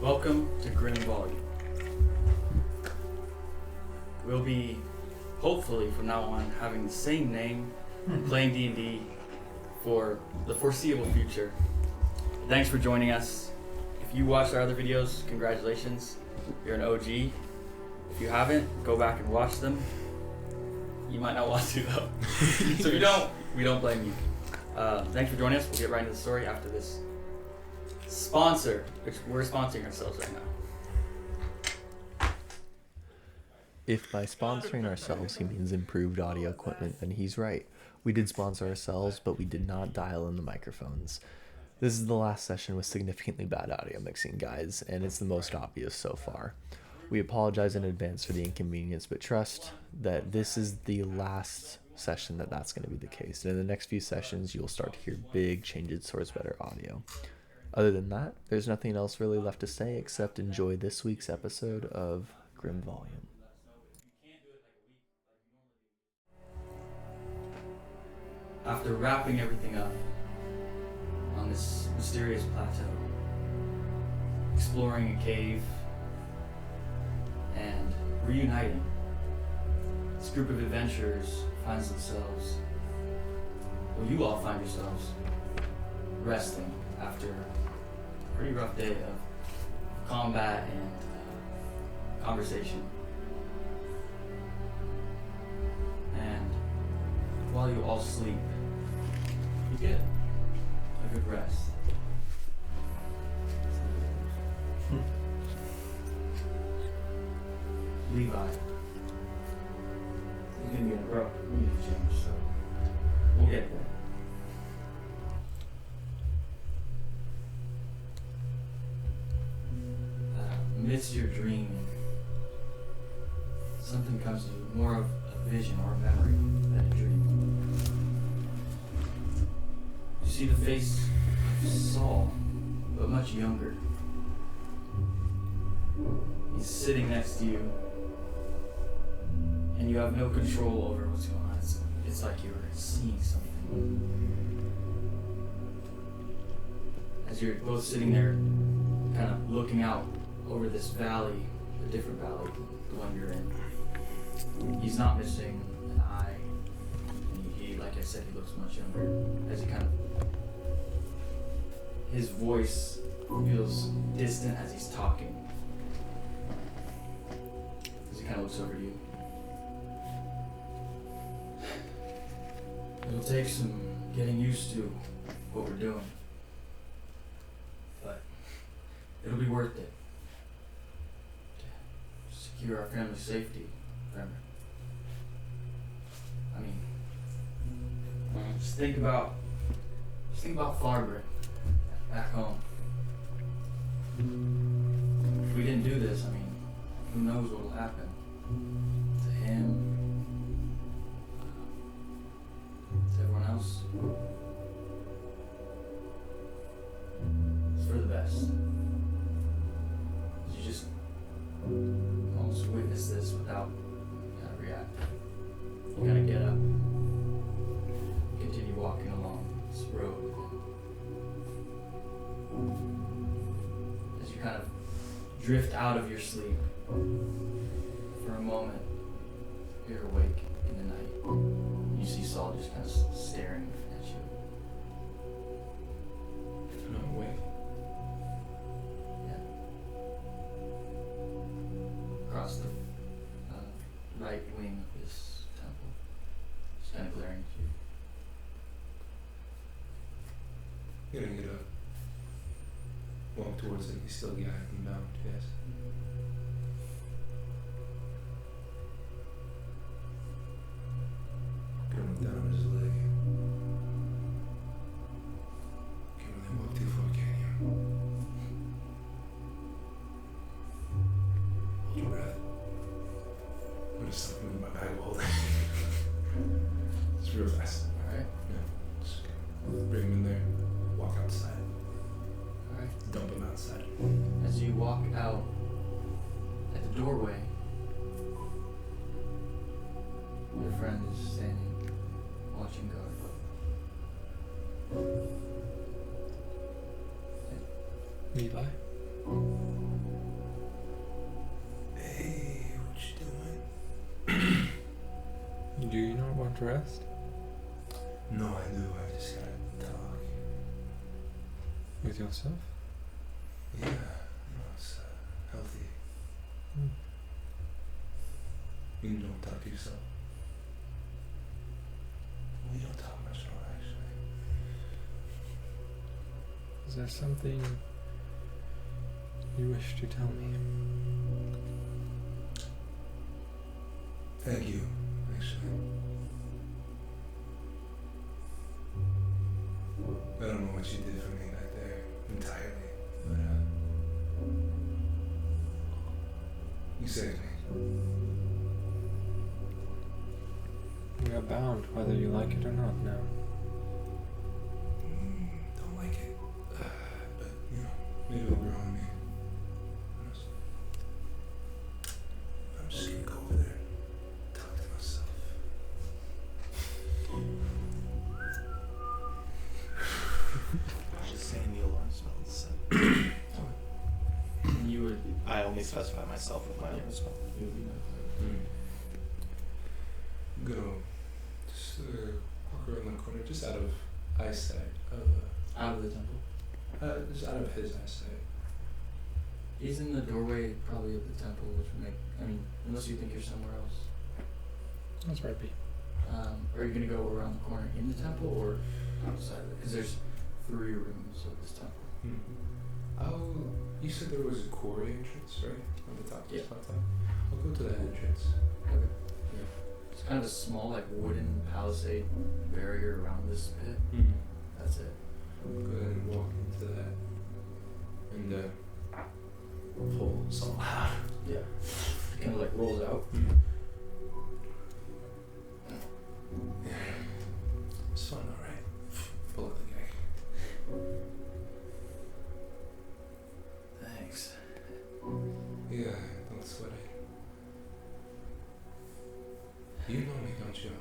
Welcome to Grim Volume. We'll be, hopefully from now on, having the same name and playing D&D for the foreseeable future. Thanks for joining us. If you watched our other videos, congratulations. You're an OG. If you haven't, go back and watch them. You might not want to though. So if you don't, we don't blame you. Thanks for joining us. We'll get right into the story after this sponsor, which we're sponsoring ourselves right now. If by sponsoring ourselves he means improved audio equipment, then he's right. We did sponsor ourselves, but we did not dial in the microphones. This is the last session with significantly bad audio mixing, guys, and it's the most obvious so far. We apologize in advance for the inconvenience, but trust that this is the last session that's going to be the case. And in the next few sessions, you'll start to hear big changes towards better audio. Other than that, there's nothing else really left to say except enjoy this week's episode of Grim Volume. After wrapping everything up on this mysterious plateau, exploring a cave, and reuniting, this group of adventurers finds themselves, well, you all find yourselves resting after a pretty rough day of combat and conversation. And while you all sleep, you get a good rest. Levi, he's gonna get broke. We need to change, so we'll get there. Amidst your dreaming, something comes to you, more of a vision or a memory than a dream. You see the face of Saul, but much younger. He's sitting next to you, and you have no control over what's going on. It's like you're seeing something. As you're both sitting there, kind of looking out over this valley, a different valley, the one you're in. He's not missing an eye. And he, like I said, he looks much younger. As he kind of, his voice feels distant as he's talking. As he kind of looks over you. It'll take some getting used to what we're doing. But it'll be worth it. Secure our family's safety, remember. I mean, just think about Farber back home. If we didn't do this, I mean, who knows what will happen to him, to everyone else. It's for the best. You just almost witness this without kind of react. You gotta get up, continue walking along this road. As you kind of drift out of your sleep for a moment, you're awake in the night. You see Saul just kind of staring at you. And I'm awake. Across the right wing of this temple. Just kind of glaring at you. Gonna get up. Walk towards it. He's still got him bound, yes. Gonna look down on his leg. Can't really walk too far, can you? Hold your breath. I'm gonna slip him in my bag while holding. It's real fast. Alright? Yeah. Just bring him in there. Walk outside. Alright. Dump him outside. As you walk out at the doorway, your friend is standing, watching guard. Levi? want to rest? No, I do. I just gotta talk. With yourself? Yeah, no, it's healthy. Hmm. You don't talk to yourself. We don't talk much at all, actually. Is there something you wish to tell me? Thank you, actually. I don't know what you did for me back there entirely, but you saved me. We are bound, whether you like it or not now. Don't like it, but you know, maybe it'll grow on me. I'm just gonna go over there and talk to myself. Just saying the alarm smells. You would. I only specify myself with my own spell. You would be Go, just walk around the corner, just out of eyesight of, out of the temple. just out of his eyesight. He's in the doorway, probably of the temple, which would make. I mean, unless you think you're somewhere else. That's where I'd be. Are you gonna go around the corner in the temple or outside of it? Because there's 3 rooms of this temple. Oh, you said there was a quarry entrance, right? On the top of Yeah. this plateau. I'll go to that entrance. Okay. Yeah. It's kind of a small, like, wooden palisade barrier around this pit. That's it. Go ahead and walk into that. And pull something out. Yeah. It kind of like rolls out. It's fun, alright. Pull up the guy. Thanks. Yeah, don't sweat it. You know me, don't you?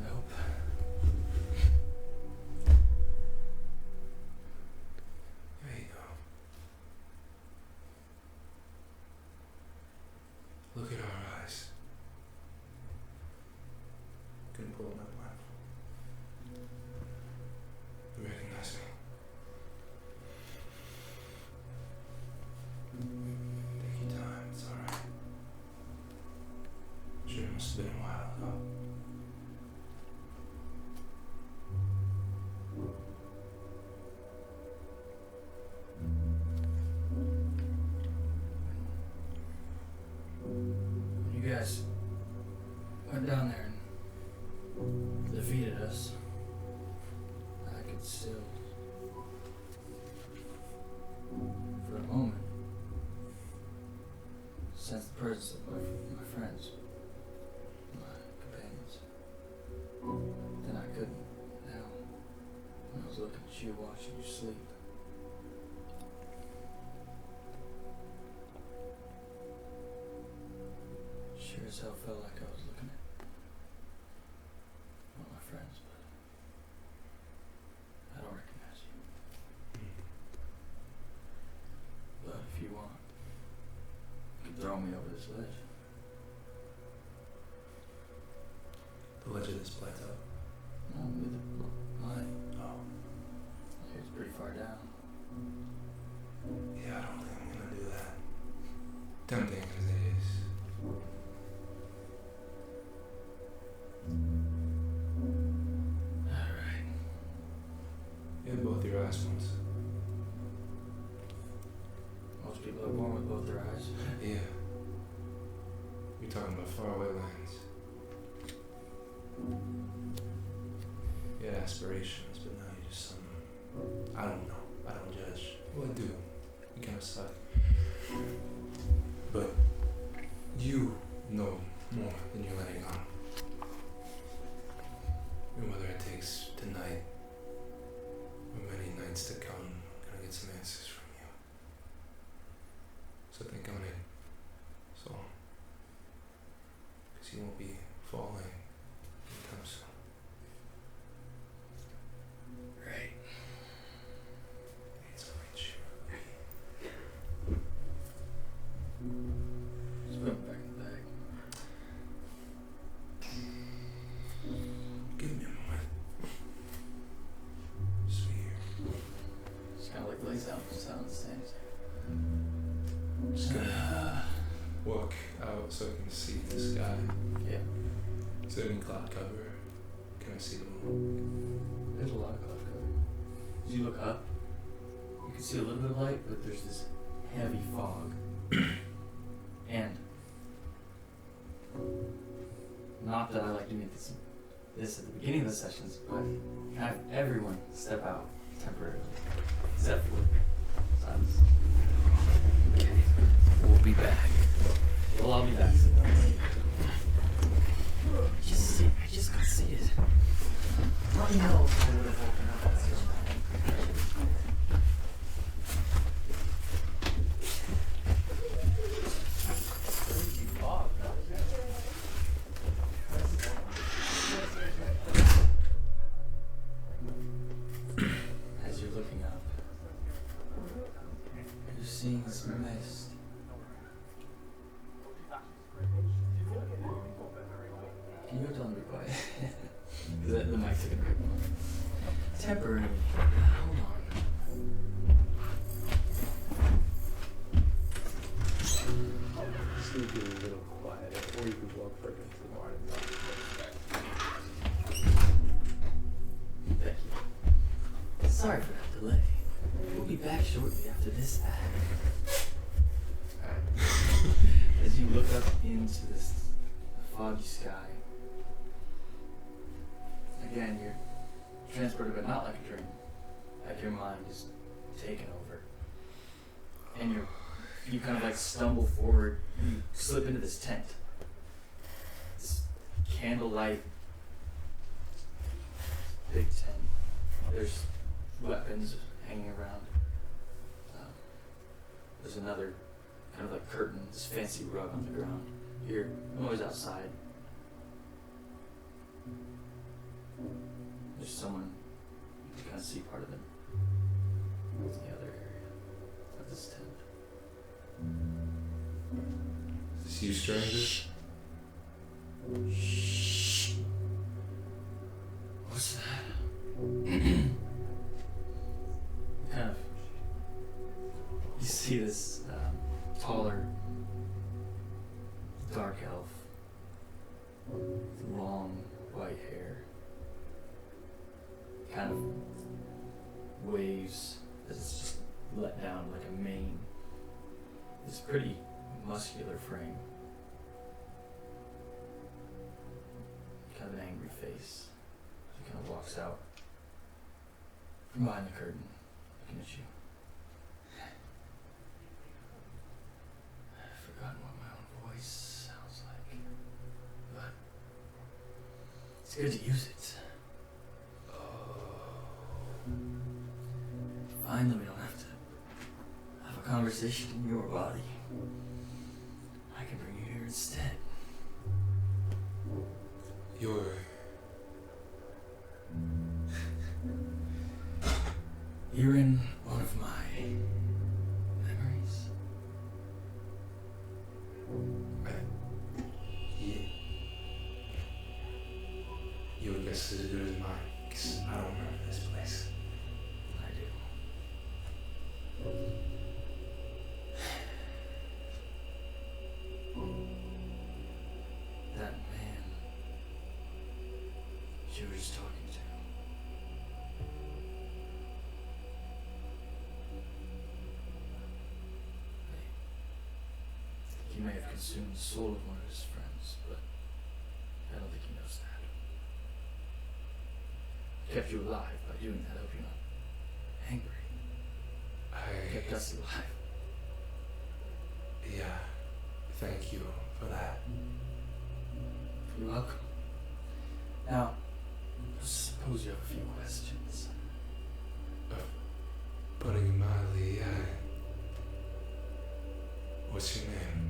Nope. There you go. Look at our eyes. Couldn't pull up my blindfold. You recognize me? Take your time, it's alright. Sure, it must have been a while ago. You guys went down there and defeated us. I could still, for a moment, sense the presence of my friends, my companions. Then I couldn't. Now, when I was looking at you, watching you sleep. Sure as hell felt like I was looking at one of my friends, but I don't recognize you. But if you want, you can throw me over this ledge. The ledge of this plateau. No, mine. Oh. It's pretty far down. Yeah, I don't think I'm gonna do that. Tempting as it is. Alright. You have both your eyes once. Most people are born with both their eyes. Yeah. You're talking about faraway lands. You had aspirations, but now you're just some. I don't know. I don't judge. Well, I do. You kind of suck. But you know more than you're letting on. And whether it takes tonight or many nights to come, I'm gonna get some answers from you. So think on it. So, because you won't be falling anytime soon. Right. It's alright, sure. Just put them back in the bag. Like sound the same. Just gonna walk out so I can see the sky. Yeah. Is there any cloud cover? Can I see the moon? There's a lot of cloud cover. As you look up, you can see a little bit of light, but there's this heavy fog. And not that I like doing this at the beginning of the sessions, but have everyone step out temporarily, except for Silas. Okay. We'll be back. We'll all be back. I just could see it. Nothing else I would have woken up at this crazy fog. As you're looking up, you're seeing this mist. Can you tell them to be quiet? Because the mic's taking a break. Temporarily. Hold on. Just need to be a little quieter, or you could walk further into the morning. Thank you. Sorry for that delay. We'll be back shortly after this ad. As you look up into this foggy sky, again, you're transported, but not like a dream. Like your mind is taken over. And you kind of like stumble forward, and you slip into this tent. This candlelight, big tent. There's weapons hanging around. There's another kind of like curtain, this fancy rug on the ground. You hear noise outside. There's someone, you can kind of see part of them in the other area of this tent. Is this you, stranger? Shh. What's that? Kind of. You see this taller, dark elf, with long white hair, kind of waves as it's just let down like a mane. This pretty muscular frame, kind of an angry face. He kind of walks out from behind the curtain, looking at you. I've forgotten what my own voice sounds like, but it's good to use it. Finally, we don't have to have a conversation in your body. I can bring you here instead. You're in one of my memories. Your guess is as good as mine, 'cause I don't remember this place. I do. That man you were just talking to. He may have consumed the soul of one of his friends, but I don't think he knows that. Kept you alive by doing that. I hope you're not angry. Kept us alive. Yeah, thank you for that. You're welcome. Now, I suppose you have a few questions. Putting it mildly, yeah. What's your name?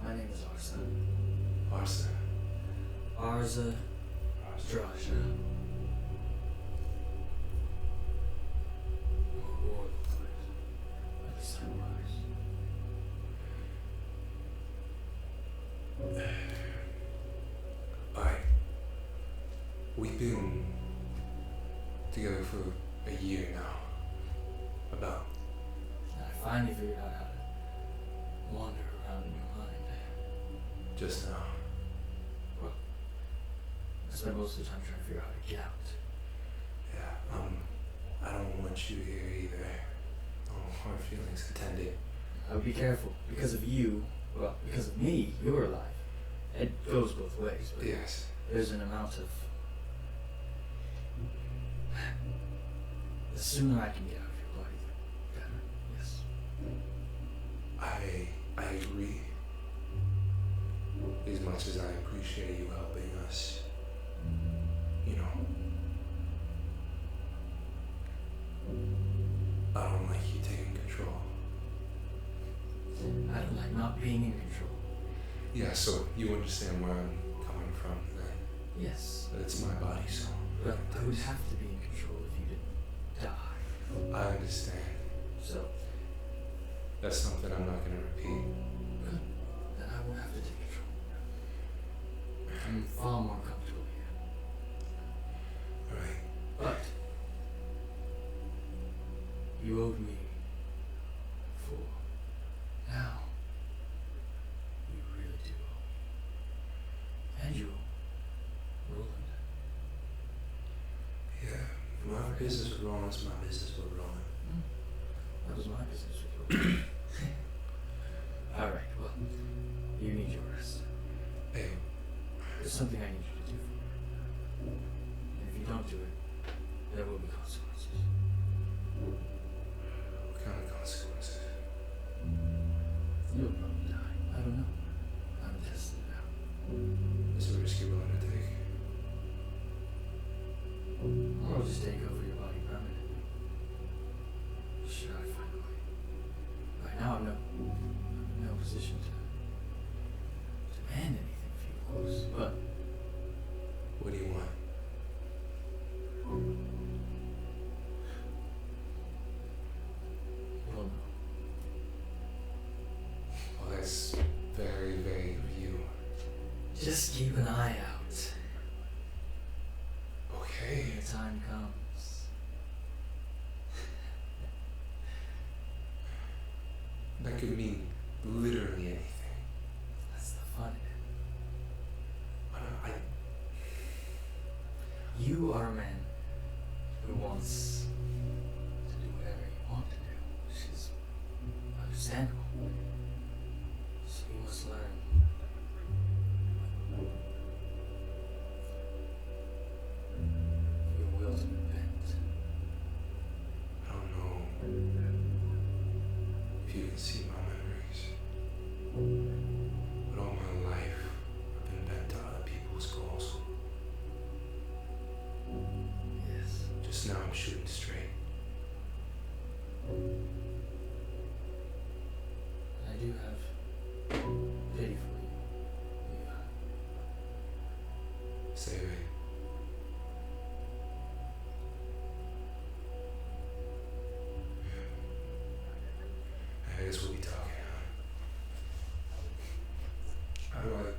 My name is Arza. Arsa. Arza Draja. I'm a warlord of the Sunrise. Alright. We've been together for a year now. About. And I finally figured out how to wander around in your mind. Just now. I spent most of the time trying to figure out how to get out. Yeah, I don't want you here either. Oh, hard feelings intended. I would be careful. Because of you, well, because of me, you're alive. It goes both ways, but Yes. there's an amount of... The sooner I can get out of your body, the better. Yes. I agree. As much as I appreciate you helping us, you know, I don't like you taking control. I don't like not being in control. Yeah, so you understand where I'm coming from then. Yes. It's my body, so. Well, I would have to be in control if you didn't die. I understand. So, That's something I'm not gonna repeat. good. Then I won't have to take control. I'm far more comfortable here. Alright. But you owed me for now. You really do owe me. And you owe Roland. Yeah. My business was wrong, it's my business was wrong. That was my business with Roland. Alright, well, you need your rest. Hey, There's something I need you to do for me. And if you don't do it, there will be consequences. what kind of consequences? You'll probably die. I don't know. I'm testing it out. Is it a risk you're willing to take? I'll just take over your body permanently. Should I find a way? Right now I'm in no position to demand anything for you, of course. But What do you want? you'll know. Well, that's very vague of you. Just keep an eye out. Okay. When the time comes. That could mean literally anything. That's the fun in it. I You are a man who wants to do whatever you want to do, which is understandable. So you must learn. Your will to be bent. I don't know if you can see my memories, but all my life I've been bent to other people's goals. Yes. Just now I'm shooting straight. I do have pity for you. Yeah. Save it. I guess we'll be talking. How do I?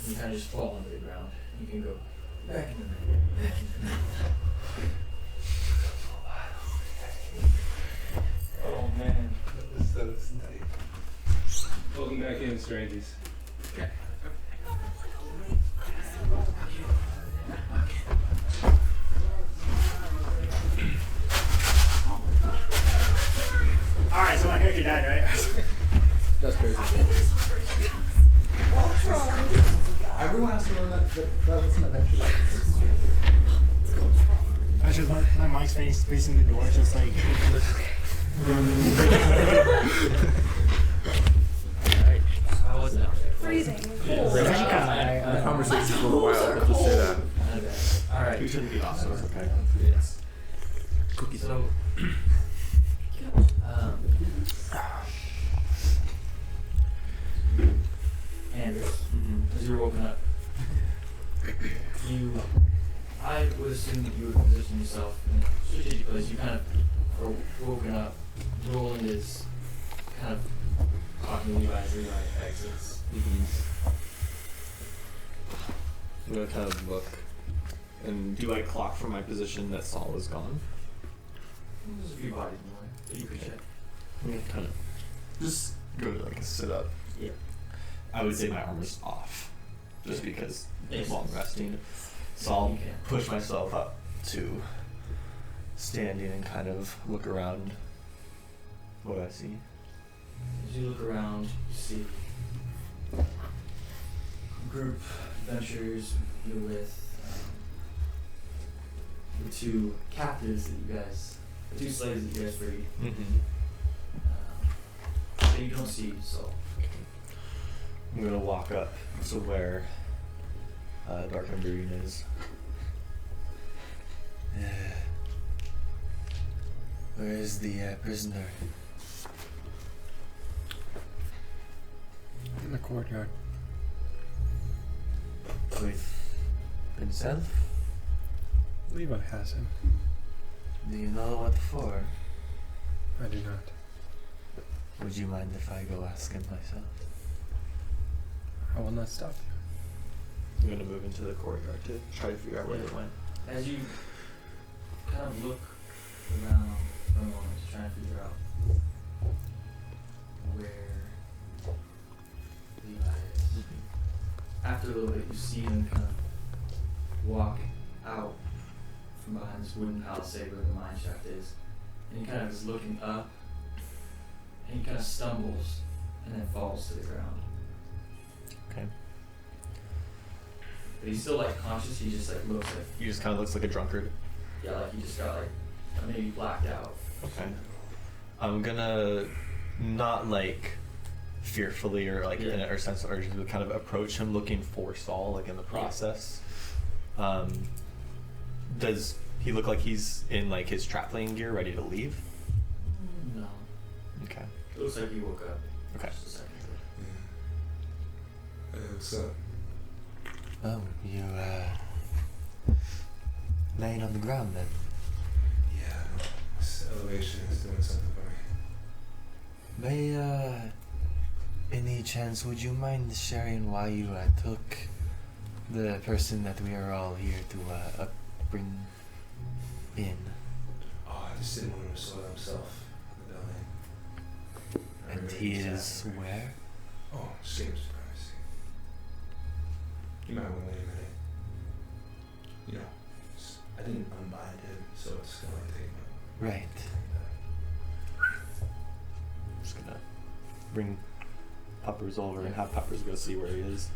You kind of just fall onto the ground. You can go back in the Oh man. That was tight. Welcome back in, strangers. Alright, so my character died, right? That's crazy. Everyone has to learn that lesson eventually. I was just my mic's facing the door, just like. Alright. How was that? Freezing. The conversation's a little wild. I'll just say that. Alright. You shouldn't be awesome. Okay. Yes. Cookies. So, Anders, as you were woken up, I would assume that you would position yourself in a strategic place. You kind of are woken up. Roland is kind of talking to you as Levi exits. I'm gonna kind of look And do I clock from my position that Saul is gone? There's a few bodies in the way that you could check. I'm gonna kind of just go to like a sit up. Yeah. I would say my armor's off, just because Makes while I'm sense. resting. So I'll You can. push myself up to standing and kind of look around what I see. As you look around, you see group adventures you're with, the two captives that you guys, the two slaves that you guys freed. Mm-hmm. That you don't see, so I'm gonna walk up to where Dark Emberine is. Where is the prisoner? In the courtyard. With himself? Levi has him. Do you know what for? I do not. Would you mind if I go ask him myself? I will not stop I'm gonna move into the courtyard to try to figure out where Yeah. they went. as you kind of look around for a moment to try and figure out where Levi is. After a little bit, you see him kind of walk out from behind this wooden palisade where the mine shaft is, and he kind of is looking up, and he kind of stumbles and then falls to the ground. Okay. But he's still like conscious. He just like looks like, He just kind of looks like a drunkard. yeah, like he just got like maybe blacked out. Okay. I'm gonna not like fearfully or like Yeah. or sense of urgency, but kind of approach him looking for Saul, like in the process. Does he look like he's in like his trap laying gear, ready to leave? No, Okay. it looks like he woke up. Okay. Just a second ago. Yeah. What's up? Oh, you laying on the ground then? Yeah, no, this elevation is doing something for me. By any chance, would you mind sharing why you took the person that we are all here to bring in? Oh, I just didn't want him to soil himself in the building. And Everybody he was is happy. where? Oh, escape his privacy. You might want to wait a minute. You know, I didn't unbind him, so it's gonna like take my Right. I'm just gonna bring Peppers over and have Peppers go see where he is.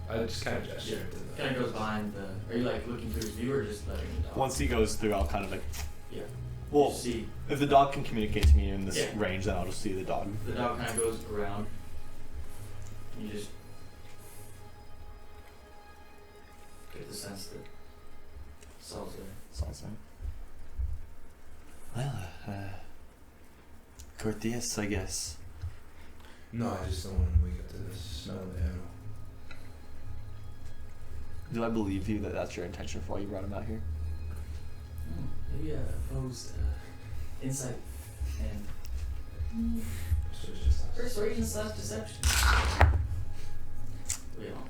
I just kind of gestured to the. Kind of goes behind the. Are you like looking through his view or just letting him know? Once he goes through, I'll kind of like. Yeah. Well, You see if the dog can communicate to me in this Yeah. range, then I'll just see the dog. the dog kind of goes around. You just get the sense that Saul's there. Sounds like. Well, courteous, I guess. No, I just don't want him to wake up to the smell of the animal. Do I believe you that that's your intention for why you brought him out here? Maybe a opposed insight and So it's just us. persuasion / deception. We don't.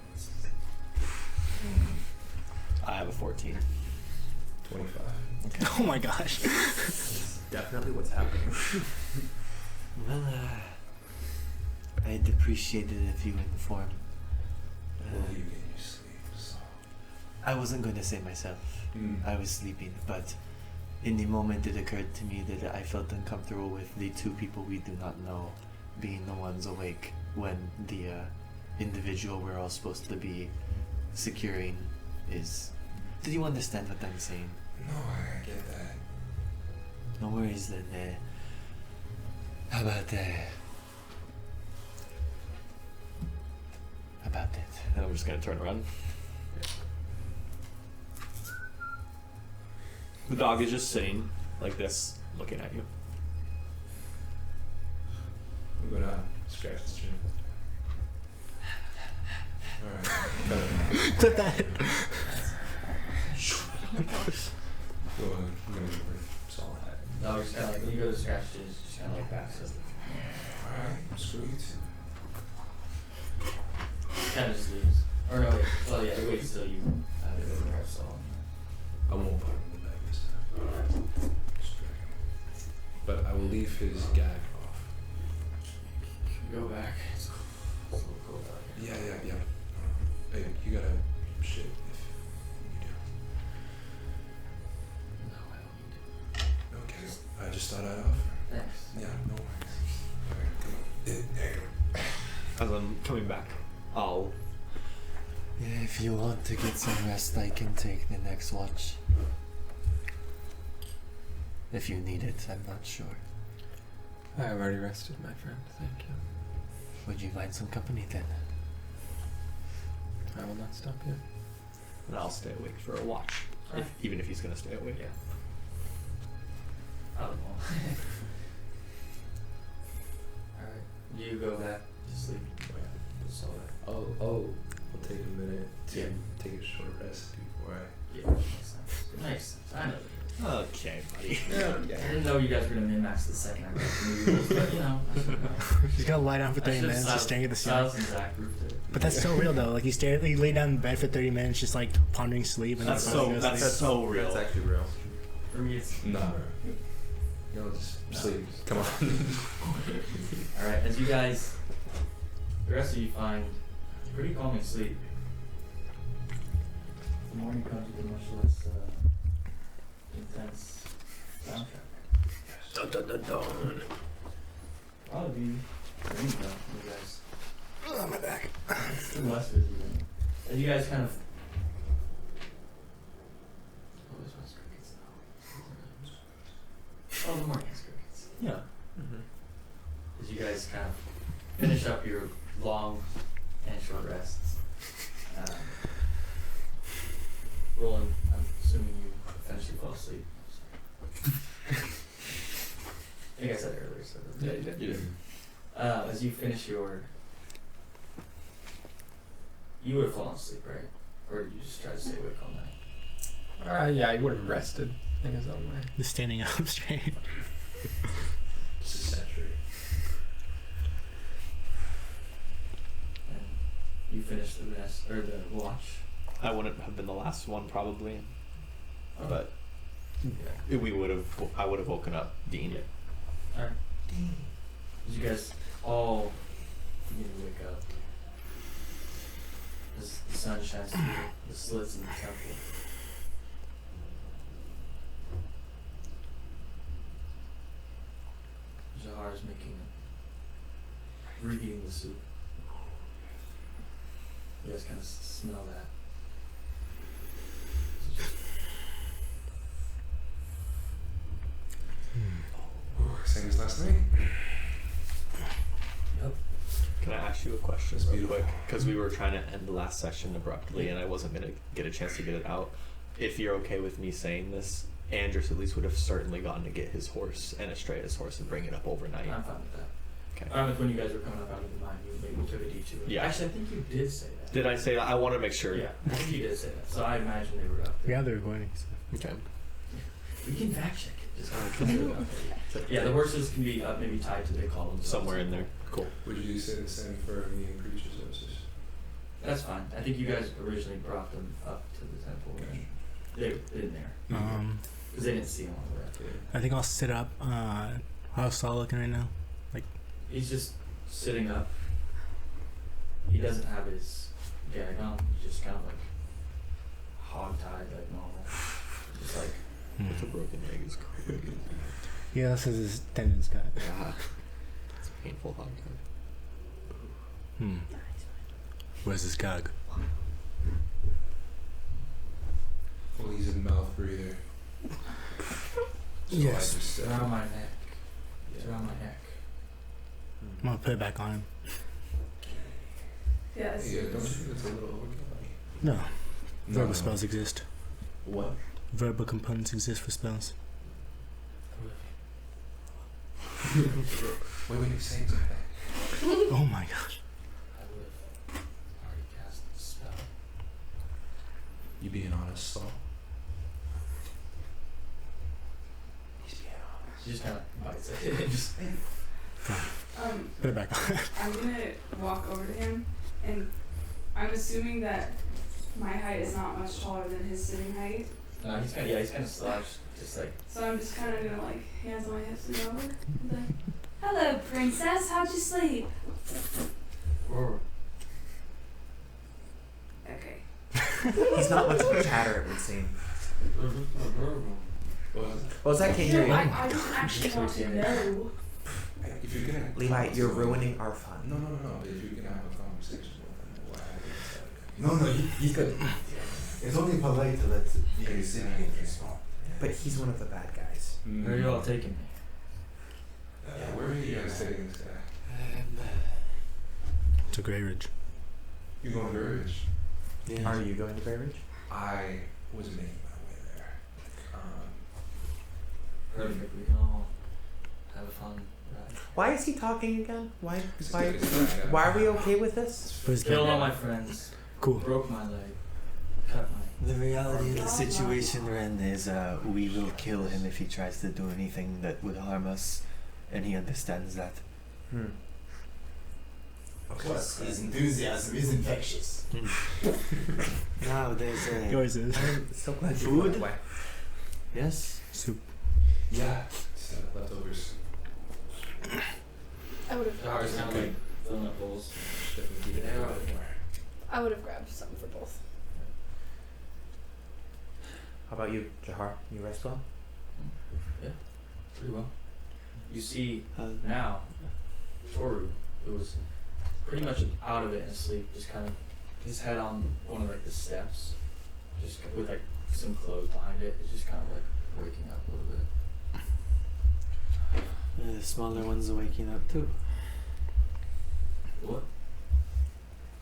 I have a 14. 25. Okay. Oh my gosh. Definitely what's happening. Well, I'd appreciate it if you informed. What are you getting your sleep? So. I wasn't going to say myself. I was sleeping, but in the moment it occurred to me that I felt uncomfortable with the two people we do not know being the ones awake when the individual we're all supposed to be securing is... Do you understand what I'm saying? No, I get that. No worries then. How about it? And I'm just gonna turn around. The dog is just sitting like this, looking at you. I'm gonna scratch the chin. Alright. Clip that. Go on. I'm gonna go with solid. Dog just kind of like when you go to scratch it, it's just kind of like passive. Alright, sweet. Kind of just leaves. Or no, wait. Well, yeah, it waits till you. leave his gag off. Go back. It's a little cold out here. Yeah. Hey, you gotta shit if you do. No, I don't need to. Okay. I just thought I'd offer. Thanks. Yeah, no worries. Alright, come on. There you go. As I'm coming back, I'll. Yeah, if you want to get some rest, I can take the next watch. If you need it, I'm not sure. I've already rested, my friend. Thank you. Would you mind some company then? I will not stop you. And I'll stay awake for a watch, even if he's gonna stay awake. Yeah. I don't know. Alright. You go back to sleep. Just all that. I'll take a minute to Yeah. take a short rest before I. Yeah, makes sense. Makes sense. I know. Okay, buddy. I didn't know you guys were gonna min-max the second I got the movie, but you know, I should know. He's gonna lie down for 30 minutes just staring at the ceiling. Silas and Zach proved it. But that's so real though. Like you lay down in bed for 30 minutes, just like pondering sleep, and That's then so. finally go to That's sleep. so real. That's actually real. For me, it's Nah. No, just sleep. Come on. alright. As you guys, the rest of you find pretty calming sleep. The morning comes with a much less intense soundtrack. Dun dun dun dun. Probably be dreaming though, you guys. Oh, my back. Less busy than. As you guys kind of. Oh, this one's crickets now. Oh, the morning has crickets. Yeah. As you guys kind of finish up your long and short rests. Roland, I'm assuming you eventually fall asleep. I think I said it earlier, so. Yeah, you did. You did. As you finish your. You would have fallen asleep, right? Or did you just try to stay awake all night? Yeah, I would have rested in his own way. Just standing up straight. Just a century. And you finished the rest, or the watch. I wouldn't have been the last one probably, but Yeah. we would have. I would have woken up Dean. Yeah. Alright. As you guys all begin to wake up. As the sun shines through the slits in the temple. Jahar is reheating the soup. You guys kind of smell that. It's just Same as last night? Yep. Can I ask you a question That's real beautiful. quick? Because we were trying to end the last session abruptly, and I wasn't gonna get a chance to get it out. If you're okay with me saying this, Andrus at least would have certainly gone to get his horse and Estrella's horse and bring it up overnight. I'm fine with that. Okay. When you guys were coming up out of the mine, you maybe took a detour. Yeah. Actually, I think you did say that. Did I say that? I want to make sure. Yeah, I think you did say that. So I imagine they were up We there. have the recordings. Okay. We can fact check it. Just yeah, the horses can be maybe tied to the columns Somewhere in there. Cool. Would you say the same for me and preacher services? That's fine. I think you guys originally brought them up to the temple. And they in there because they didn't see him on the way. I think I'll sit up. How's Saul looking right now? He's just sitting up. He doesn't have his gag on. He's just kind of like hog-tied like normal. Just like With a broken leg is crazy. Yeah, that's because his tendons cut. Yeah. It's painful hog time. Where's his gag? Well, he's a mouth breather. Yes. I just, around my neck. It's around my neck. I'm gonna put it back on him. Yes. Yeah, don't you think it's a little overkill? No. No, Verbal no. spells exist. What? Verbal components exist for spells. Wait, say something. Oh my gosh. I would have already cast the spell. You being honest, Saul? He's being honest. She just kind of bites it. Just Put it back on. I'm gonna walk over to him, and I'm assuming that my height is not much taller than his sitting height. No, he's kind of slouched, just like. So I'm just kind of gonna like hands on my hips and go over. Like, hello, princess. How'd you sleep? Okay. He's not much of a chatter, it would seem. Well, Zach can't hear No, you. I just actually want to know. If you're gonna Levi, you're ruining our fun. No. But if you're gonna have a conversation with him, why He's got. It's only polite to let you sit here and respond. But he's one of the bad guys. Where are you all taking me? Yeah, where are you guys taking this guy? To Greyridge. You going to Greyridge? Yeah. Are you going to Greyridge? I was making my way there. Perfect. We can all have a fun ride. Why is he talking again? Why It's why good, it's good. why are we okay with this? Who's Killed all that? my friends. Cool. Broke my leg. Cut my. The reality of the situation we're in is we will kill him if he tries to do anything that would harm us, and he understands that. Plus, his enthusiasm is infectious. Now there's Yours is. I'm so glad you Food? went away. yes. Soup. Yeah. It's leftovers. I would have. Jahar is kind of like filling up bowls. Definitely keep it out. I would have grabbed something for both. How about you, Jahar? You rest well? Pretty well. You see Uh, now, Toru, who was pretty much out of it and asleep, just kind of his head on one of like the steps, just with like some clothes behind it. It's just kind of like waking up a little bit. the smaller ones are waking up too. What?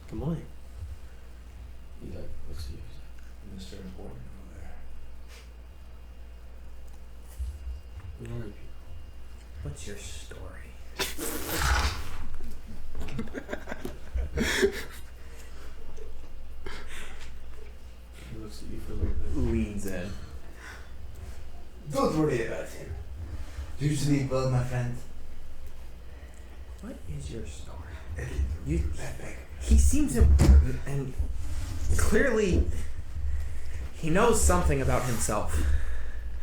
Good morning. He like looks at you. He's Mr. Important over there. like, who are you? What's your story? He looks at you for a little bit. Leans in. Don't worry about him. Do you sleep well, my friend? What is your story? You. He seems important, and clearly he knows something about himself.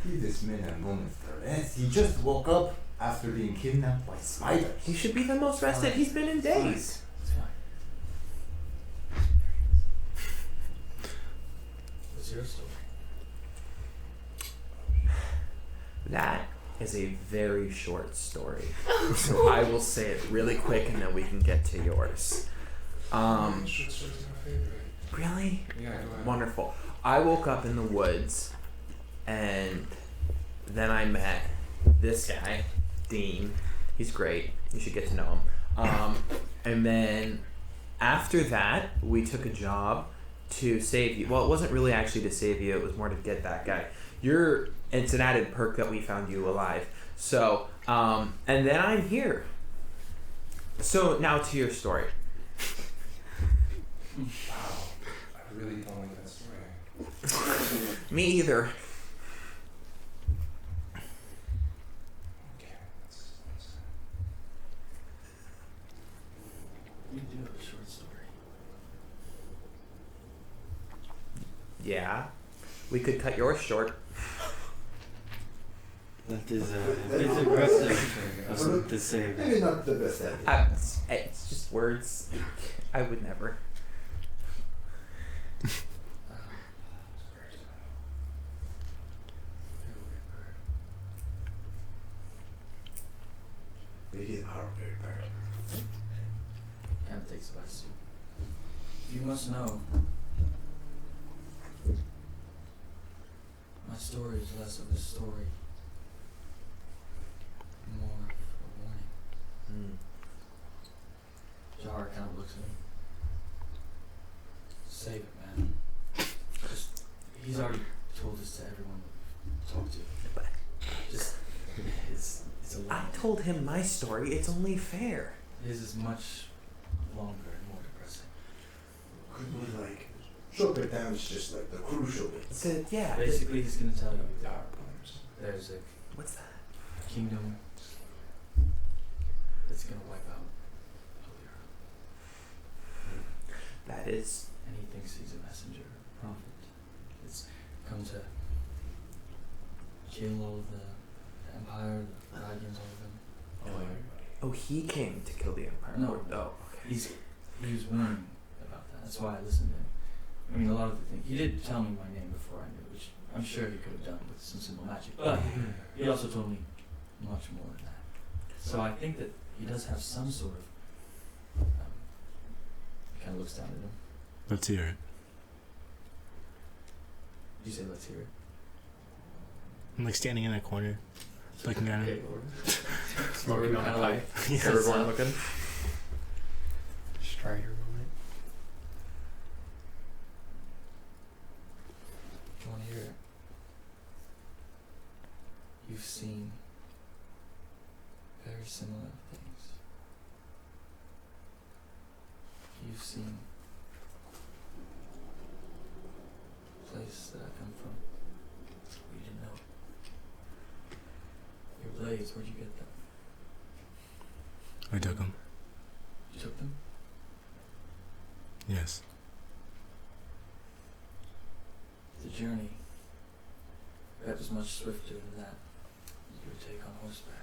Give this man a moment to rest. He just woke up after being kidnapped by spiders. He should be the most rested he's been in days. It's fine. What's your story? That is a very short story. So I will say it really quick and then we can get to yours. Short stories are my favorite. Really? Yeah, go ahead. Wonderful. I woke up in the woods and then I met this guy, Dean. He's great. You should get to know him. And then after that, we took a job to save you. Well, it wasn't really actually to save you. It was more to get that guy. It's an added perk that we found you alive. So, and then I'm here. So now to your story. Wow. I really don't like that story. Me either. Okay. We do have a short story. Yeah. We could cut yours short. That is It's aggressive. That's what to say. Maybe not the best idea. It's just words. I would never. Maybe an hour very bad. Kind of takes a bite soup. You must know. My story is less of a story, more of a warning. Jahar kind of looks at him. Save it, man. Just, he's already told this to everyone we've talked to. But Just, it's a I lot. told him my story. It's only fair. His is much longer and more depressing. Could we like chop it down? It's just like the crucial bits. So yeah. Basically, he's gonna tell you Dark poems. there's a What's that? kingdom that's gonna wipe out Hilliard. That is. And he thinks he's a messenger, a prophet. It's come to kill all of the Empire, the Guardians, all of them. All of them. Oh, he came to kill the Empire. No. Oh, okay. He was warning about that. That's why I listened to him. I mean, a lot of the things. He did tell me my name before I knew, which I'm sure he could have done with some simple magic. But he also told me much more than that. So I think that he does have some sort of. He kind of looks down at him. Let's hear it. You say, let's hear it. I'm like standing in that corner, looking at him. Smoking on a pipe. Yes. Everyone looking. Strider moment. Do you want to hear it? You've seen very similar things. You've seen the place that I come from. We didn't know. Your blades, where'd you get them? I took him. You took them? Yes. The journey got as much swifter than that as you would take on horseback.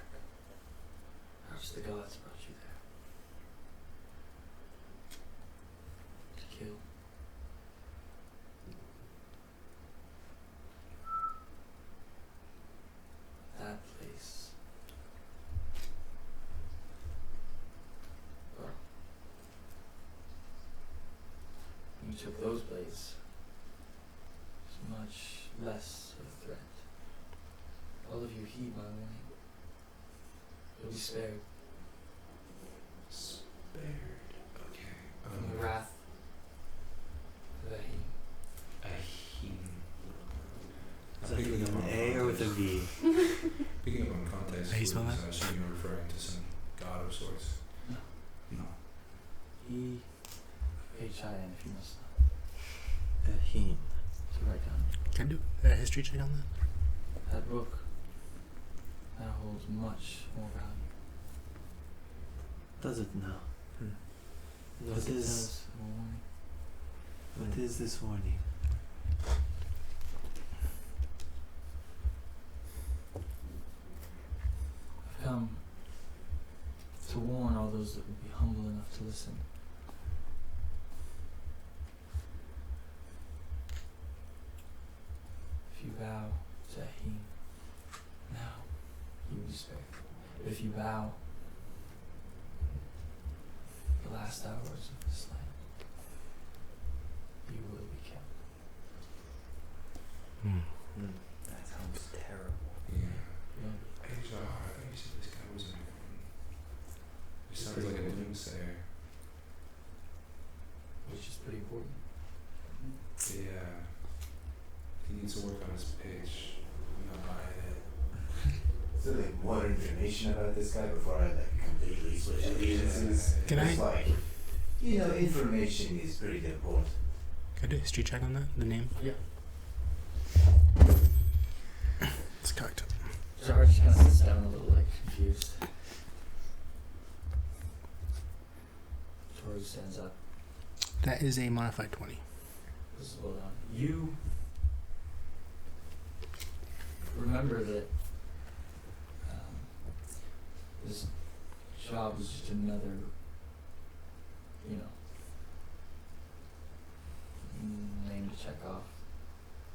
Perhaps the gods brought you there. To kill. That place. Well, when you took those blades, it's much less of a threat. All of you heed my warning. You'll be spared Spared. Okay. from the wrath of Ahim. Ahim. Is that with an A or with a V? Picking up on context, How you spell that? I assume you're referring to some god of sorts. No. No. E-H-I-N if you must know. Ahim. So write down. Can I do a history check on that? That book now holds much more value. Does it now? Hmm. What It is does, a warning. what is this warning? I've come to warn all those that would be humble enough to listen. If you bow to Ahim, now you will be spared. But if you bow the last hours of this land, you will be killed. That sounds terrible. Yeah. You will be. I thought you said this guy was important. He sounds like a doomsayer. Which is pretty important. Yeah. He needs to work on his pitch. I'm not buying it. So like more information about this guy before I like completely switch allegiances. Can It's I- like, you know, information is pretty important. Can I do a history check on that? The name? Yeah. It's cocked. Sarge kind of sits down a little, like, confused. Toru stands up. That is a modified 20. This is well done. You remember that this job was just another, you know, name to check off,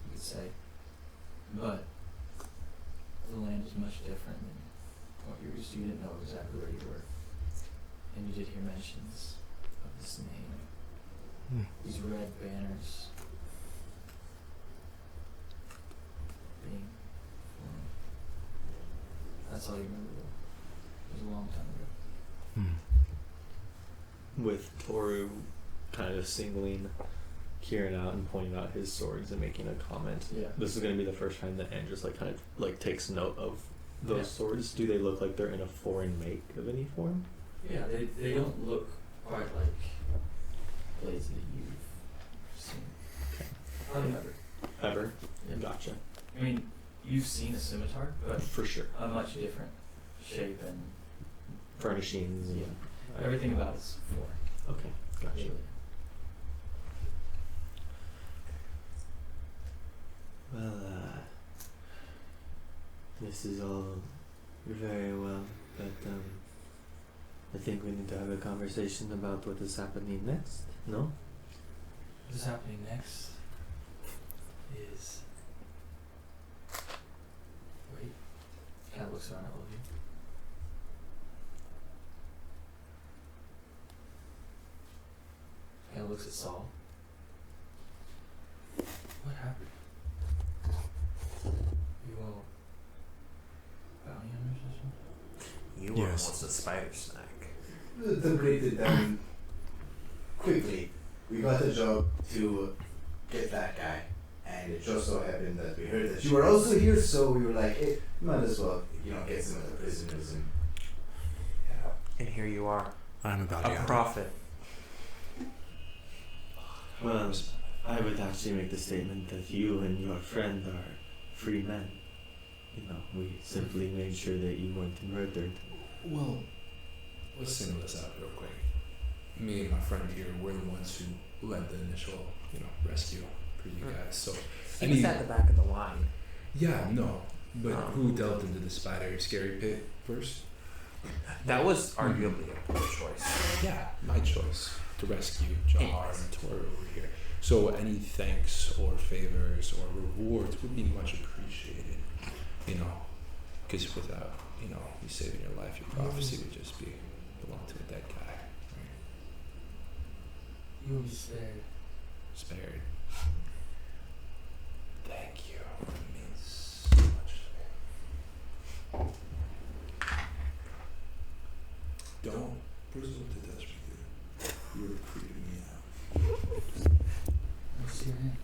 you could say. But the land is much different than what you're used to. You didn't know exactly where you were. And you did hear mentions of this name. These red banners being flown. That's all you remember though. It was a long time ago. With Toru kind of singling Kieran out and pointing out his swords and making a comment. Yeah. This is going to be the first time that Andrews like kind of like takes note of those Yeah. swords. Do they look like they're in a foreign make of any form? Yeah, they don't look quite like blades that you've seen. Probably never. Ever? Yeah. Gotcha. I mean, you've seen a scimitar, but For sure. a much different shape and Furnishings. And, yeah, everything about it's foreign. Okay. Gotcha. Really. Well, This is all very well, but I think we need to have a conversation about what is happening next. No? What is happening next is... Wait. Kind of looks around at all of you. Kind of looks at Saul. What happened? You all bounty hunters or something? You were Yes. almost a spider snack. To break it down quickly, we got a job to get that guy, and it just so happened that we heard that you were also here, so we were like, hey, might as well, get some of the prisoners and And here you are, I'm about a prophet. Well, I would actually make the statement that you and your friend are free men. We simply made sure that you weren't murdered. Well, let's single this out real quick. Me and my friend here, we're the ones who led the initial, rescue for you guys. So, He was at the back of the line. yeah, no. But who delved into the spider scary pit first? That was arguably a poor choice. Yeah, my choice to rescue Jahar and Tor over here. So any thanks or favors or rewards would be much appreciated. Because without, you saving your life, your prophecy would just belong to a dead guy. Right? You will be spared. Spared. Thank you. It means so much to me. Don't presume to touch me, dude. You're creeping me out. Let's see your hand.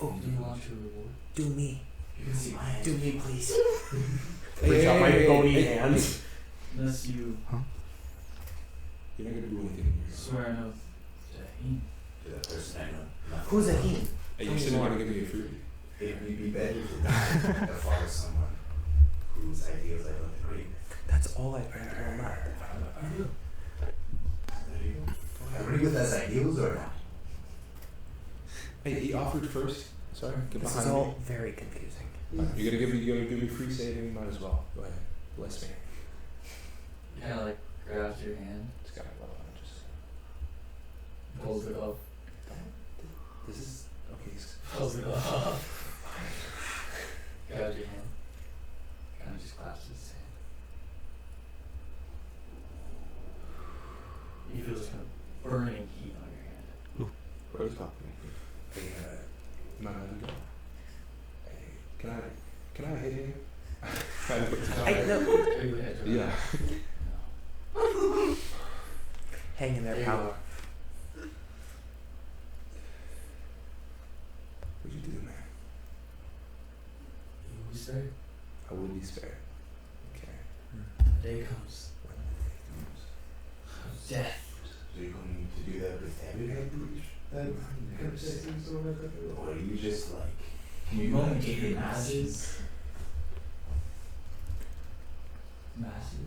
Oh, Do you want your reward? do me. you can see my hand. Do me, please. Hey, out my hey, bony hey, hands. Unless you You're not gonna do anything. swear an oath to him. To that person I know. Not Who's a he? Hey, you said you're gonna give me a fruit. It would be better to follow someone whose ideals I don't agree with. That's all I've heard all night. There you go. Agree with his ideals or not? Hey, he offered first. Sorry, get This is behind all me. very confusing. You're gonna give me free saving. Might as well. Go ahead. Bless me. Kind of like grabs your hand, It's got a lot of just. pulls it up, This is okay. pulls it up. Grabs your hand, kind of just clasps his hand. You feel this kind of burning heat on your hand. Where's talking? Hey, am I allowed to go? Hey, can I hit him? Can I put the Hey, no. Are you ahead? Yeah. No. Hang in there, There you pal. are. What'd you do, man? You will be spared. I will be spared. Okay. The day comes When the day comes. of death. So you're going to do that with every head breach? That kind of settings or whatever? Or are you just like, You you won't want to take take the your masses? Masses.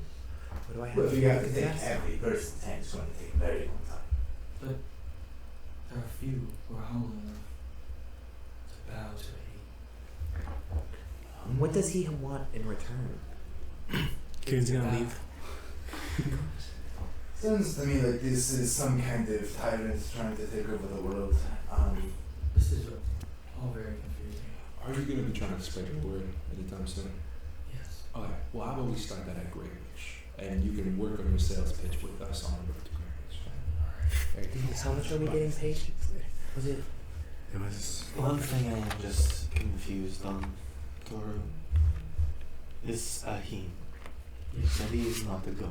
What do I have Well, to if do you have to with take this? every person's hand, it's going to take a very long time. There are few who are humble enough to bow to a What does he want in return? Kieran's gonna leave. Sounds to me like this is some kind of tyrant trying to take over the world. This is all very confusing. Are you gonna be trying to spread your word anytime soon? Yes. Okay. Well, how about we start that at Greyridge, and you can work on your sales pitch with us on the road to Greyridge. There you go. How much are we getting paid? Was it? It was. One thing I am just confused on, Toru, is Ahim. You said he is not a god.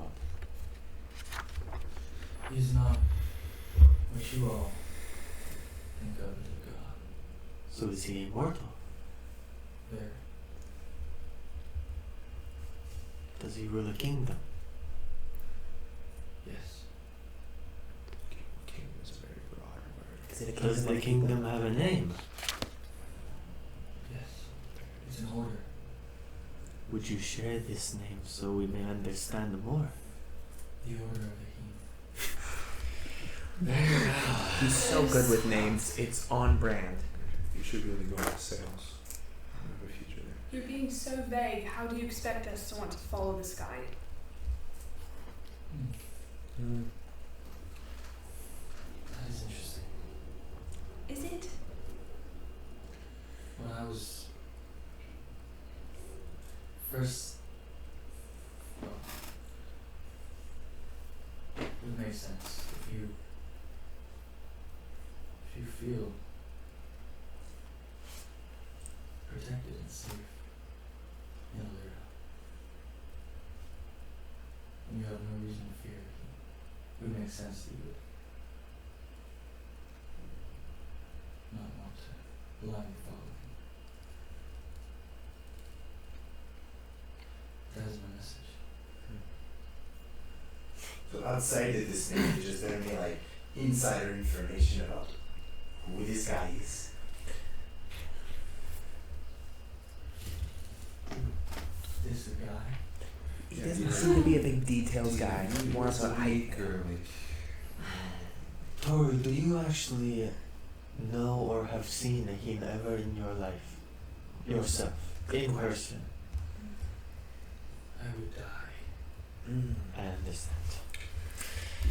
He's not what you all think of as a god. So is he immortal? There. Does he rule a kingdom? Yes. King is a very broad word. Is it a Does kingdom? the kingdom have a name? Yes. It's an order. Would you share this name so we may understand more? The order of the He's so good with names. It's on brand. You should really go into sales. You have a future there. You're being so vague. How do you expect us to want to follow this guy? That is interesting. Is it? When I was first, well, it would make sense if you feel protected and safe in a Lyra, and you have no reason to fear, it would make sense that you would not want to blindly follow him. That is my message. So outside of this message, is there any like insider information about who this guy is? This the guy? He doesn't seem to be a big details guy. More of a height. Girly. Toru, do you actually know or have seen him ever in your life? Yourself, in person? I would die. I understand.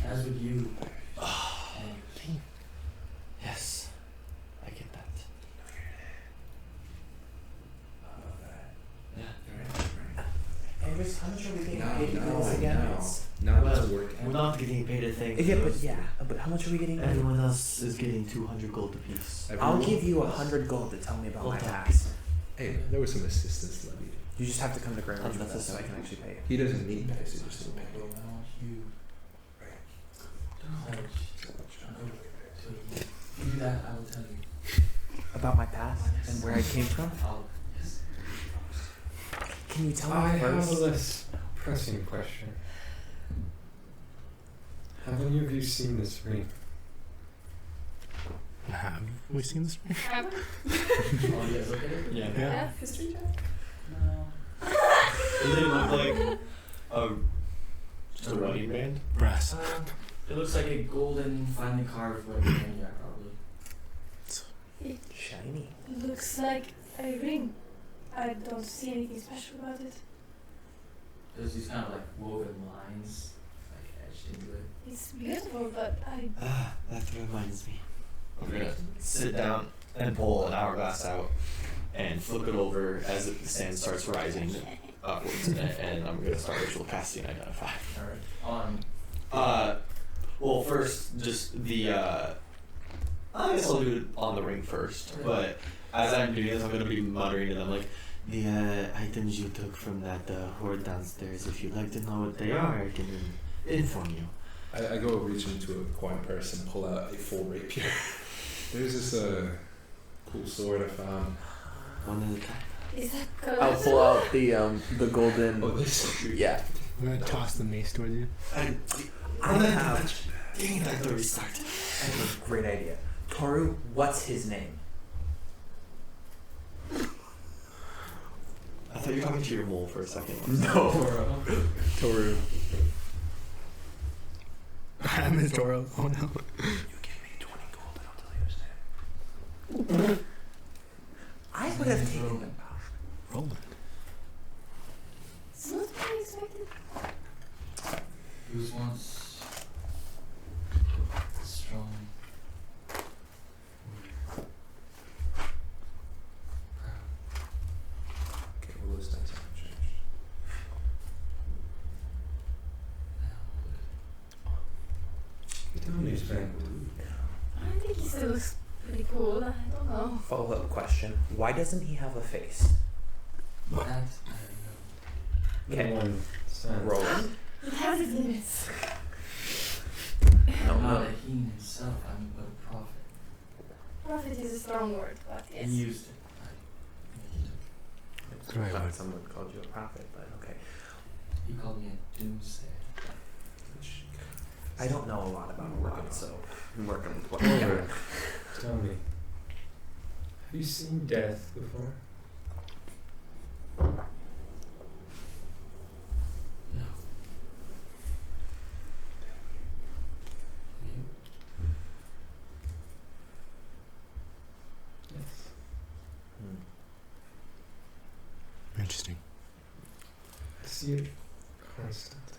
As would you. And Yes, I get that. Andres, how much are we getting No, paid to do no, this again? no. Now Well, it's working. We're not getting paid a thing. But how much are we getting paid? Everyone else is getting 200 gold apiece. I'll Everyone- give you 100 gold to tell me about my Okay. past. Hey, there was some assistance levied. You just have to come to Greyridge with That's us so I fine. can actually pay you. He doesn't need passage, just I need pay. want you to knowledge to do that. I will tell you. About my past and where I came from? Yes. Can you tell me I have a first? less pressing question. Have any of you seen this ring? Have we seen this? Have we? Oh, you guys look at it? Yeah. Yeah. History check? No. Does it look like just a running band? Brass. It looks like a golden, finely carved wedding ring, yeah, probably. Shiny. Looks like a ring. I don't see anything special about it. There's these kind of like woven lines, like etched into it. It's beautiful, but I That reminds me. I'm gonna sit down and pull an hourglass out and flip it over as the sand starts rising upwards, and I'm gonna start ritual casting Identify. Alright. Well, first, just the, I guess I'll do it on the ring first, but as I'm doing this, I'm gonna be muttering to them, like, the items you took from that horde downstairs, if you'd like to know what they are, I can inform you. I go reach into a quiet purse and pull out a full rapier. There's this cool sword I found. One at a time. is that I'll pull out the golden. Oh, this. Yeah. I'm gonna toss the mace towards you. I have Dang it, I thought we started. I have a great idea. Toru, what's his name? I thought you were talking to your mole for a second. No. Toru. I'm in Toro. Oh no. You give me 20 gold and I'll tell you his name. I would have taken him. Roland. It's not what I expected. He was once strong. Okay, well, those things haven't changed. Tell me his name. I think he still looks pretty cool. I don't know. Follow-up question. Why doesn't he have a face? That I don't know. Okay. One sense. Roland? It has its limits. No, I'm not no. a he himself, I'm but a prophet. Prophet is a strong word, but yes. He used it. I Right, thought right. someone called you a prophet, but okay. He called me a doomsayer. I don't know a lot about working, so I'm working with what I Over. got. Tell me. Have you seen death before? No. You? Yes. Hmm. Interesting. I see it constantly.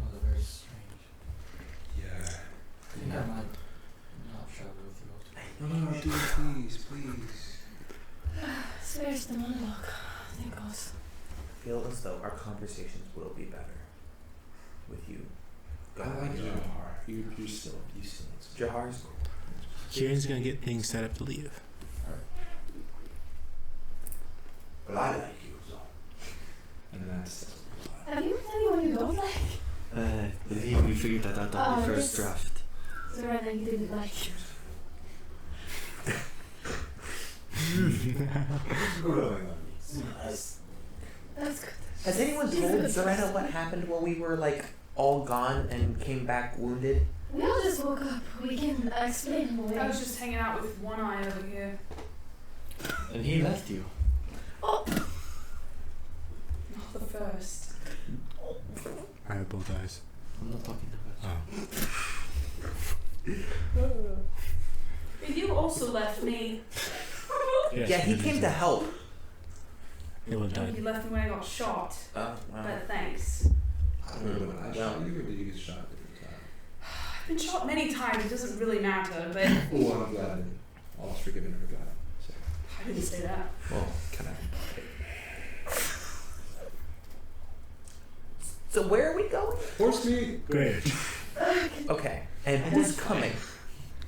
Oh, very strange. Yeah. I think I might not travel with you. No, please. Spares the monologue. Thank God. I feel as though our conversations will be better with you. I like Jahar. You still Jahar's cool. Kieran's gonna get things set up to leave. But I like you, so. And that's Have you met anyone you don't like? I believe we figured that out on the Oh, first this- draft. So right now you didn't like. Growing on me. That's good. Has anyone She's a told good Zaretta person. what happened when we were like all gone and came back wounded? We all just woke up. We can explain away. I was just hanging out with one eye over here. And he left you. Not the first. I have both eyes. I'm not talking about Oh. But you also left me. Yeah, he came to help. He would have You died. left me when I got shot. Wow. But thanks. I remember when I shot you, or did you get shot different time? I've been shot many times. It doesn't really matter. But Oh, I'm glad. All's forgiven and forgotten. So, I didn't say that. well, can I? So where are we going? Horse meat. Greyridge. Okay. And who's coming?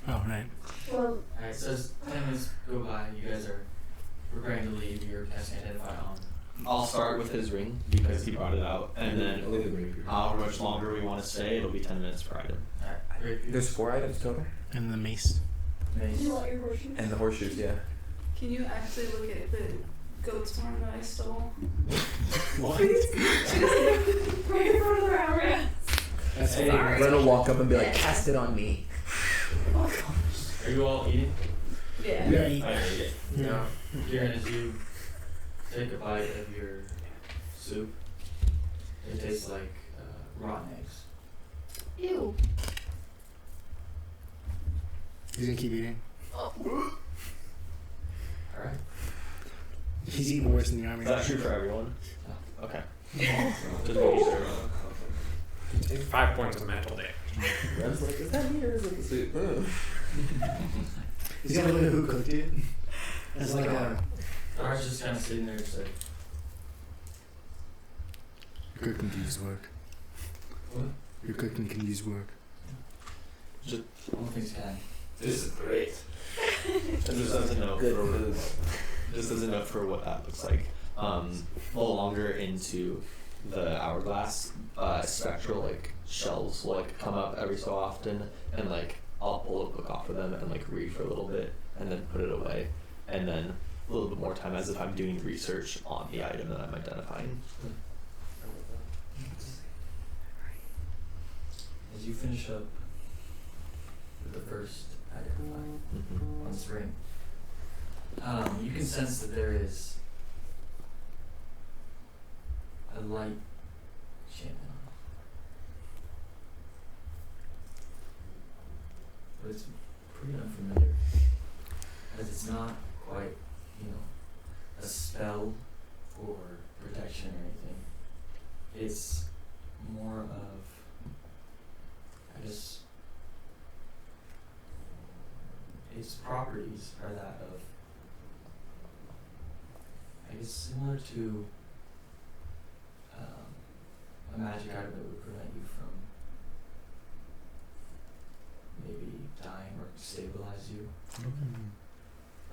Oh, right. Well, Alright, so as 10 minutes go by, you guys are preparing to leave. You're casting Identify on. I'll start with his ring because he brought it out, and I'll then leave the ring here. however much longer we want to stay, it'll be 10 minutes per item. Alright, great. There's 4 items total. And the mace. Mace. do you want your horseshoes? And the horseshoes, yeah. Can you actually look at the goat's horn that I stole? What? Right in front of our ass. That's Hey, Ren will walk up and be like, cast it on me. Are you all eating? Yeah. Yeah. I ate it. No. Kieran, as you take a bite of your soup, it tastes like rotten eggs. Ew. He's gonna keep eating. Alright. He's eating worse than the army. Is that true for everyone? No. Okay. Just making sure. Take 5 points of mental damage. Ren's like, is that me or is it the soup? He's gonna look at who cooked it. It's like a. Alright, just kind of sitting there, just like, Your cooking can use work. what? Your cooking can use work. All things can. This is great. And just as a note Good for food. just as a note for what that looks like. A little longer into the hourglass, spectral like shells will like come up every so often, and like I'll pull a book off of them and like read for a little bit, and then put it away, and then a little bit more time as if I'm doing research on the item that I'm identifying. As you finish up with the first Identify on this ring, you can sense that there is a light enchantment on it. But it's pretty unfamiliar, as it's not quite, a spell or protection or anything. It's more of, I guess, its properties are that of, I guess, similar to a magic item that would prevent you from maybe dying or stabilize you,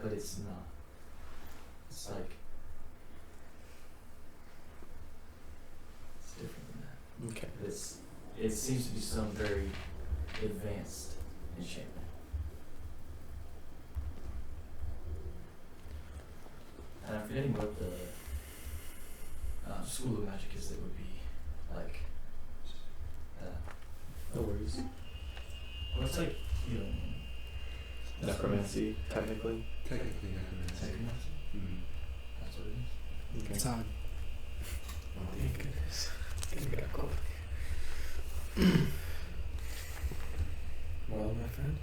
but it's not. It's like, it's different than that. Okay. It seems to be some very advanced enchantment. And I'm forgetting what the school of magic is that would be like. No worries. Well, it's like healing. Necromancy, technically. Technically, necromancy. Necromancy? Mm-hmm. That's what it is. Okay. It's odd. Thank goodness. Well, my friend,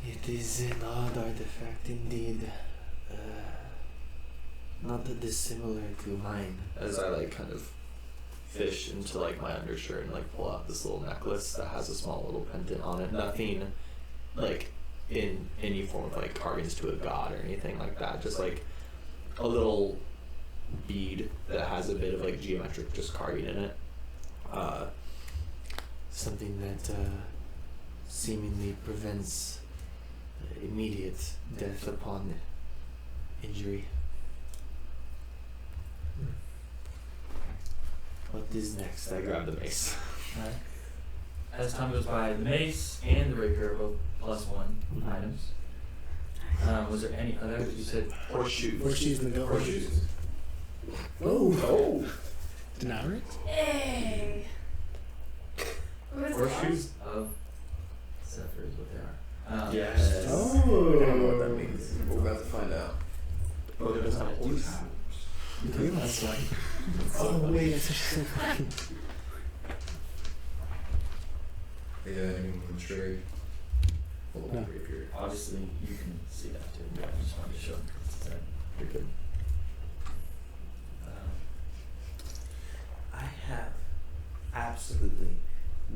it It is an odd artifact indeed. Not that dissimilar to mine. As I like kind of fish into like my undershirt and like pull out this little necklace that has a small little pendant on it. Nothing like in any form of like carvings to a god or anything like that. Just like a little bead that has a bit of like geometric just carving in it. Something that seemingly prevents immediate death upon injury. What is next? I grab the mace. Alright. As time goes by, the mace and the rapier are both +1 items. Was there any other? You said Horseshoe. Horseshoes and the goat. Horseshoes. Oh. Denaric? Hey. What is horseshoes of Zephyr is what they are. Yes. Oh. I don't know what that means. We're about to find out. Oh, there's a horse. That's like Oh, wait, that's actually so funny. Yeah, anyone from the trade. No. Rapier. Obviously, you can see that too. Yeah, I just wanted to show them. You're good. I have absolutely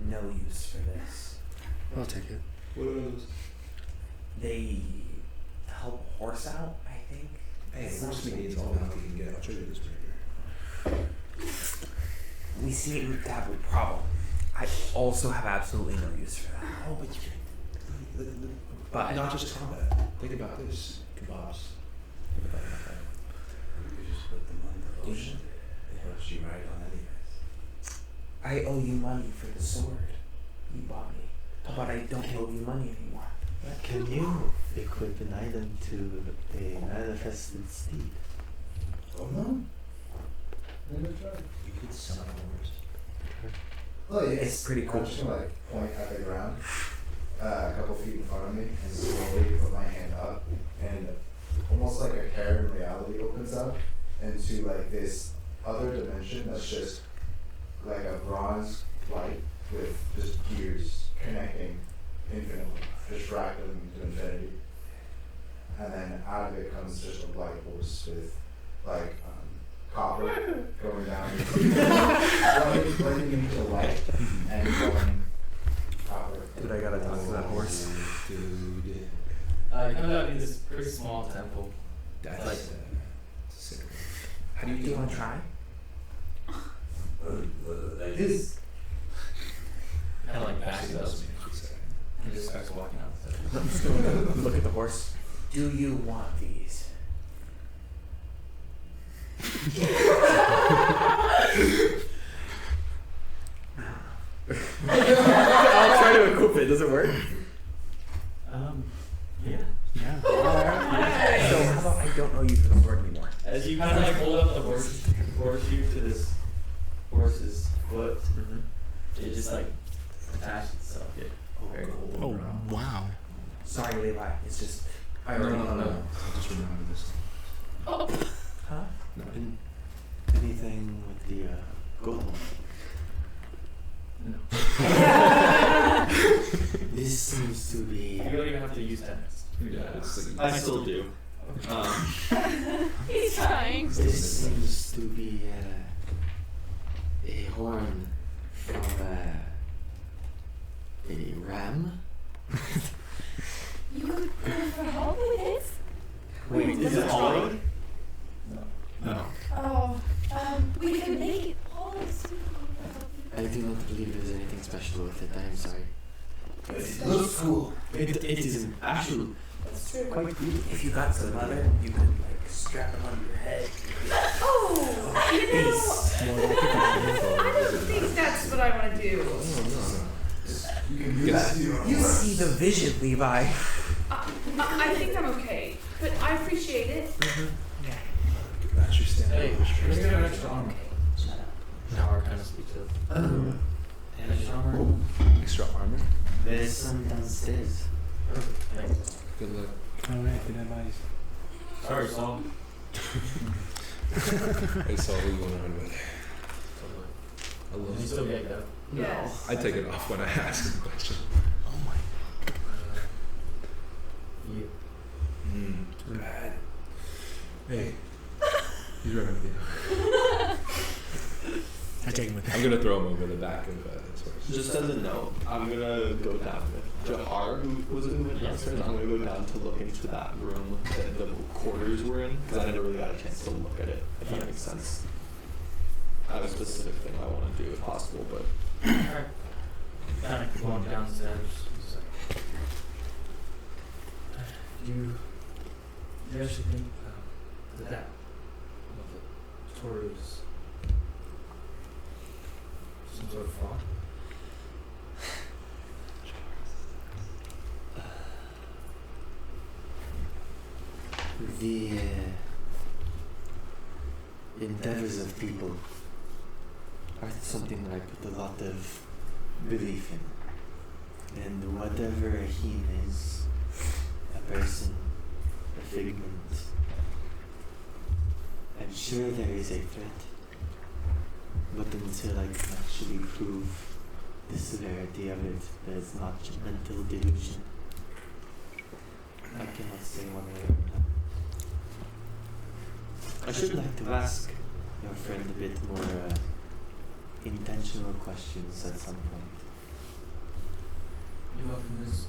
no use for this. I'll take it. What are those? They help a horse out, I think. Hey, horse meat is all the help you can get. I'll trade you this rapier. We seem to have a problem. I also have absolutely no use for that. Oh, but you can. But Not just combat. Think about this. Kebabs. Think about that. We could just put them on the ocean. It helps you ride on anyways. I owe you money for the sword you bought me, but I don't owe you money anymore. Can you equip an item to a manifested steed? Oh no? You could summon horse. Oh yeah. It's pretty cool. I'm just gonna like point at the ground, a couple feet in front of me, and slowly put my hand up, and almost like a hair in reality opens up into like this other dimension that's just like a bronze light with just gears connecting infinitely, just fractaling to infinity. And then out of it comes just a white horse with like copper going down, blending into the light and going copper. Dude, I gotta talk to that horse. Dude. It comes out in this pretty small temple. That's Like- sick. How do Do you want to try? Like this. Kind of like backs up That's and just starts walking out. I'm just gonna look at the horse. Do you want these? I'll try to equip it. Does it work? Yeah. Yeah. So how about I don't owe you for the sword anymore? As you kind of like hold up the horseshoe to this horse's foot, it just like attaches itself. Very cool. Oh, wow. Sorry, Levi. It's just I No, already no, no, no. know. I just remembered this. Huh? No. Anything with the gold? No. This seems to be. You don't even have to use tennis. Yeah, it's like I still do. He's trying. This seems to be a horn from a ram. You could go for help with this? Wait, is it hollow? No. Oh, we can make it hollow. I do not believe there's anything special with it. I am sorry. It looks cool. It is actually quite beautiful. If you got some leather, you could like strap them on your head. Oh, you know, I don't think that's what I want to do. You can do that too. You see the vision, Levi. I think I'm okay, but I appreciate it. That's your standard. Hey, let's get an extra armor. Now our kind of speaks of. Extra armor. Extra armor. There's some downstairs. Thanks. Good luck. Alright, good advice. Sorry, Saul. I saw who you want to run with. I Did you love still get that? Yes. I take it off when I ask the question. Oh my. I'm gonna throw him over the back of his horse. Just as a note, I'm gonna go down with Jahar, who went downstairs. I'm gonna go down to look into that room that the quarters were in, because I never really got a chance to look at it, if that makes sense. I have a specific thing I want to do if possible, but... Alright. Kind of going downstairs. He's like, do you actually think that Toru is some sort of fraud? The endeavors of people are something that I put a lot of belief in. And whatever a he is, a person, a figment, I'm sure there is a threat. But until I can actually prove the severity of it, that it's not just mental delusion, I cannot say one way or another. I should like to ask your friend a bit more intentional questions at some point. You often is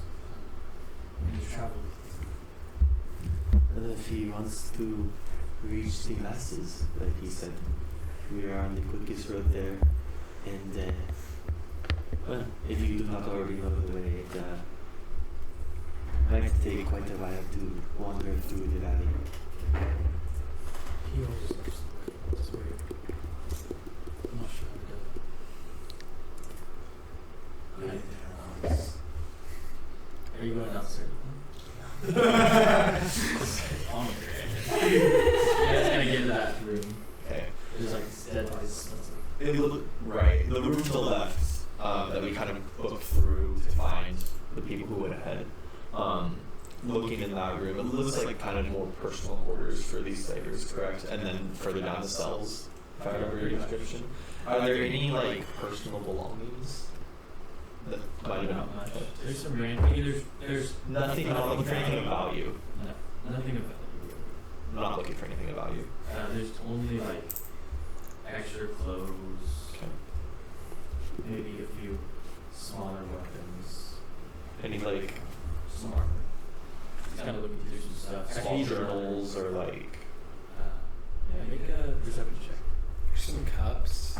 when you travel. And if he wants to reach the masses, like he said, we are on the quickest road there. And, well, if you do not already know the way, it might take quite a while to wander through the valley. He always looks this way. I'm not sure how to do it. Are you going downstairs? You guys gonna get in that room. Okay. There's like dead bodies. Right. The room to the left that we kind of looked through to find the people who went ahead. Looking in that room, it looks like kind of more personal quarters for these slavers, correct? And then further down the cells, if I remember your description. Are there any like personal belongings that might have been Not much. There's some random. There's nothing. I'm not looking for anything about you. No, nothing about you. I'm not looking for anything about you. There's only like extra clothes, Okay. maybe a few smaller weapons, Any like some armor. Just kind of looking through some stuff. small Actually, journals or like yeah, make a perception check. Some cups.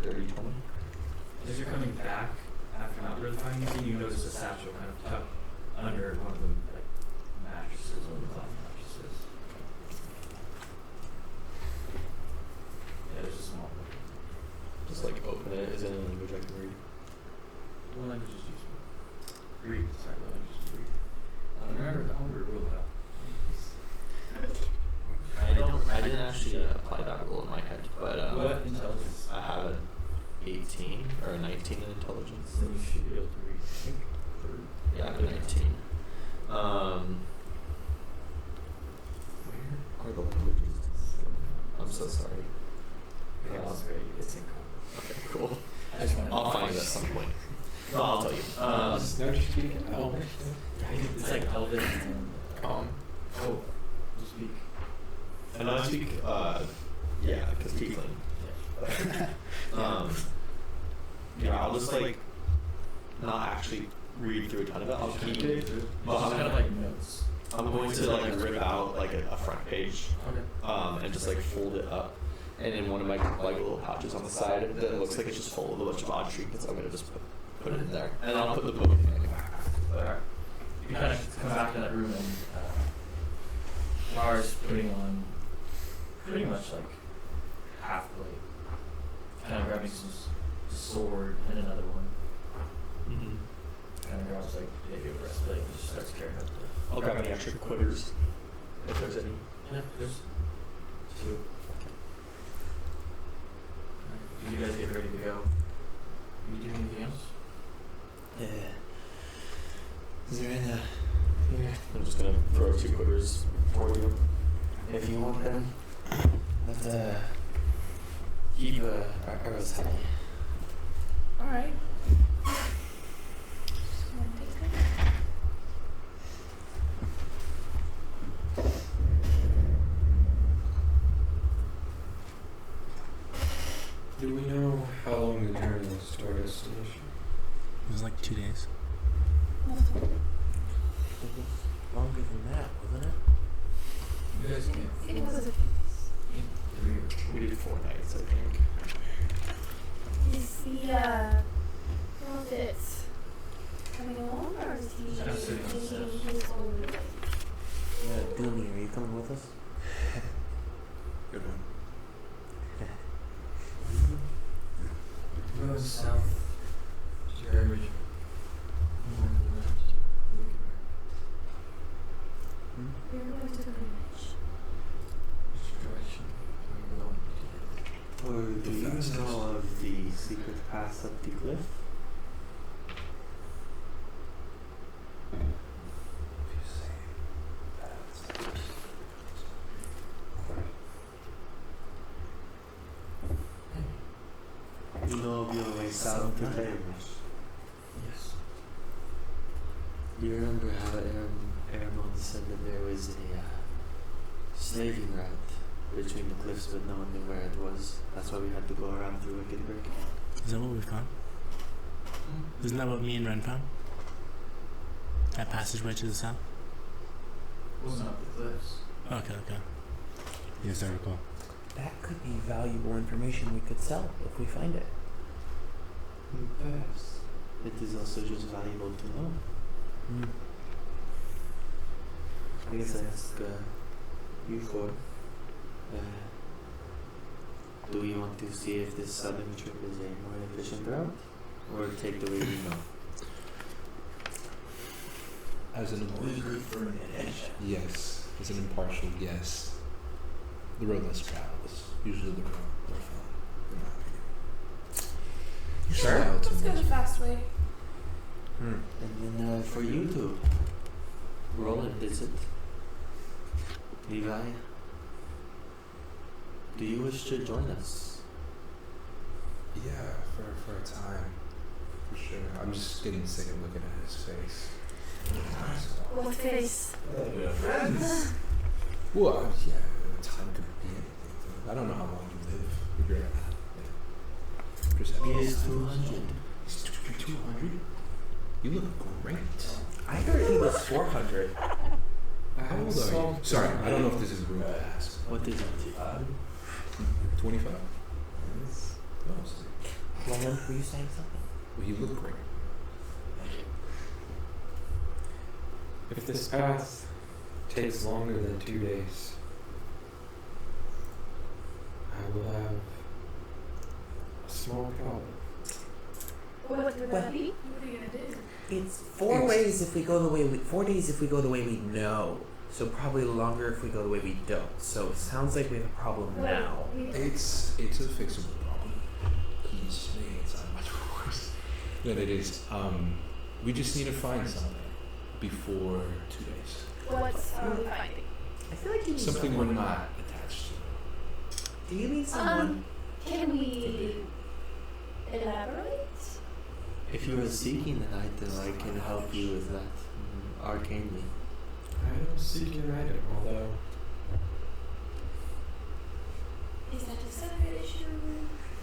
dirty 20. As you're coming back after not really finding anything, you notice a satchel kind of tucked under one of the like mattresses, one of the cloth mattresses. Yeah, there's a small one. Just like open it. Is it in a language I can read? What language is useful? Read. Sorry, what language is read? Remember the homebrew rule though. I didn't actually apply that rule in my head, but What intelligence? I have an 18 or a 19 in intelligence. Then you should be able to read. I think. Yeah, I have a 19. Where are the languages? I'm so sorry. Yeah, that's great. It's in Okay, cool. I just want I'll find it at some point. No, I'll tell you. Don't you speak Elvish? It's like Elven and Um, oh, you speak. and I speak, yeah, because Tiefling. Yeah, I'll just like not actually read through a ton of it. I'll keep it, but It's kind of like notes. I'm going to like rip out like a front page, Okay. and just like fold it up, and in one of my like little pouches on the side that looks like it's just full of a bunch of odd trinkets. I'm gonna just put it in there, and I'll put the book in my backpack. Alright. You kind of come back to that room and Lars putting on pretty much like half plate. Kind of grabbing some sword and another one. Mm-hmm. Kind of grabs like maybe a breastplate and just starts carrying up the. I'll grab any extra quitters if there's any. Yeah, there's two. Alright, you guys get ready to go. You do anything else? Yeah. Is there any? I'm just gonna throw 2 quitters toward you. If you want them, but keep our arrows high. Alright. Just wanna take Do we know how long the journey is to our destination? It was like 2 days. Longer than that, wasn't it? You guys can't. It was a We did 4 nights, I think. Is the prophet coming along, or is he I'm sitting on taking steps. his own way? Yeah, Dooney, are you coming with us? Good one. Go south to Greyridge. We're going to Greyridge. Or do you know of the secret path up the cliff? You know of your way south to Greyridge? Yes. Do you remember how Aramon said that there was a slaving route between the cliffs, but no one knew where it was? That's why we had to go around through Wickedburg. Is that what we found? Isn't that what me and Ren found? That passageway to the south? Wasn't up the cliffs. Okay. Yes, I recall. That could be valuable information we could sell if we find it. Perhaps. It is also just valuable to know. I guess I ask you four. Do we want to see if this southern trip is a more efficient route, or take the way we know? As an yes, as an impartial guess, the road less traveled is usually the road more fun. Sure. Let's go the fast way. And then for you two, Roland, is it? Levi, do you wish to join us? Yeah, for a time, for sure. I'm just getting sick of looking at his face. What face? Well, yeah, time could be anything. I don't know how long you live. But you're just He is 200. He's 200? You look great. I heard he was 400. How old are you? Sorry, I don't know if this is rude to ask. What is it? 25? Oh, Roland, were you saying something? well, you look great. If this path takes longer than 2 days, I will have a small problem. What would Well, that be? What are you gonna do? It's 4 ways if we go the way 4 days if we go the way we know. So probably longer if we go the way we don't. So it sounds like we have a problem now. It's a fixable problem. He's making it sound much worse than it is. We just need to find something before 2 days. What are we finding? I feel like you need Something we're someone. not attached to. Do you mean someone? Can we elaborate? If you are seeking an item, I can help you with that arcanely. I don't seek an item, although Is that a separate issue?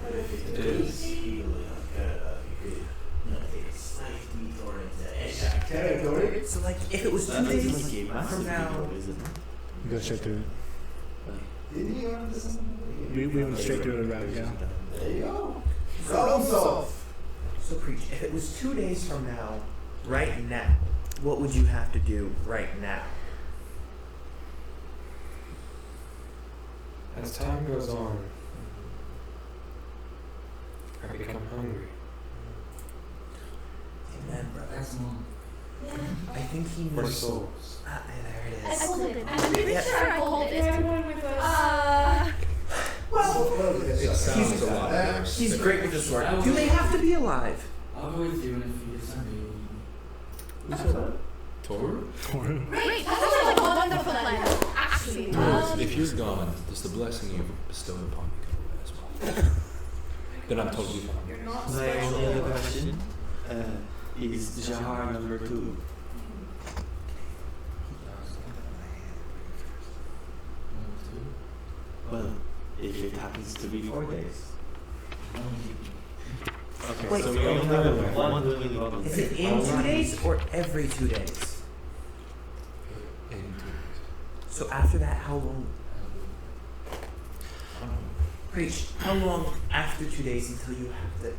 But if It it is. is, you could take a slight detour into Eshak territory. So like if it was 2 days from now. Go straight through. Didn't he run into something? We went straight through the route, yeah. There you go. Problem solved. So preach. If it was 2 days from now, right now, what would you have to do right now? as time goes on, I become hungry. Amen, brother. Yeah. I think he For knows. souls. There it I is. called it. I'm pretty Yep. sure I called it. Everyone with us. It sounds a lot worse. He's great with the sword. Do they have to be alive? I'll go with you, and if you disagree, Who said that? Toru? Great, that sounds like a wonderful plan. Actually, If you're gone, does the blessing you bestowed upon me go away as well? Then I'm totally fine. you're not My only other special. question is Jahar number 2. Well, if it happens to be 4 days. Okay, Wait, so we only have one really well. Is it in 2 days or every 2 days? So after that, how long? Preach. How long after 2 days until you have to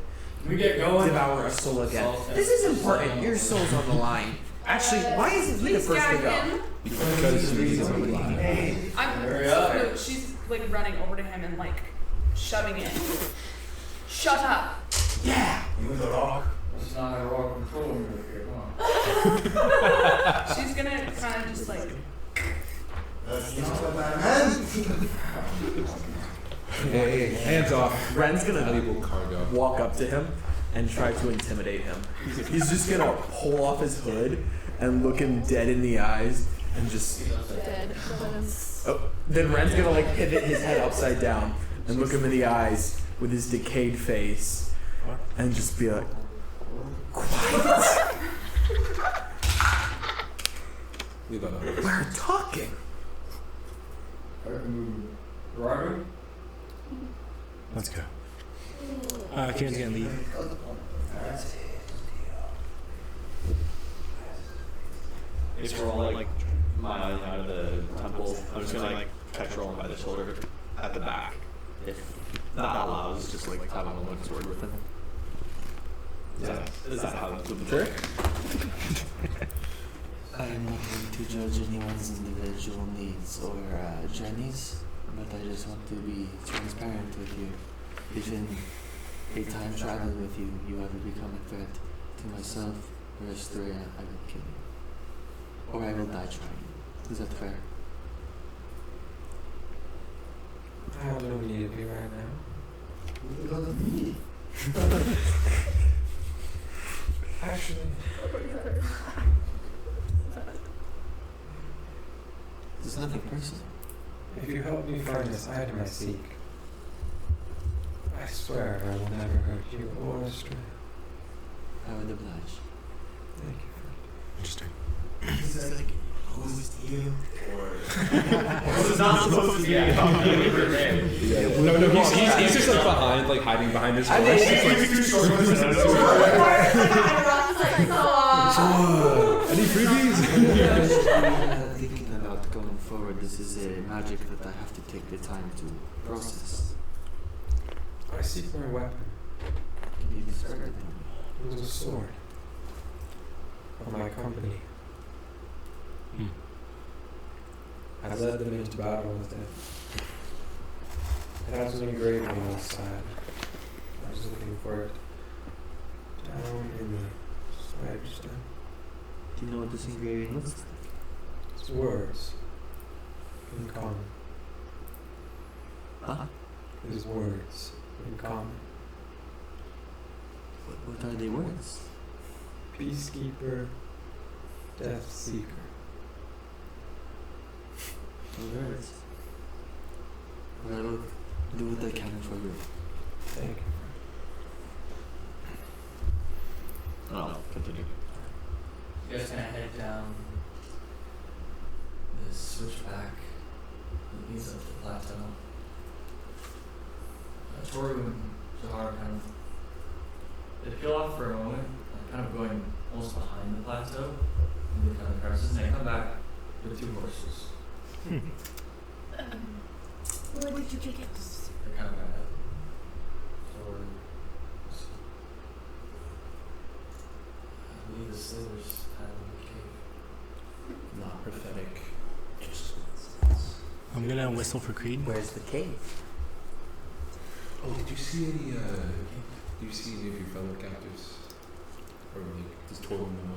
We get going. devour a soul again? This is important. Your soul's on the line. Actually, why isn't he the Please first to gag go? him. Because he's on the line. Hurry up. No, she's like running over to him and like shoving it. Shut up. Yeah. You with the rock? It's not a rock control move here. Come on. She's gonna kind of just like. That's not what I meant. Hey, hands off. Ren's gonna Valuable cargo. walk up to him and try to intimidate him. He's just gonna pull off his hood and look him dead in the eyes and just. Dead. Oh, then Ren's gonna like pivot his head upside down and look him in the eyes with his decayed face and just be like, quiet. Leave that out. We're talking. Robert? Let's go. Kieran's gonna leave. If we're all like miling out of the temple, I'm just gonna like catch Roland by the shoulder at the back. If that allows, just like having a one sword with him. Is that how that would work? I am not going to judge anyone's individual needs or journeys, but I just want to be transparent with you. If in a time traveling with you, you ever become a threat to myself or Astoria, I will kill you. Or I will die trying. Is that fair? I have no need of you right now. Actually, There's nothing personal. if you help me find this item I seek, I swear I will never hurt you or Astray. I would oblige. Thank you. Interesting. He's like, who's you? Or This is not supposed to be a name. No, he's just like behind, like hiding behind his horse. Any freebies? Thinking about going forward, this is a magic that I have to take the time to process. I seek my weapon. Can you describe it? It was a sword of my company. I led them into battle with it. It has an engraving on the side. I was looking for it down in the spider's den. Do you know what this engraving looks like? It's words in common. Huh? It's words in common. What are they words? Peacekeeper, Death Seeker. Words. Well, I will do what I can for you. Thank you. Oh, continue. You guys kind of head down this switchback that leads up to the plateau. Toru and Jahar kind of they peel off for a moment, kind of going almost behind the plateau, and they kind of crosses, and they come back with 2 horses. Where did you get this? They're kind of ahead. Toru. I believe the slivers kind of in the cave. Not prophetic. Just. I'm gonna whistle for Creed. Where's the cave? Oh, did you see any? Did you see any of your fellow captives? Or like, does Toru know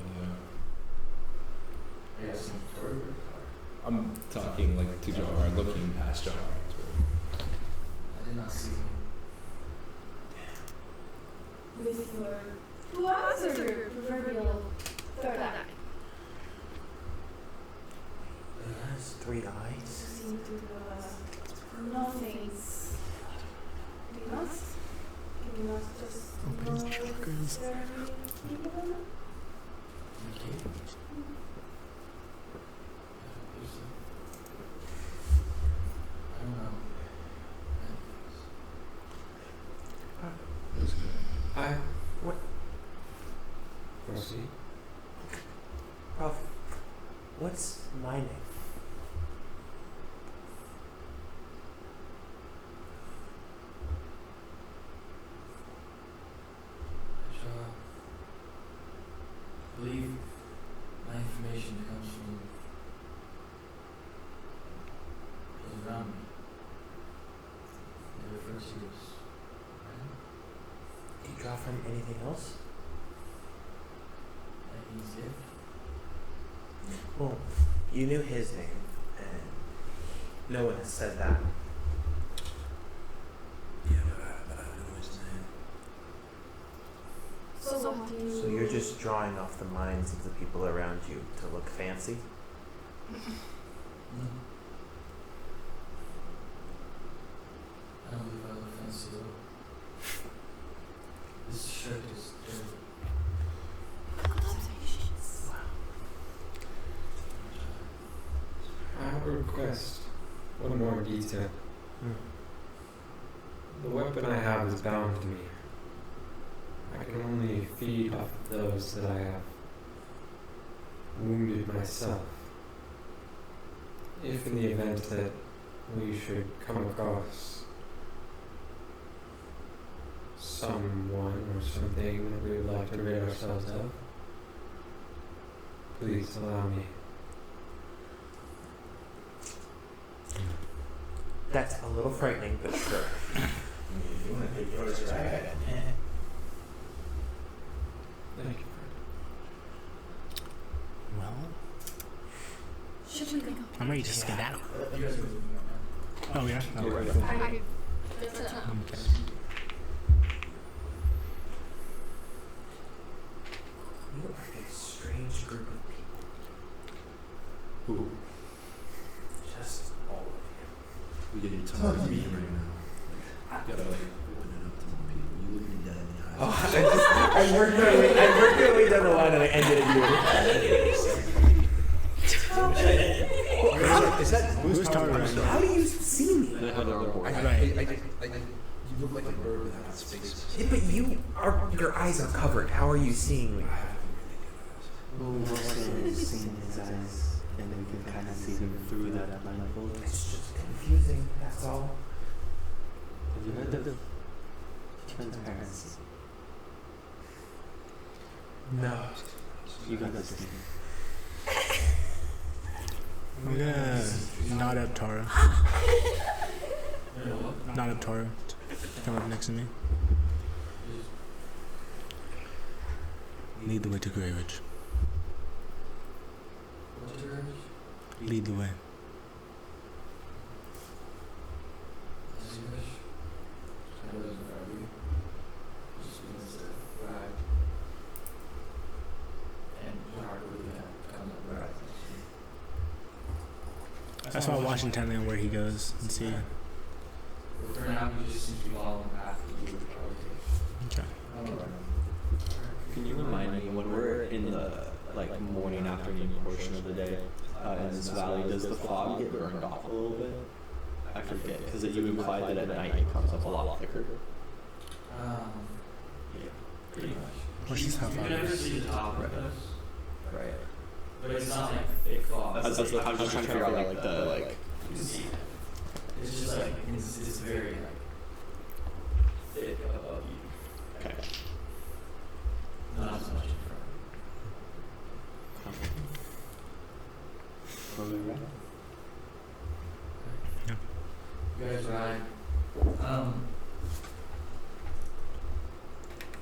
any? Yeah, some Toru. I'm talking like to Jahar, looking past Jahar. I did not see him. Who else are your proverbial third eye? It has 3 eyes. Seem to know things. Do you not? Can you not just Open his know chakras. very people? I don't know. I. What? Proceed. Prof, what's my name? I believe my information comes from those around me. They refer to you as Do you draw from anything else? like he's gift. Well, you knew his name, and no one has said that. Yeah, but I don't know his name. So what do you... So you're just drawing off the minds of the people around you to look fancy? No. I don't believe I look fancy at all. This shirt is dirty. I have a request. One more detail. The weapon I have is bound to me. I can only feed off of those that I have wounded myself. If in the event that we should come across someone or something that we would like to rid ourselves of, please allow me. That's a little frightening, but sure. You want to take yours, right? Thank you. Well, Should we go? I'm ready to skedaddle. You guys are moving on now. Oh, yeah? Oh, right. I that's it. Okay. You are a strange group of people. Who? Just all of We didn't Talk talk to to me me right right now. Gotta like open it up to more people. You look me dead in the you. eyes. I worked my way down the line and I ended at you. Is that Who's Tara right now? How do you see me? They have their own voice. Right. You look like a bird without its face. Yeah, but your eyes are covered. How are you seeing me? Well, we also seen his eyes, and we can kind of see him through that blindfold. It's just confusing, that's all. Have you heard of transparency? No. You got this thing. I'm gonna nod up Tara. Nod up Tara. Come up next to me. Lead the way to Greyridge. What's your age? Lead the way. As you wish. I wasn't for you. Just means to ride. And hard with that come up right. That's why Washington and where he goes and see. For now, we just seem to be following the path that you would probably take. Okay. Can you remind me when we're in the morning afternoon portion of the day in this valley, does the fog get burned off a little bit? I forget because you implied that at night it comes up a lot thicker. Yeah, pretty much. Well, she's how You far can never it is. see the top of this, Right. but it's not like thick fog. I was just trying to figure out you can see it. It's just like it's very like thick above you. Okay. Not as much in front. Where we at? You guys ride.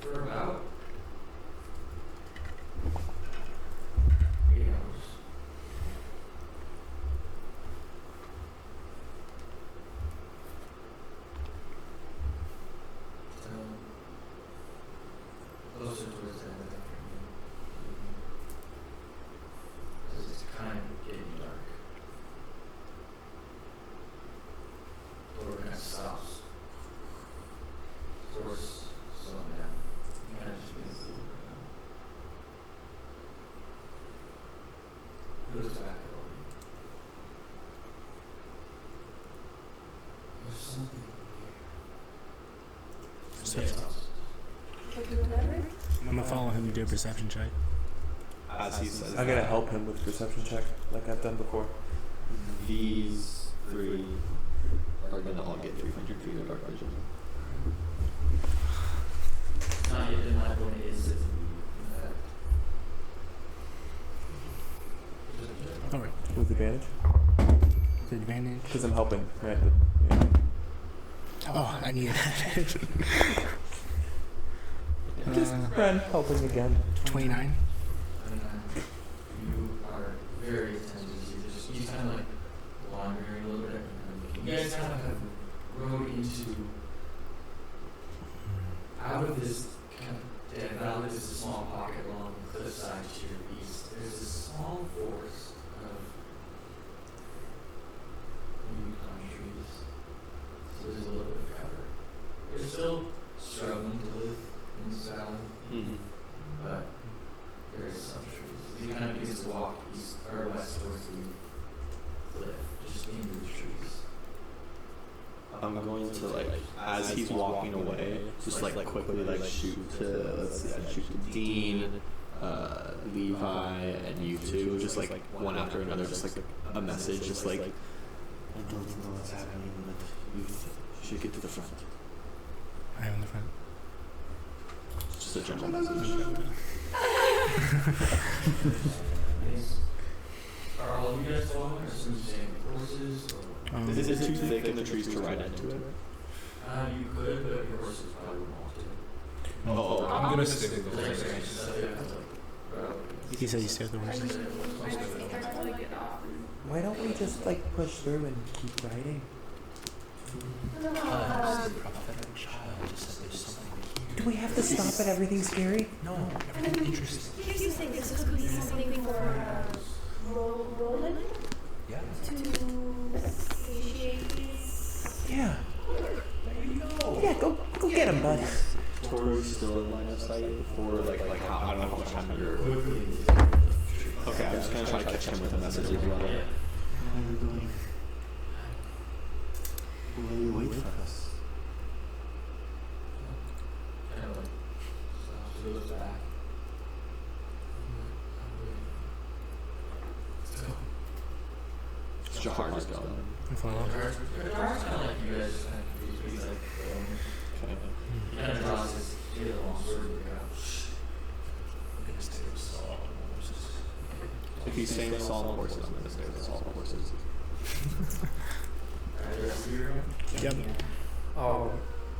For about 8 hours. So closer towards the end of the afternoon. Because it's kind of getting dark. The door kind of stops. Doors slowing down. You kind of just I'm gonna follow him and do a perception check. As he says, I'm gonna help him with perception check, like I've done before. These three are gonna all get 300 feet of dark vision. Not yet in my point is it. Alright. With advantage? With advantage. Because I'm helping, right? Oh, I need advantage. Just friend helping again. 29. You are very attentive. You kind of like wandering a little bit. You guys kind of have rode into out of this kind of dead valley. There's a small pocket along the cliffside to your east. There's a small forest of Yukon trees. So there's a little bit of cover. You're still struggling to live in this valley, but there is some trees. You kind of begin to walk east or west towards the cliff, just into the trees. I'm going to like, as he's walking away, just like quickly like shoot to, let's see, I shoot to Dean, Levi, and you two, just like one after another, just like a message, just like, I don't know what's happening, but you should get to the front. I am in the front. Just a general message. Are all of you guys following or some same horses? Or? Is it too thick in the trees to ride into it? You could, but your horses probably won't want to. Oh, I'm gonna stick with the There's horses. extra stuff you have to like. He said you stay with the horses. Why don't we just like push through and keep riding? Do we have to stop at everything scary? No, everything interesting. You think this could be something for Roland? Yeah. To satiate his... Yeah. Yeah, go get him, bud. Tori's still in line of sight, or like how, I don't know how much time you're. Okay, I'm just gonna try to catch him with a message as well. Will you wait for us? Kind of like stops, goes back. Let's go. Jahar is going. I'm following. Dar's kind of like you guys just kind of confused. He's like, Okay. he kind of draws his long sword and goes, I'm gonna stay with Saul. If he's staying with Saul and horses, I'm gonna stay with Saul and horses. Alright, the rest of you are going? Yep. Oh,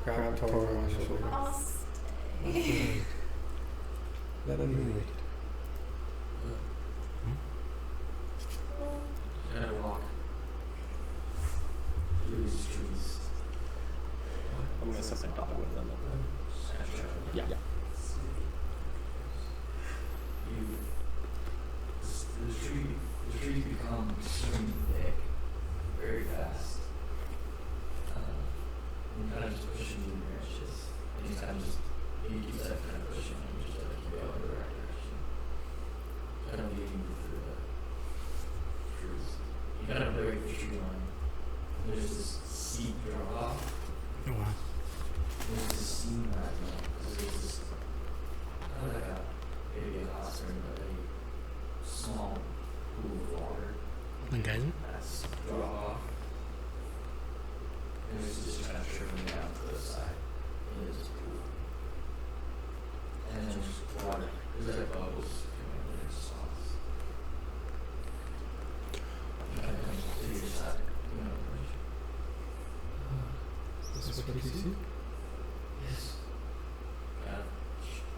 grab Toro on your shoulder. I'll stay. Let him wait. Kind of walk through these trees. I'm gonna set my dog with them. Yeah. The trees become extremely thick, very fast. And kind of just pushing you in your branches. And you kind of just, you keep that kind of pushing and you just like keep going in the right direction. Kind of leading you through the trees. You kind of break the tree line. And there's this steep drop off. Oh, wow. There's this steam rising up. There's this, kind of like maybe a hot spring, but a small pool of water And guys, that's drop off. And it's just kind of trickling down to the side into this pool. And then there's water. There's like bubbles coming out of the sauce. And kind of comes to your side. You know, Is this what you see? yes.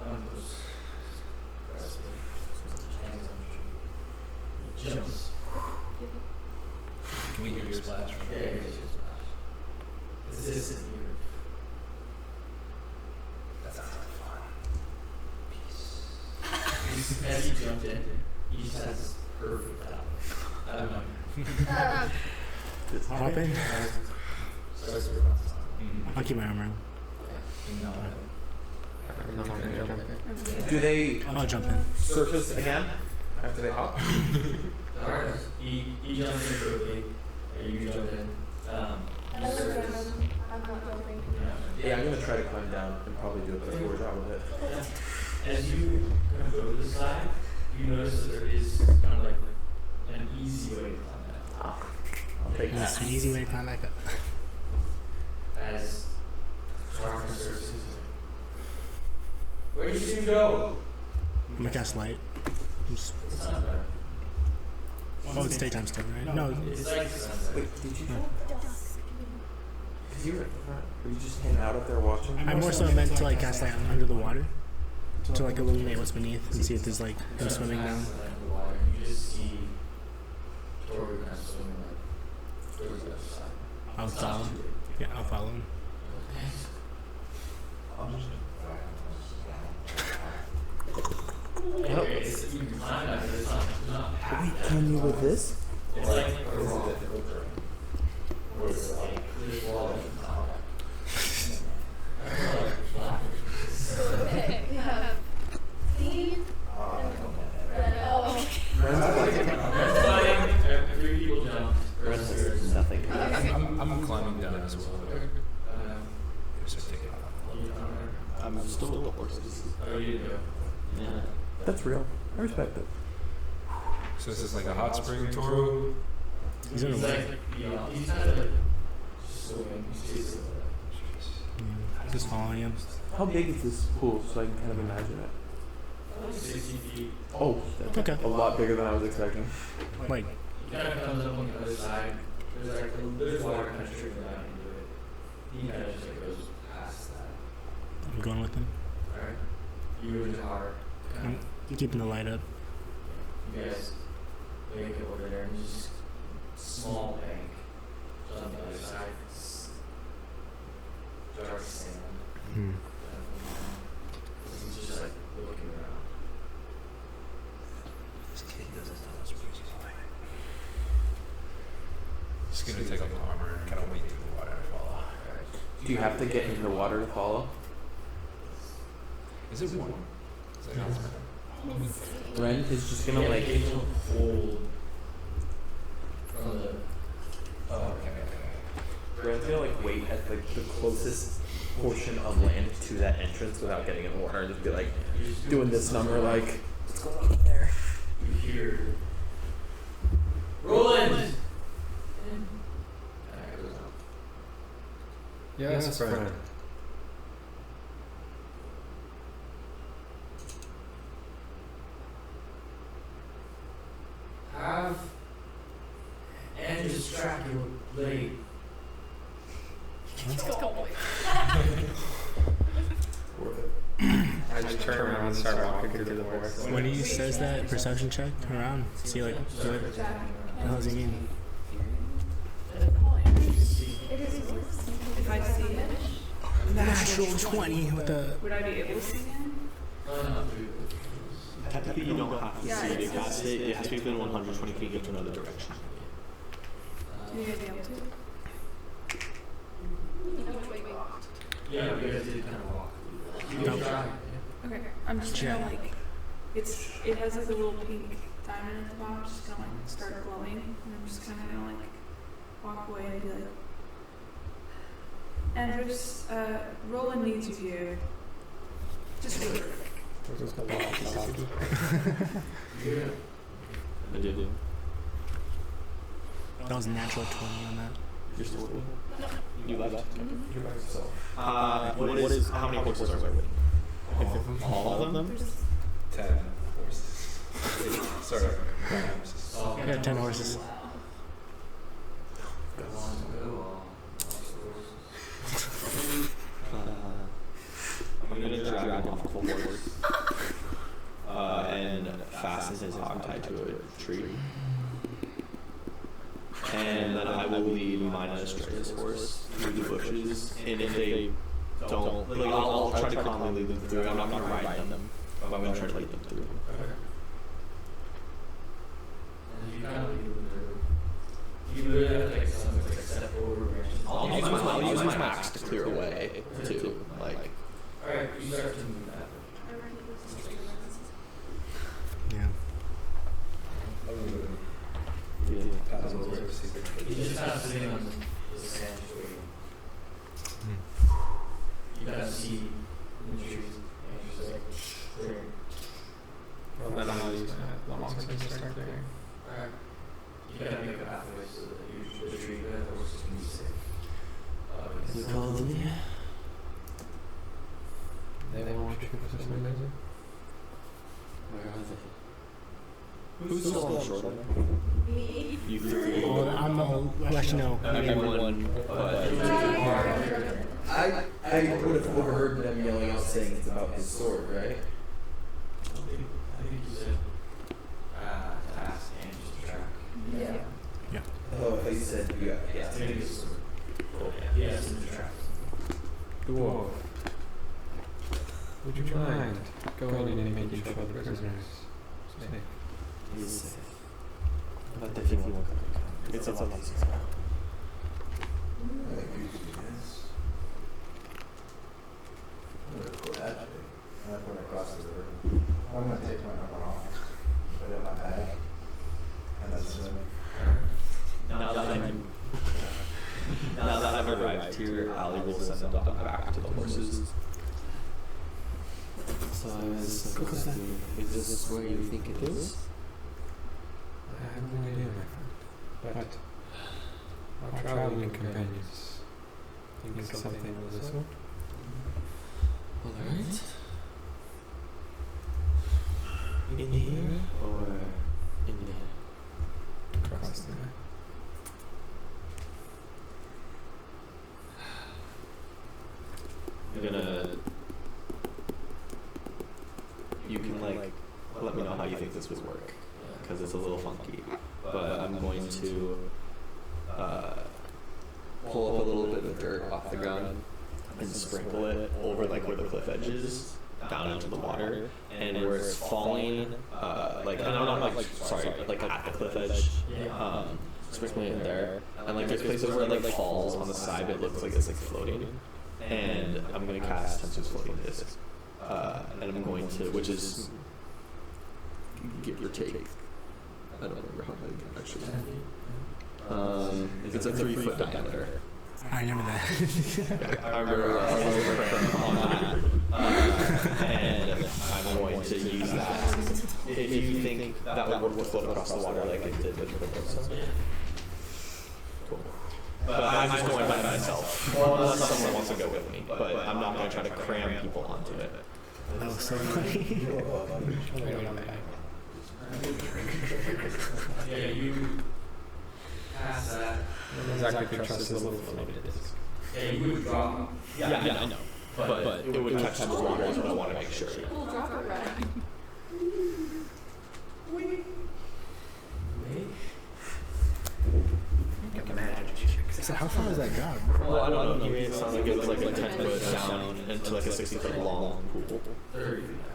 Kind of goes aggressively. Hangs on the tree. Jumps. Can we hear your splash? Yeah, yeah, yeah. This isn't here. That sounds like fun. Peace. As he jumped in, he just has this perfect out. I don't know. hop in. Starts to run. I'll keep my arm around. No, Do they I'll jump in. surface again after they hop? Alright. He jumps in quickly. You jump in. I'm not jumping. Yeah. Yeah, I'm gonna try to climb down and probably do a better job with it. As you kind of go to the side, you notice that there is kind of like an easy way to climb down. I'll take that. It's an easy way to climb back up. As darkness surfaces. Where did you go? I'm gonna cast light. It's not bad. Oh, it's daytime still, right? No, It's like sunset. Wait, did you? Cause you were at the front. Were you just hanging out up there watching? I more so meant to like cast light under the water to like illuminate what's beneath and see if there's like them swimming down. You just see Toru kind of swimming like towards the other side. I'll follow. Yeah, I'll follow him. Okay, so you can climb that, but it's not Wait, can you with this? It's like a rock. Or it's like this wall that you can climb up. We have Dean and Three people jump. Nothing. I'm climbing down as well. Guess I take it off. I'm still with the horses. Oh, you do. Yeah. That's real. I respect it. So this is like a hot spring Toru. He's in a He's way. like, he's kind of like swimming. He's just Just following him. How big is this pool so I can kind of imagine it? 60 feet. Oh, that's Okay. a lot bigger than I was expecting. Like, He kind of comes up on the other side. There's water kind of trickling down into it. He kind of just like goes past that. I'm going with him. Alright. You and Jahar kind of, I'm keeping the light up. you guys make it over there and just small bank. Just on the other side. It's dark sand. Hmm. He's just like looking around. Just gonna take off the armor and kind of wait through the water and follow. Do you have to get in the water to follow? Is it warm? Is that warm? Ren is just gonna Yeah, like. it's cold from the. Oh, okay. Ren's gonna like wait at like the closest portion of land to that entrance without getting in the water and just be like doing this number like. What's going on there? You hear. Roland! Yeah, that's fine. Have Andrew's track you late. I just turn around and start walking through the forest. When he says that, perception check around, see like what the hell does he mean? If I see it, Natural 20 with a. would I be able to see him? Technically, you don't have to Yeah, see it. it's- It has to, it has to be within 120 feet to another direction. Do you guys be able to? Yeah, we guys did kind of walk. You No. can try. Okay, I'm just gonna like, it has like a little pink diamond at the bottom, just gonna like start glowing, and I'm just kind of gonna like walk away and be like, Andrews, Roland needs you here. Just really quick. I do. That was a natural 20 on that. You're still with me? You left? You're by yourself. What is, how many horses are there with? All of them? 10 horses. Sorry. I got 10 horses. I'm gonna drag him off of a horse and fasten his hogtie to a tree. And then I will lead mine and Estrella's horse through the bushes. And if they don't, like, I'll try to calmly lead them through. I'm not gonna ride them, but I'm gonna try to lead them through. And you kind of lead them through. You literally have to like something like step over branches. I'll use my axe to clear a way too. Like, Alright, you start to move that way. Yeah. He's just kind of sitting on the sand waiting. see in the trees. And she's like, clearing. Well, then I'll use my long sword to start clearing. Alright. You gotta make it halfway so that the tree the horses can be safe. You called me? They won't trick us for some reason. Where are they? Who's still on shore? Me. You three. Well, I'm the who actually know. Everyone but I would have overheard them yelling out saying it's about his sword, right? I think you said task and just track. Yeah. Oh, I thought you said you got, yeah. Maybe it's sword. Cool. Yeah, it's in the track. Dwarf. Would you mind going in and making sure the prisoners safe? He's safe. But if you want to, it's a lot easier. I think you should do this. I'm gonna go that way. I'm not going across the river. I'm gonna take my armor off, put it in my bag, and then swim. now that I've arrived here, Ali will send the dog back to the horses. So I was asking, is this where you think it is? I have no idea, my friend. But our traveling companions think something was this one. Alright. In here or in there? Across the map. You're gonna. You can like let me know how you think this would work, because it's a little funky. But I'm going to pull up a little bit of dirt off the ground and sprinkle it over like where the cliff edge is, down into the water, and where it's falling, like not like sorry, like at the cliff edge, sprinkle it in there, and like there's places where it like falls on the side, it looks like it's like floating, and I'm gonna cast Tensu's floating disc, and I'm going to, which is give or take, I don't remember how big actually. It's a 3-foot diameter. I remember that. I remember on that, and I'm going to use that. If you think that would work to float across the water like it did with the boat. Cool. But I'm just going by myself. Unless someone wants to go with me. But I'm not going to try to cram people onto it. That was so funny. Yeah, you pass that. Exactly, could trust his little floating disc. Yeah, you would drop. Yeah, I know. But it would catch the water, is what I want to make sure. We'll drop it right. So how far does that go? Well, I don't know. He made it sound like it was like a 10-foot down into like a 60-foot long pool. 30 feet down.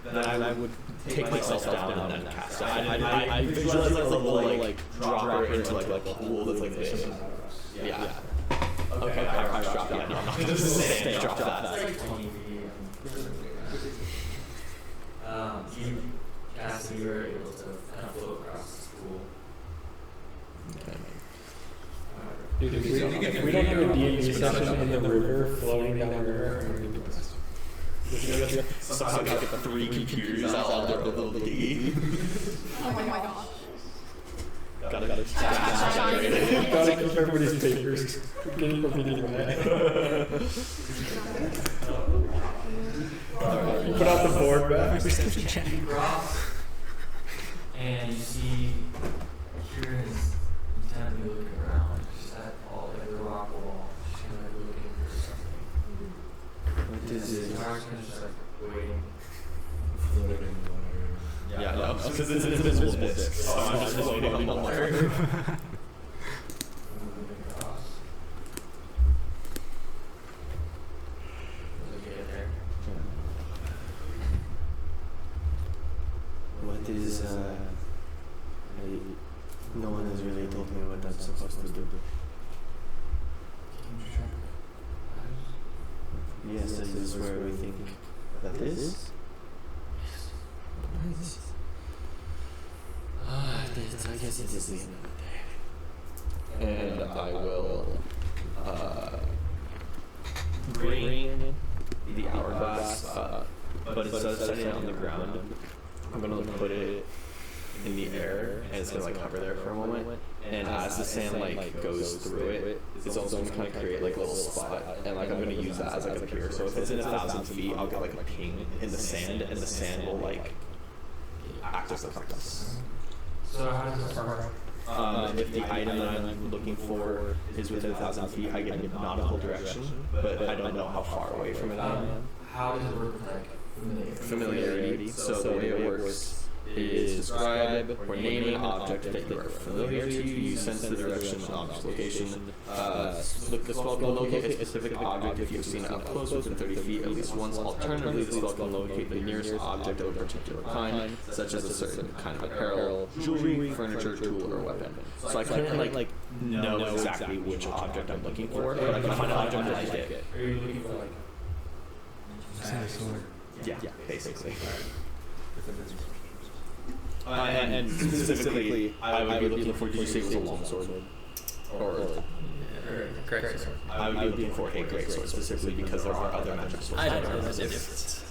Then I would take myself down and then cast it. I visualize like a little like dropper into like a pool that's like this. Yeah. Okay, I dropped that. No, I'm not gonna say drop that. It's like 20 feet. You cast and you were able to kind of float across this pool. Dude, if we don't have a D&D session in the river, floating down the river, I'm going to do this. Somehow get the 3 computers out of the little dinghy. Oh my god. Gotta Gotta keep everybody's papers. Getting from meeting You put out the board back. Perception check. You drop, and you see Kieran is intently looking around, just at all like the rock wall, just kind of looking for something. What is it? Mark's just like waiting. Yeah, no, because it's an invisible disc, so I'm just floating on the water. Moving across. Does it get there? What is, no one has really told me what I'm supposed to do. Yes, this is where we think that is. Nice. I guess it is the end of the day. And I will bring but instead of setting it on the ground, I'm gonna put it in the air, and it's gonna like hover there for a moment. And as the sand like goes through it, it's also gonna kind of create like a little spot, and like I'm gonna use that as like a pier. So if it's in 1,000 feet, I'll get like a ping in the sand, and the sand will like act as a compass. So how does that work? If the item that I'm looking for is within 1,000 feet, I get a nautical direction, but I don't know how far away from it I am. How does it work with like Familiarity. So the way it works is describe or name an object that you are familiar to. You sense the direction of the object's location. The spell can locate a specific object if you've seen it up close within 30 feet at least once. Alternatively, the spell can locate the nearest object of a particular kind, such as a certain kind of apparel, jewelry, furniture, tool, or weapon. So I can't like know exactly which object I'm looking for, but I can find an object that I get. Are you looking for like Yeah, basically. And specifically, I would be looking for, did you say it was a long sword? Or great sword? I would be looking for a great sword specifically because there are other magic swords. I don't know the difference.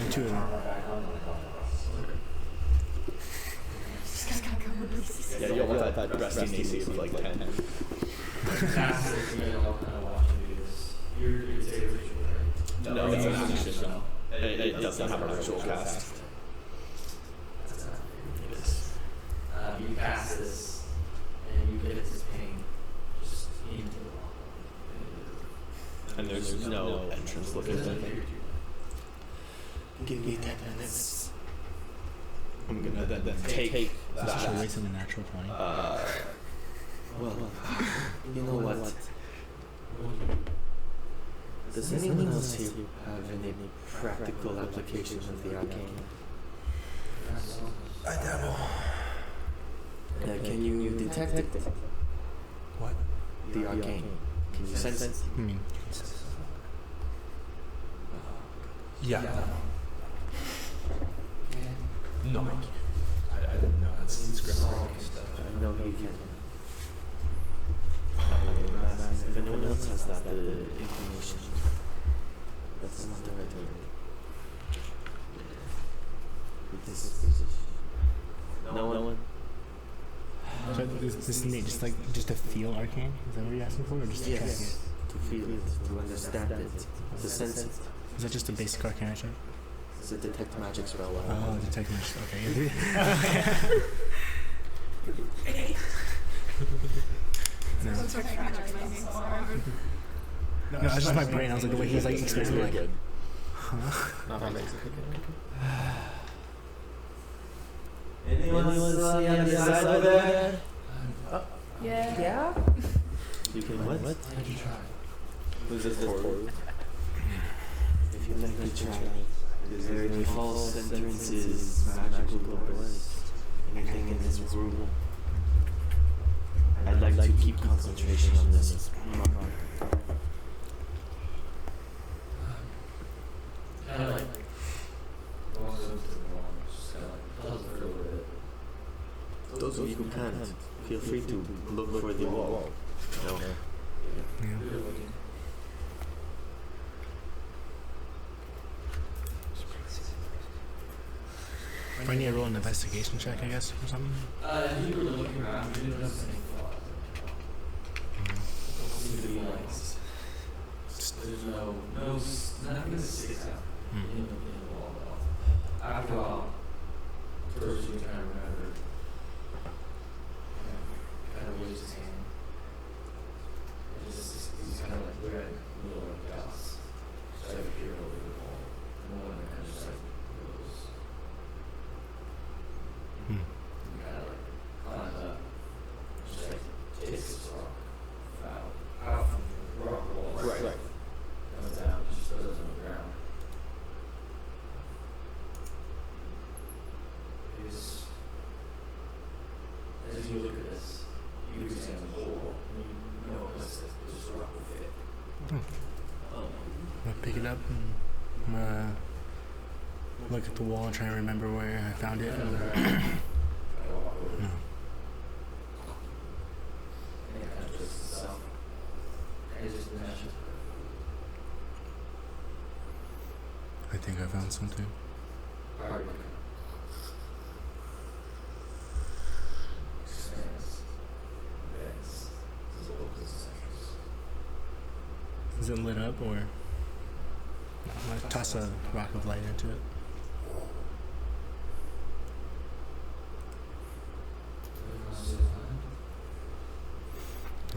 Two of them. Yeah, you'll want that resting AC of like 10. No, it's an action. It doesn't have an actual cast. You cast this, and you get this pain just into the wall. And there's no entrance looking at it. Give me 10 minutes. I'm gonna then take that. Special race in the natural 20. Well, you know what? Does anyone else here have any practical applications of the arcane? I don't know. Can you detect it? What? The arcane. Can you sense it? I mean, yeah. No, I didn't know. That's groundbreaking stuff. I know you can. If anyone else has that information, that's not the right way. With this position. No one? So this Nate, just to feel arcane? Is that what you're asking for, or just to track it? To feel it, to understand it, to sense it. Is that just a basic arcana check? It's a detect magic spell. Oh, detect magic. Okay. No. No, it's just my brain. I was like, the way he's like expressing it, like, huh? Not amazing. Anyone on the other side over there? Yeah. You can what? How'd you try? Who's this for? If you like to try, is there any false entrances, magical doors, anything in this room? I'd like to keep concentration on this. Kind of like walks over to the wall, just kind of like puzzles through it. Those of you who can't, feel free to look for the wall. No. Yeah. I need to roll an investigation check, I guess, or something. You were looking around, you didn't notice any flaws. It seemed to be like, there's nothing that sticks out in the wall at all. After a while, first you kind of remember, kind of waves his hand. He's kind of like red, little like dots, just like appear over the wall. And one of them kind of just like goes. You kind of like climb up, just like takes this rock out from the rock wall. Right. Comes down, just throws it on the ground. As you look at this, you examine the hole, and you notice that this rock will fit. I'm gonna pick it up and I'm gonna look at the wall and try and remember where I found it. Try to walk over. No. And it kind of twists itself. And it just meshes. I think I found something. Is it lit up or? I'm gonna toss a rock of light into it.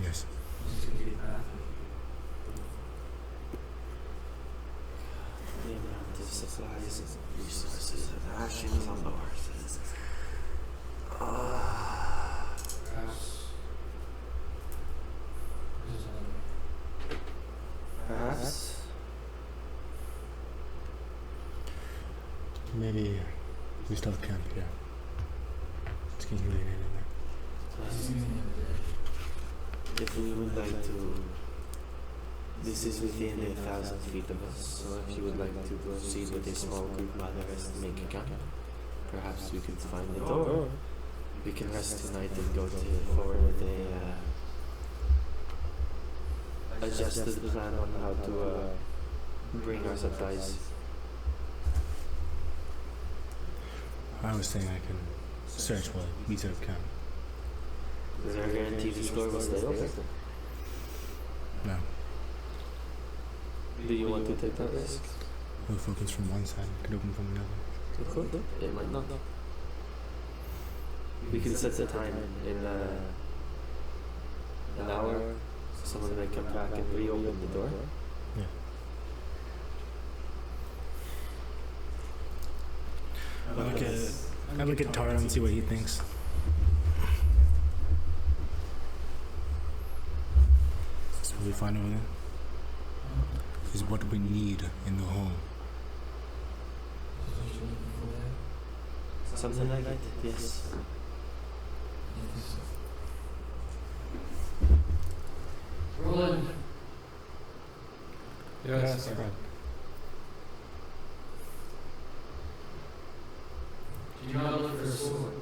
Yes. The amount of supplies and resources and actions on the horses. Perhaps. Maybe we still camp here. It's convenient in If we would like to, this is within 1,000 feet of us, so if you would like to proceed with a small group by the rest and make a camp, perhaps we could find the door. We can rest tonight and go forward with a adjusted plan on how to bring our supplies. I was saying I can search while we set up camp. Is there a guarantee the store will stay open? No. Do you want to take that risk? We'll focus from one side, could open from another. It could. It might not. We can set the time in an hour. Someone may come back and reopen the door. Yeah. I look at Taro and see what he thinks. Is what we find over there? Is what we need in the home. Something like that, yes. Roland. Yes, friend. Do you not look for a sword?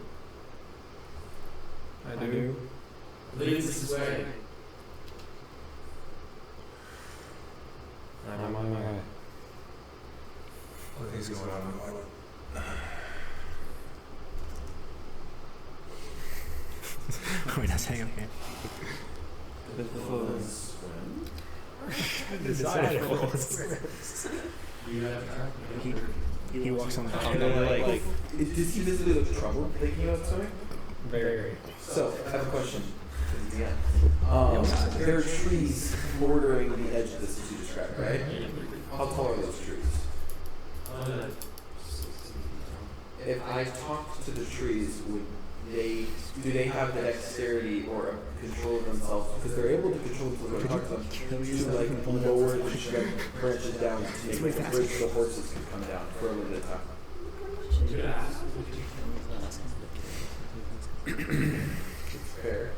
I do. Leads us this way. I'm on my way. What is going on? Wait a second here. He walks on the Like, does he visibly look troubled thinking about something? Very. So, I have a question. There are trees bordering the edge of this, as you described, right? How tall are those trees? If I talked to the trees, do they have the dexterity or control of themselves? Because they're able to control themselves. Talk to them to like lower the branches down to make a bridge so horses can come down for a limited time. Fair.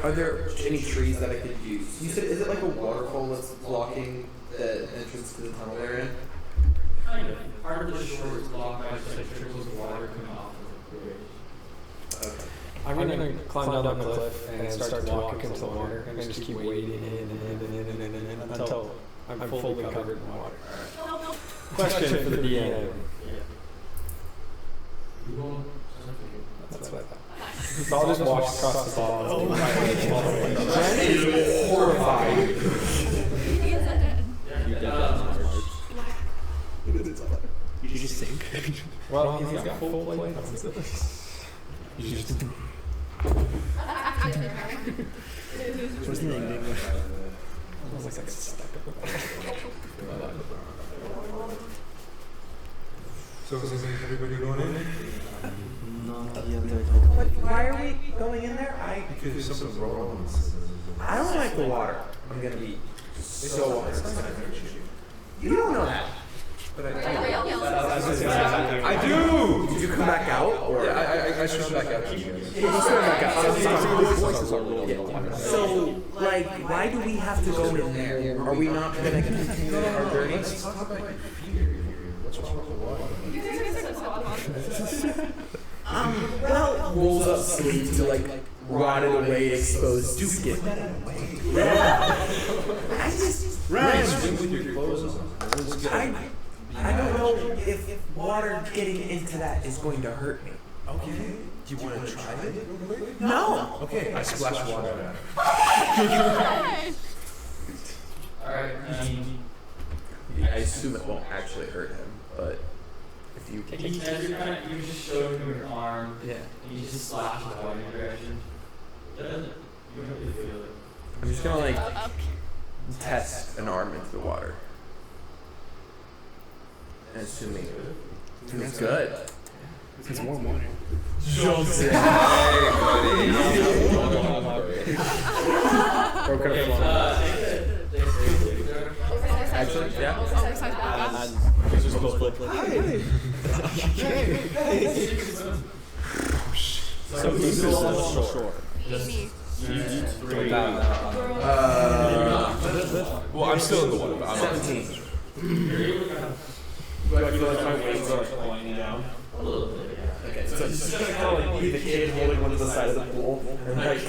Are there any trees that I could use? You said, is it like a waterfall that's blocking the entrance to the tunnel they're in? Kind of. Part of the shore is blocked by just like trickles of water coming off of the bridge. Okay. I'm gonna climb down the cliff and start to walk into the water and just keep wading in until I'm fully covered in water. Question for the DM. That's what I thought. So I'll just walk across the bog. Oh my God. Jen is horrified. Did you just sink? Well, he's got full plate. You just What's the name? I was like stuck at the bottom. So is everybody going in? Why are we going in there? Because something's wrong. I don't like the water. I'm gonna be so honest. You don't know that. I do! Did you come back out? Or? Yeah, I should come back out. So, like, why do we have to go in there? Are we not gonna continue our journey? What's wrong with the water? Well, rolls up sleeve to like rotted away exposed skin. Yeah. I just swim with your clothes on. Let's get I don't know if water getting into that is going to hurt me. Okay. Do you want to try it? No. Okay. I splash water at it. Alright, I assume it won't actually hurt him, but if you you just show him your arm. yeah, And you just slash the water in your direction. You don't really feel it. I'm just gonna like test an arm into the water. And assuming it feels good. It's warm water. Joseph. Actually, yeah. So he's a little short. Well, I'm still in the water, but I'm 17. Do I feel like my weights are pointing down? A little bit, yeah. Okay, So it's just gonna kind of like be the kid holding one to the side of the pool and like.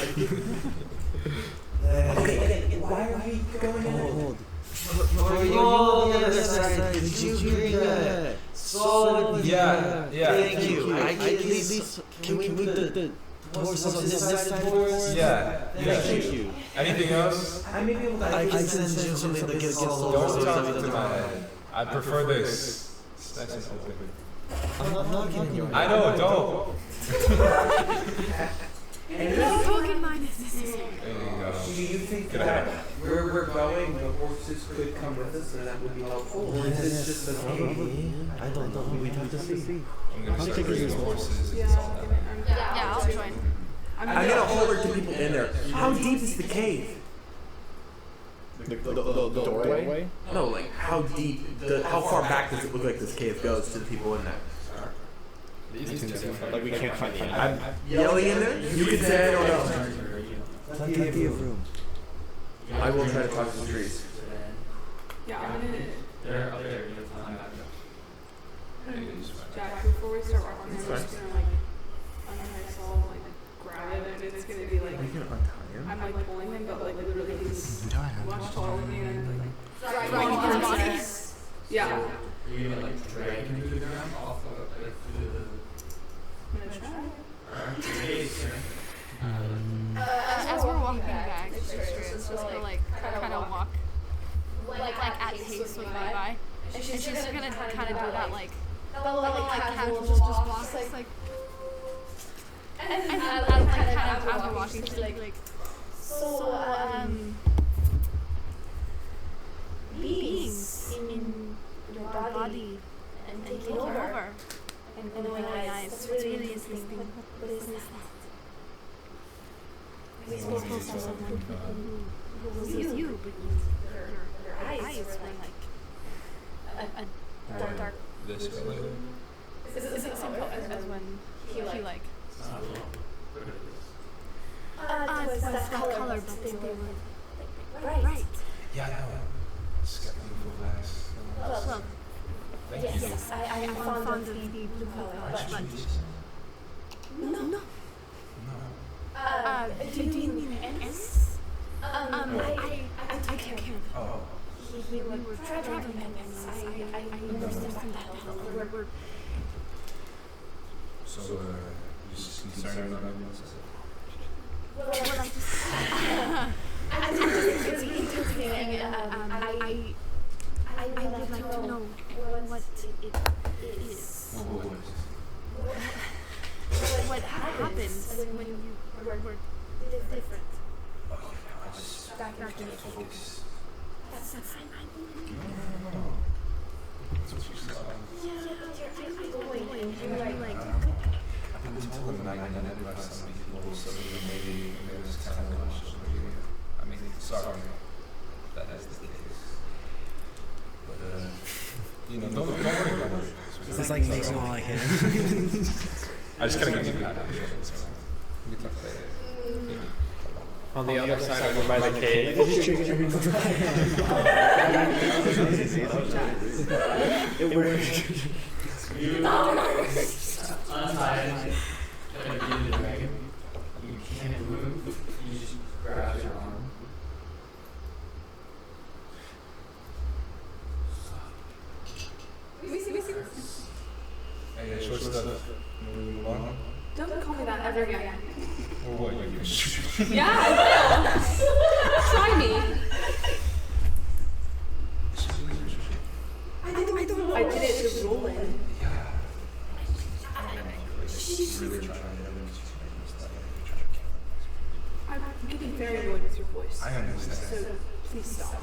Okay, why are we going in? For you on the other side, did you bring a solid? Yeah. Thank you. I can at least. Can we move the horses on this side for us? Yeah. Thank you. Anything else? I may be able to. I can send you something that gets all the Don't horses talk on to the my other head. I prefer this. It's nice and open. I'm not getting your. I know, don't. No token minus. There you go. Do you think Get that ahead. where we're going, the horses could come with us, and that would be helpful? Or is this just the cave? I don't know. We'd have to see. I'm gonna start bringing the horses. Yeah, It's all that. Yeah, I'll join. I'm gonna holler to people in there. How deep is the cave? The doorway? No, like how deep? How far back does it look like this cave goes to the people in there? Like we can't find the end. I'm yelling in there. You can say I don't know. Plenty of room. I will try to talk to the trees. Yeah, I'm gonna. They're up there. You'll find out. Jack, before we start walking, I'm It's just gonna like untie myself, like grab it, and it's gonna be like Are you gonna untie him? I'm like pulling him, but like literally he's much taller than me, and like Dragging his body. yeah. Are you gonna like drag him to the ground off of like through the I'm gonna try. As we're walking back, it's just gonna like kind of walk like at pace with Levi, and she's just gonna kind of do that like casual just walk, like. And then as we're walking, she's like beings in your body and taking over and glowing eyes. It's really interesting. What is that? We're supposed to have someone who was you, but your eyes were like a dark. This or later. Is it the same color as when he like? It was that color, but they were bright. Yeah, I know. It's got beautiful glass. Well, Thank you. yes, I'm fond of the blue color, but no. No. Do you mean ants? I can't. Oh. We were traveling companions. I understand that. We're So, you just concerned about anyone else? well, I just it's really interesting, and I would like to know what it is. What happens when you were different? I just Back in focus. That's fine. That's what you saw. Yeah, but you're going, and you're like I've been told that I can never by some people, so maybe there's kind of I mean, sorry, that is the case. But, you know, don't worry about it. This is like makes you all like him. I just kind of give you that. We can talk later. On the other side over by the cave. It worked. untie it, kind of get the dragon. You can't move. You just grab your arm. Hey, short stuff. Move on. Don't call me that ever again. Or what? You Yeah, I will. Try me. I did it to Roland. I'm getting very annoyed with your voice. I understand. So please stop.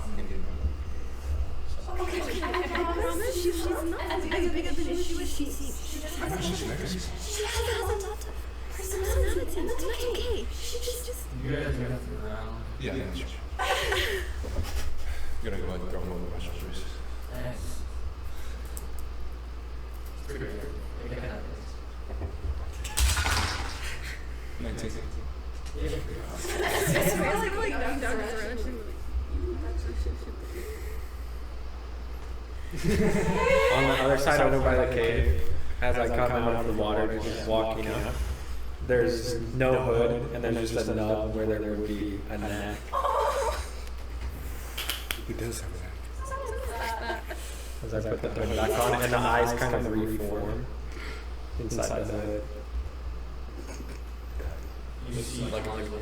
Okay, I promise she's not as big as she seems. She just I know she's nice. she has a lot of personality, and that's okay. She just You guys are gonna figure out. Yeah, that's true. You're gonna go ahead and throw him over my shoulders. Thanks. It's pretty great. It can happen. 19. it's really like down to On the other side over by the cave, as I come out of the water, just walking up, there's no hood, and there's just a nub where there would be a neck. Who does have that? As I put the hood back on, and the eyes kind of reform inside the hood. You see like on the way.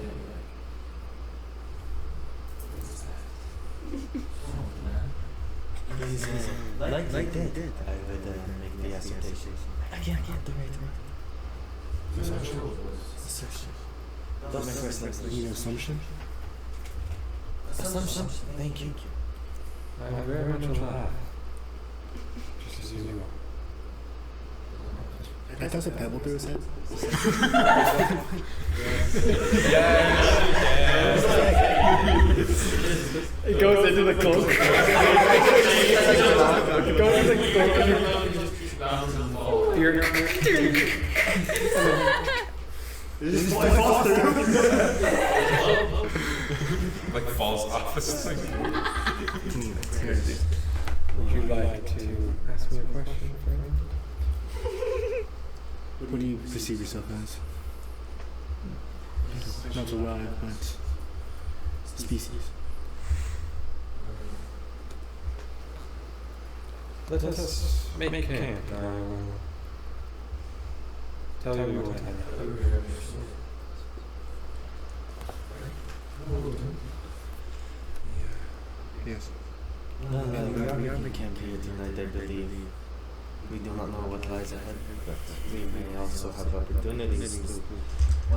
Like that. I would make the assertion. I can't do it. Assertion. Don't make us like You know, assumption? assumption. Thank you. I very much laugh. Just as usual. I toss a pebble through his head. It goes into the cloak. It goes into the cloak. You're Like falls off. It's like, Would you like to ask me a question, friend? What do you perceive yourself as? Not a wild, but species. Let us make camp. I will tell you what I know. yes. We can't be tonight, I believe. We do not know what lies ahead, but we may also have opportunities to,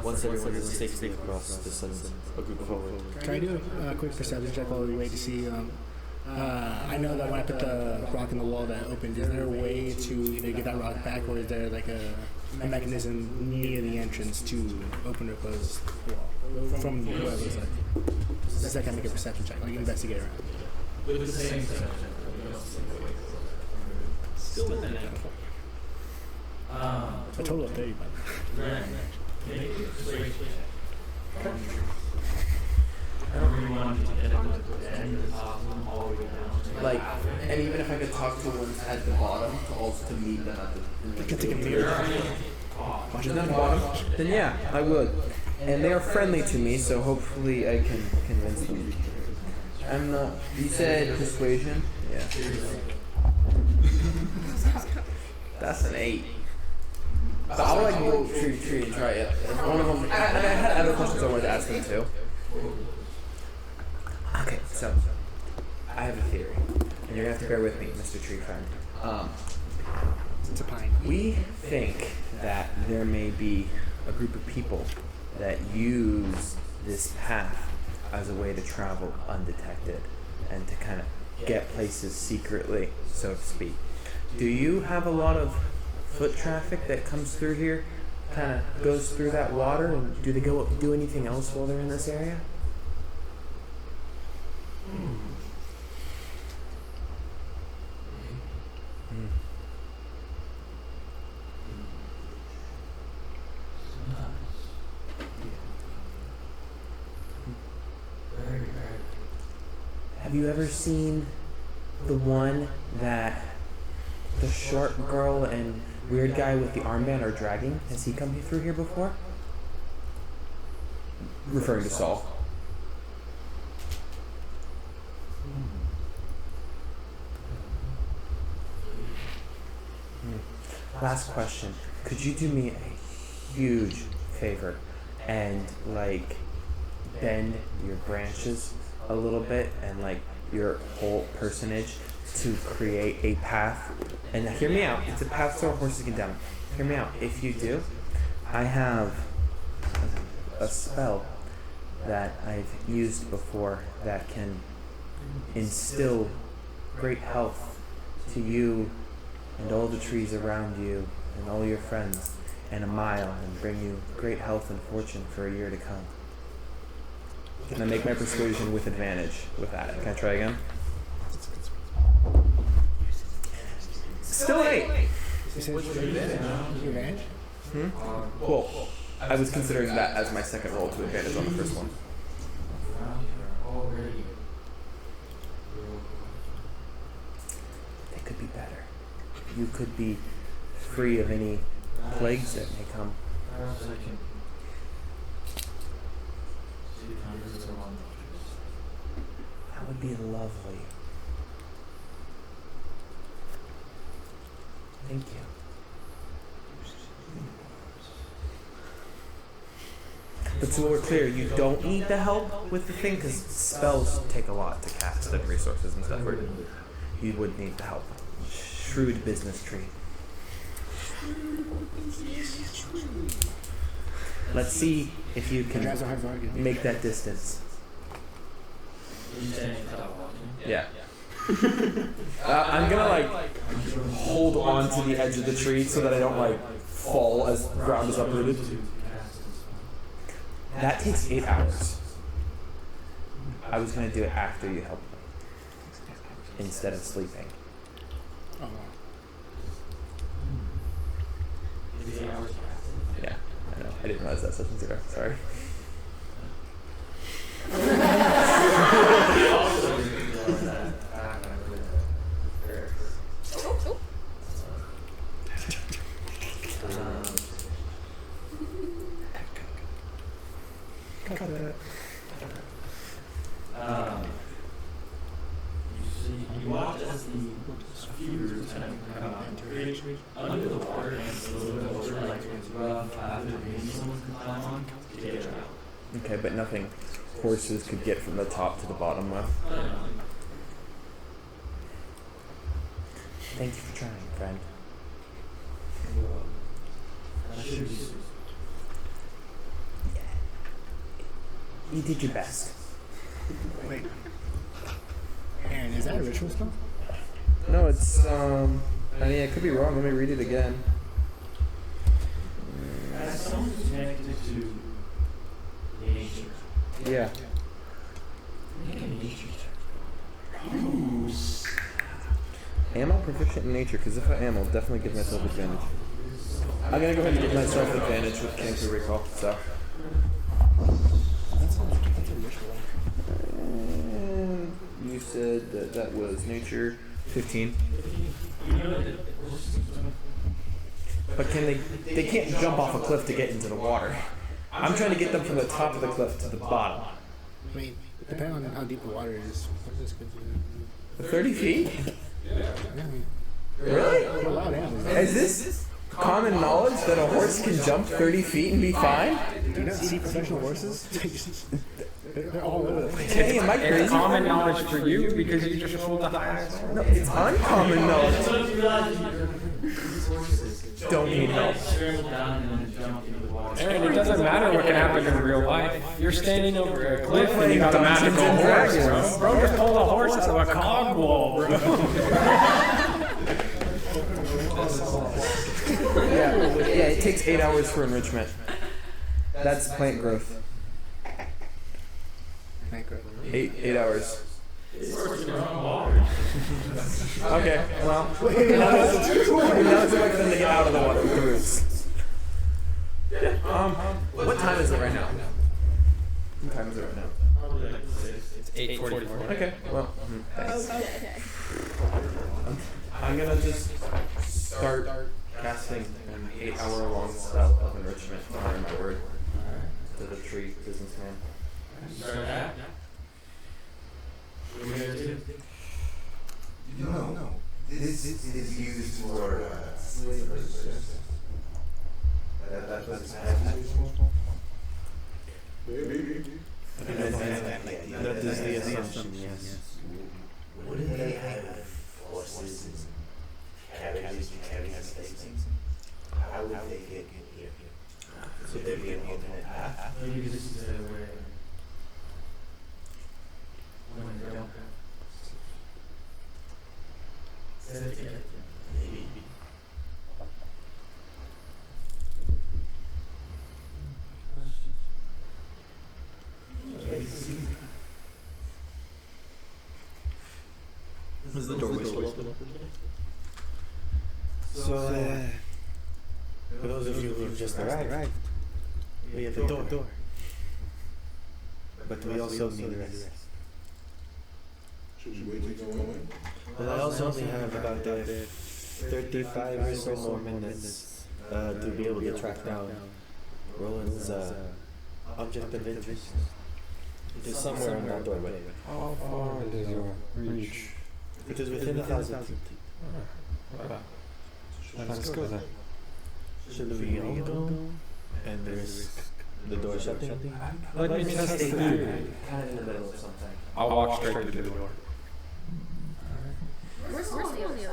once everyone is safely across, to send a group forward. Can I do a quick perception check while we wait to see? I know that when I put the rock in the wall that opened, is there a way to either get that rock back, or is there like a mechanism near the entrance to open or close the wall from whoever's like? Does that kind of make a perception check, like investigate around? With the same perception. Still within it. A total of 30, by the way. I don't really want to get into the end of the problem all the way down. Like, and even if I could talk to ones at the bottom to also meet them at the. I can take a mirror. Watch them at the bottom. Then yeah, I would. And they are friendly to me, so hopefully I can convince them. I'm not. You said persuasion? Yeah. That's an 8. So I'll like go tree and try it. And one of them. I had other questions I wanted to ask them too. Okay, so I have a theory, and you're gonna have to bear with me, Mr. Tree Friend. It's a pine. We think that there may be a group of people that use this path as a way to travel undetected and to kind of get places secretly, so to speak. Do you have a lot of foot traffic that comes through here, kind of goes through that water, and do they go do anything else while they're in this area? Have you ever seen the one that the short girl and weird guy with the armband are dragging? Has he come through here before? Referring to Saul. last question. Could you do me a huge favor and like bend your branches a little bit and like your whole personage to create a path? And hear me out. It's a path so horses can down. Hear me out. If you do, I have a spell that I've used before that can instill great health to you and all the trees around you and all your friends and a mile and bring you great health and fortune for a year to come. Can I make my persuasion with advantage with that? Can I try again? Still an 8. Advantage? Well, I was considering that as my second roll to advantage on the first one. They could be better. You could be free of any plagues that may come. That would be lovely. Thank you. But so we're clear, you don't need the help with the thing because spells take a lot to cast and resources and stuff. You would need the help. Shrewd business tree. Let's see if you can make that distance. Yeah. I'm gonna like hold on to the edge of the tree so that I don't like fall as ground is uprooted. That takes 8 hours. I was gonna do it after you helped me instead of sleeping. Oh. Yeah, I know. I didn't realize that session's ago. Sorry. You watch as the figures kind of come out under the water and it's a little bit over, like rough after maybe someone can climb on to get it out. Okay, but nothing horses could get from the top to the bottom with. Thank you for trying, friend. You did your best. Wait. Aaron, is that a ritual spell? No, it's I mean, I could be wrong. Let me read it again. As someone who's connected to nature. Yeah. Make a nature check. Am I proficient in nature? Because if I am, I'll definitely give myself advantage. I'm gonna go ahead and give myself advantage with Cancer Recall. So. That's a ritual. And you said that that was nature 15. But can they can't jump off a cliff to get into the water. I'm trying to get them from the top of the cliff to the bottom. I mean, depending on how deep the water is. What is this good to do? 30 feet? Yeah. Really? A lot of animals. Is this common knowledge that a horse can jump 30 feet and be fine? Do you not see professional horses? They're all over the place. Hey, am I crazy? It's common knowledge for you because you just rolled the highest. No, it's uncommon knowledge. Don't need help. Aaron, it doesn't matter what can happen in real life. You're standing over a cliff and you got a magical horse, bro. Bro, just pull the horse out of a cog wall, bro. Yeah, it takes 8 hours for enrichment. That's plant growth. 8 hours. Okay, well, now it's like them to get out of the water with the roots. What time is it right now? What time is it right now? It's 8:44. Okay, well, thanks. Okay. I'm gonna just start casting an 8-hour-long spell of enrichment on our board to the tree businessman. No, this this is used for slavers. That's That is the assumption, yes. Wouldn't they have horses and carriages to carry these things? How would they get here? Should there be an alternate path? Maybe this is where when they don't have Maybe. Is the doorway still open? So, for those of you who have just arrived, we have a door. But we also need a rest. Should you wait to go in? Well, I also only have about 35 or so more minutes to be able to track down Roland's object of interest. It is somewhere in that doorway. How far does your reach? It is within 1,000 feet. Wow. Let's go then. Should we all go and risk the door shutting? Let me test the theory. Kind of in the middle of something. I'll walk straight to the door. Where's the other side?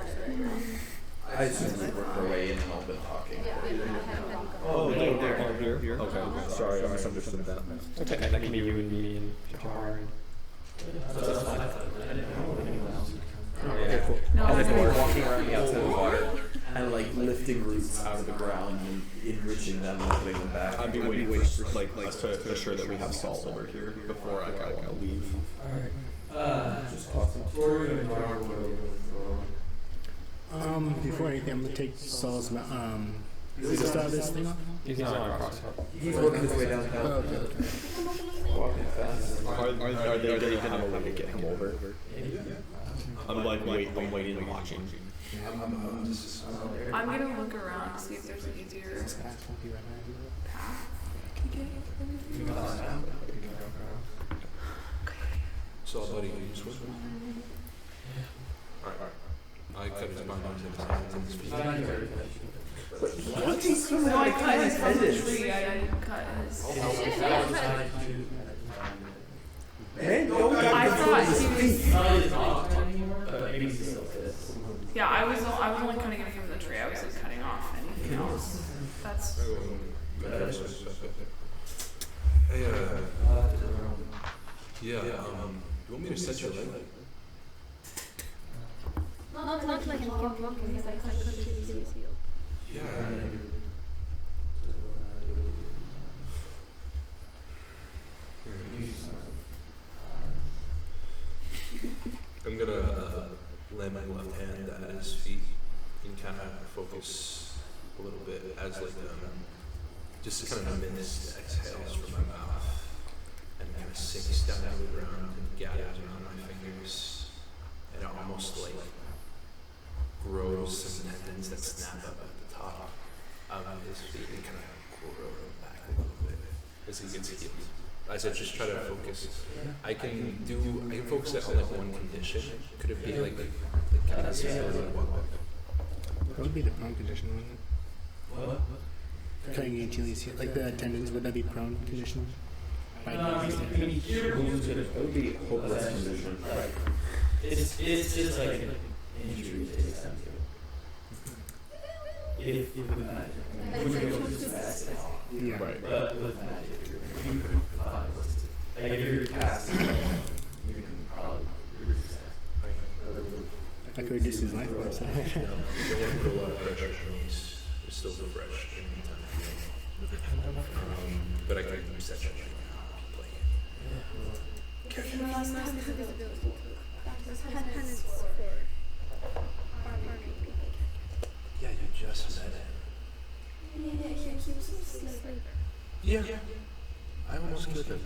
I assume we worked our way in and all been talking. Oh, here. Okay, sorry, I misunderstood that. Okay, that can be you and me and Jahar. Okay, cool. No. And then we're walking around the outside of the water and like lifting roots out of the ground and enriching them and putting them back. I'd be waiting for like to assure that we have salt over here before I want to leave. Just awesome. Before anything, I'm gonna take Saul's is he start this thing off? He's not on cross. He's working his way downtown. Oh, okay. Walking fast. Are they going to have a way to get him over? I'm like I'm waiting and watching. I'm gonna look around to see if there's an easier path I can get. So, buddy, can you swim? Alright. I cut his bind onto his hands and his feet. No, I cut his from the tree. I didn't cut his. I thought he was. Yeah, I was only cutting it from the tree. I wasn't cutting off anything else. That's. Hey, yeah, you want me to set your leg? Not like in walking, because I couldn't see his heel. Yeah. I'm gonna lay my left hand at his feet and kind of focus a little bit as like just kind of mist exhales from my mouth and kind of sinks down to the ground and gathers around my fingers, and it almost like grows some tendons that snap up at the top of his feet and kind of grow them back a little bit as he gets healed. As I just try to focus, I can focus it on like one condition. Could it be like kind of That would be the prone condition, wouldn't it? What? Cutting the Achilles heel, like the tendons, would that be prone condition? It would be hopeless condition. Right. It's just like an injury that takes time to heal. If with magic. When you go to fast, Yeah. Right. but with magic, if you could find like if you're casting, you can probably reduce that. I could reduce his life force. You don't want to put a lot of pressure on his still so fresh in the time. But I can reset you right now. Yeah, you just met him. Yeah. I almost killed him.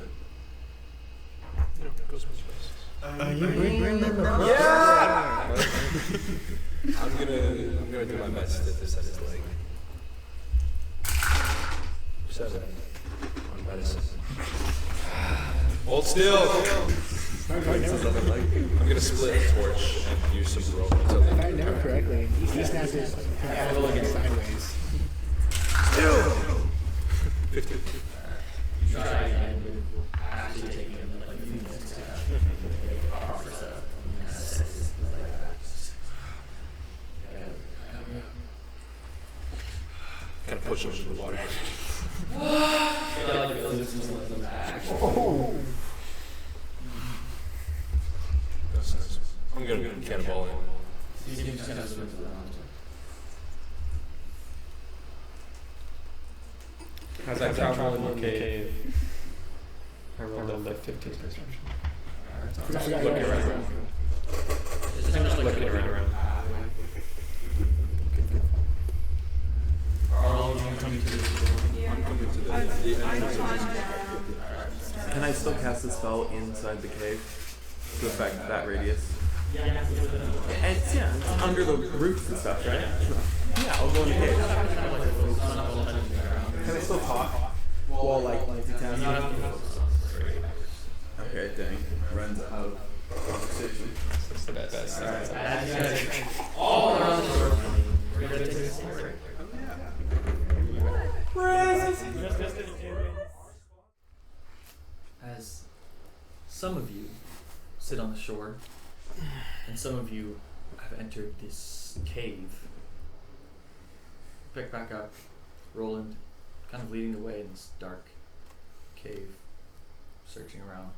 You know, it goes both ways. Are you bringing them across? Yeah! I'm gonna do my best to set his leg. 7 on medicine. Hold still! I'm gonna split a torch and use some rope until they correctly. He snapped it again sideways. Try again with actually taking like a few minutes to make a proper setup. Kind of push him into the water. I'm gonna cannonball in. As I travel in the cave, I rolled a like 15 perception. Looking around. Just looking around. Can I still cast the spell inside the cave to affect that radius? And it's, it's under the roots and stuff, right? Yeah, I'll go in the cave. Can I still talk? While like multitasking? Okay, dang. Runs out of conversation. That's the best. All around the world. We're gonna take this break. As some of you sit on the shore, and some of you have entered this cave, pick back up, Roland, kind of leading the way in this dark cave, searching around.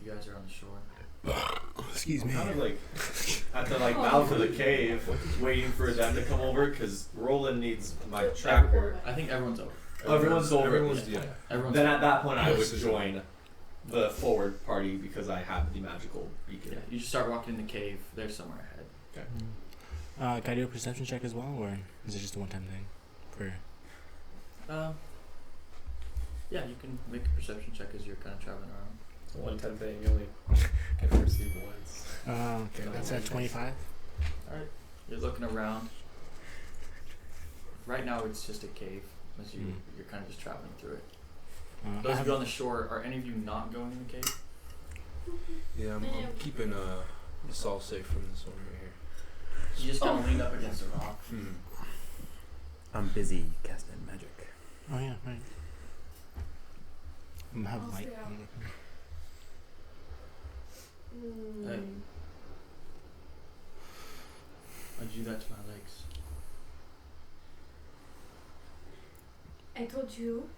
You guys are on the shore. Excuse me. Kind of like at the mouth of the cave, waiting for them to come over because Roland needs my tracker. I think everyone's over. Everyone's over. Everyone's Everyone's Then over. at that point, I would join the forward party because I have the magical beacon. Yeah, you just start walking in the cave. They're somewhere ahead. Okay. Can I do a perception check as well, or is it just a one-time thing? For Yeah, you can make a perception check as you're kind of traveling around. It's a one-time thing. You only can perceive once. okay, that's at 25. Alright, you're looking around. Right now it's just a cave, as you're kind of just traveling through it. Those of you on the shore, are any of you not going in the cave? Yeah, I'm keeping us all safe from this one right here. You just kind of lean up against a rock. I'm busy casting magic. Oh yeah, right. Have I'll light. stay out. Hey. Why'd you do that to my legs? I told you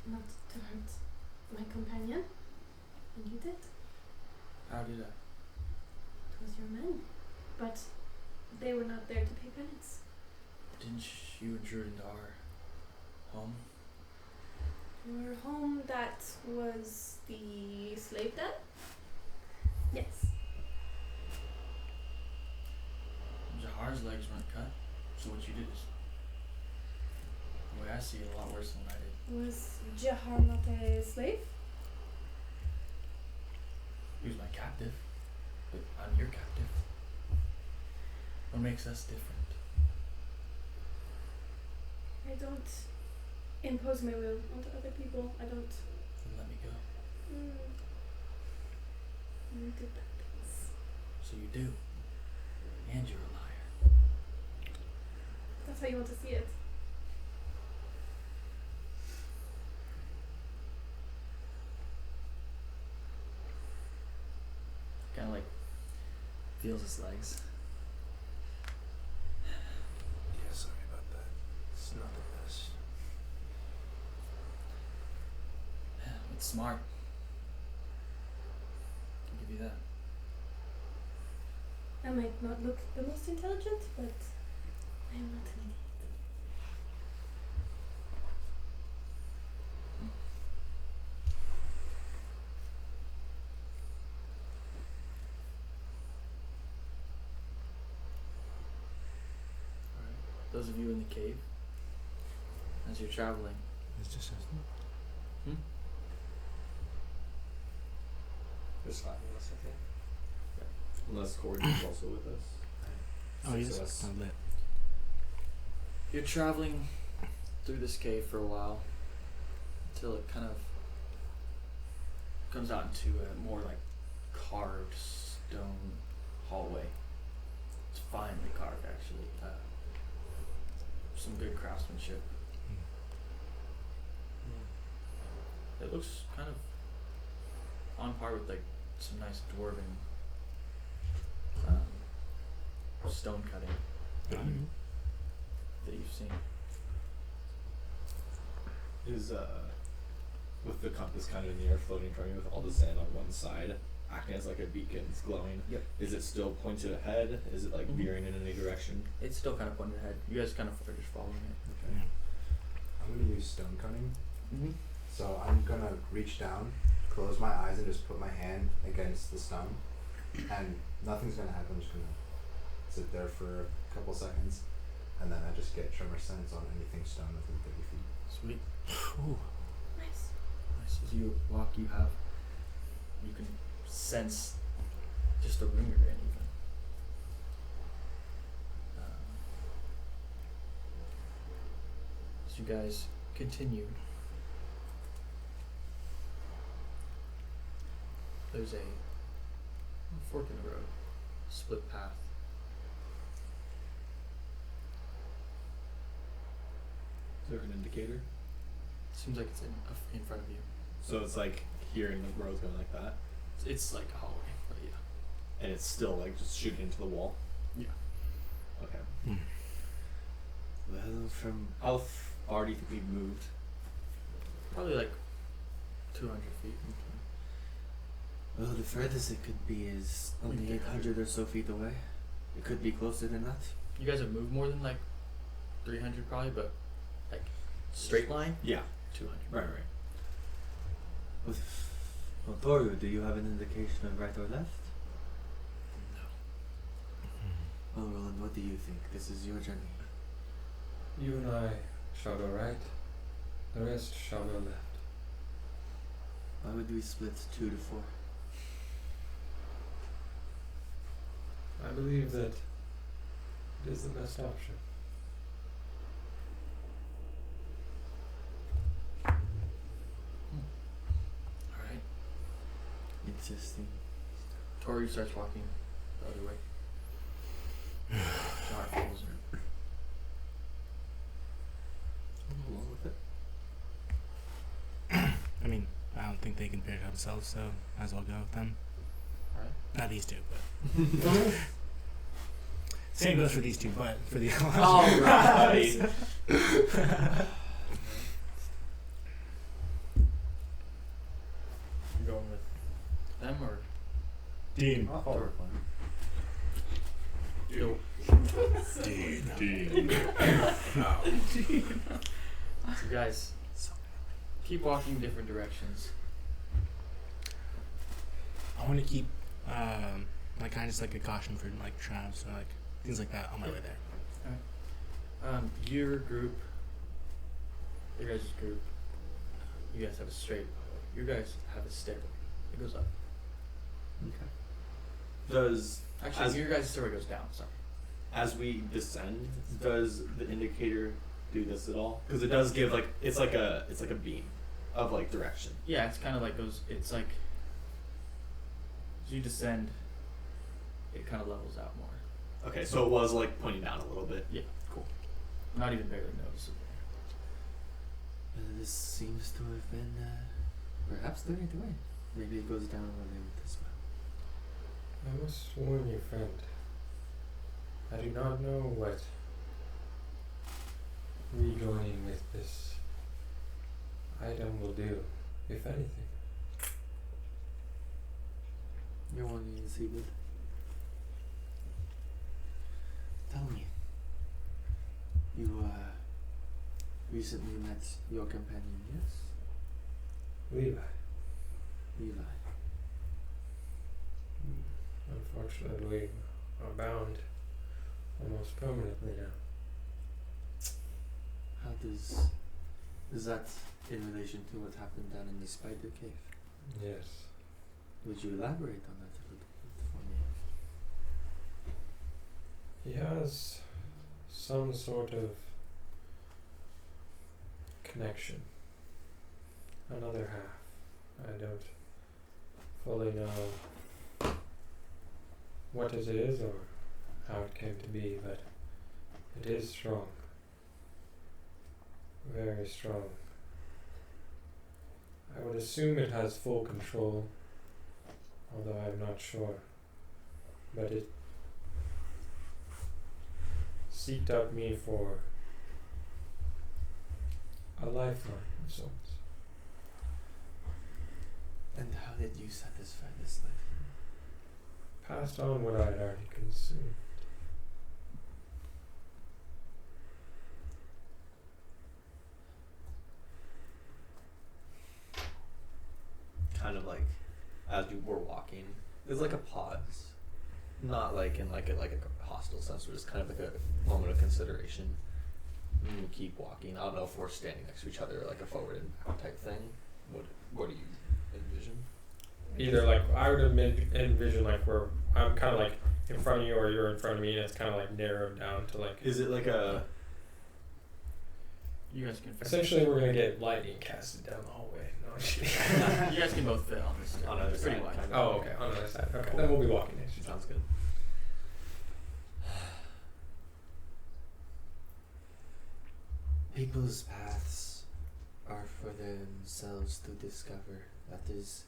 not to hurt my companion, and you did. How did I? It was your men, but they were not there to pay penance. Didn't you intrude into our home? Your home that was the slave den? Yes. Jahar's legs weren't cut, so what you did is, the way I see it, a lot worse than what I did. Was Jahar not a slave? He was my captive, but I'm your captive. What makes us different? I don't impose my will onto other people. I don't. Then let me go. You did bad things. So you do. And you're a liar. That's how you want to see it. Kind of like feels his legs. Yeah, sorry about that. It's not the best. It's smart. I'll give you that. I might not look the most intelligent, but I am not an idiot. Alright. Those of you in the cave, as you're traveling, It's just us. There's 5 of us, I think. Unless Corey's also with us. Oh, Six he's of us. not lit. you're traveling through this cave for a while until it kind of comes out into a more like carved stone hallway. It's finely carved, actually. Some good craftsmanship. It looks kind of on par with like some nice dwarven stone cutting that you've seen. Is with the compass kind of in the air floating in front of you with all the sand on one side, acting as like a beacon, it's glowing. Yep. Is it still pointed ahead? Is it like veering in any direction? It's still kind of pointed ahead. You guys kind of are just following it. Okay. I'm gonna use stone cutting. Mm-hmm. So I'm gonna reach down, close my eyes, and just put my hand against the stone, and nothing's gonna happen. I'm just gonna sit there for a couple seconds, and then I just get tremor sense on anything stone within 30 feet. Sweet. Nice. Nice. As you walk, you can sense just a ring you're in even. As you guys continue, there's a fork in the road, split path. Is there an indicator? Seems like it's in front of you. So it's like here and the road's going like that, It's like a hallway, but yeah. and it's still like just shooting into the wall. Yeah. Okay. Well, from How far do you think we've moved? Probably like 200 feet. well, the furthest it could be is only 800 or so feet away. It could be closer than that. You guys have moved more than like 300 probably, but like straight line, Yeah. 200. Right. With Toru, do you have an indication of right or left? No. Well, Roland, what do you think? This is your journey. You and I shall go right. The rest shall go left. Why would we split 2 to 4? I believe that it is the best option. Alright. Interesting. Tori starts walking the other way. Jar follows her. Along with it. I mean, I don't think they can pick it up themselves, so might as well go with them. Alright. Not these two, but same goes for these two, but for the Alright. You going with them or Dean. I'll follow the plan. Dean? So guys, keep walking different directions. I want to keep, like kind of just like a caution for like traps or like things like that on my way there. Your group, your guys' group, you guys have a straight. You guys have a stairway. It goes up. Okay. Does Actually, As- your guys' stairway goes down. Sorry. as we descend, does the indicator do this at all? Because it does give like it's like a beam of like direction. Yeah, it's kind of like goes. It's like as you descend, it kind of levels out more. Okay, so it was like pointing down a little bit. Yeah, cool. Not even barely noticeable. This seems to have been perhaps the right way. Maybe it goes down a little bit as well. I must warn you, friend. I do not know what rejoining with this item will do, if anything. You're wanting to see good. Tell me. You recently met your companion, yes? Levi. Levi. Unfortunately, are bound almost permanently now. How does is that in relation to what happened down in the spider cave? Yes. Would you elaborate on that a little bit for me? He has some sort of connection. Another half. I don't fully know what it is or how it came to be, but it is strong. Very strong. I would assume it has full control, although I'm not sure. But it seeked out me for a lifeline of sorts. And how did you satisfy this life? Passed on what I had already consumed. Kind of like as you were walking, there's like a pause, not like in like a hostile sense, but just kind of like a moment of consideration. And you keep walking. I don't know if we're standing next to each other, like a forward and back type thing. What do you envision? Either like I would envision like where I'm kind of like in front of you or you're in front of me, and it's kind of like narrowed down to like. Is it like a? You guys can. Essentially, we're gonna get lightning casted down the hallway. No, I'm just kidding. You guys can both fit on this. On the other pretty side, wide. kind of. Oh, okay. On the other side. Okay. Then we'll be walking next to each other. Sounds good. People's paths are for themselves to discover. That is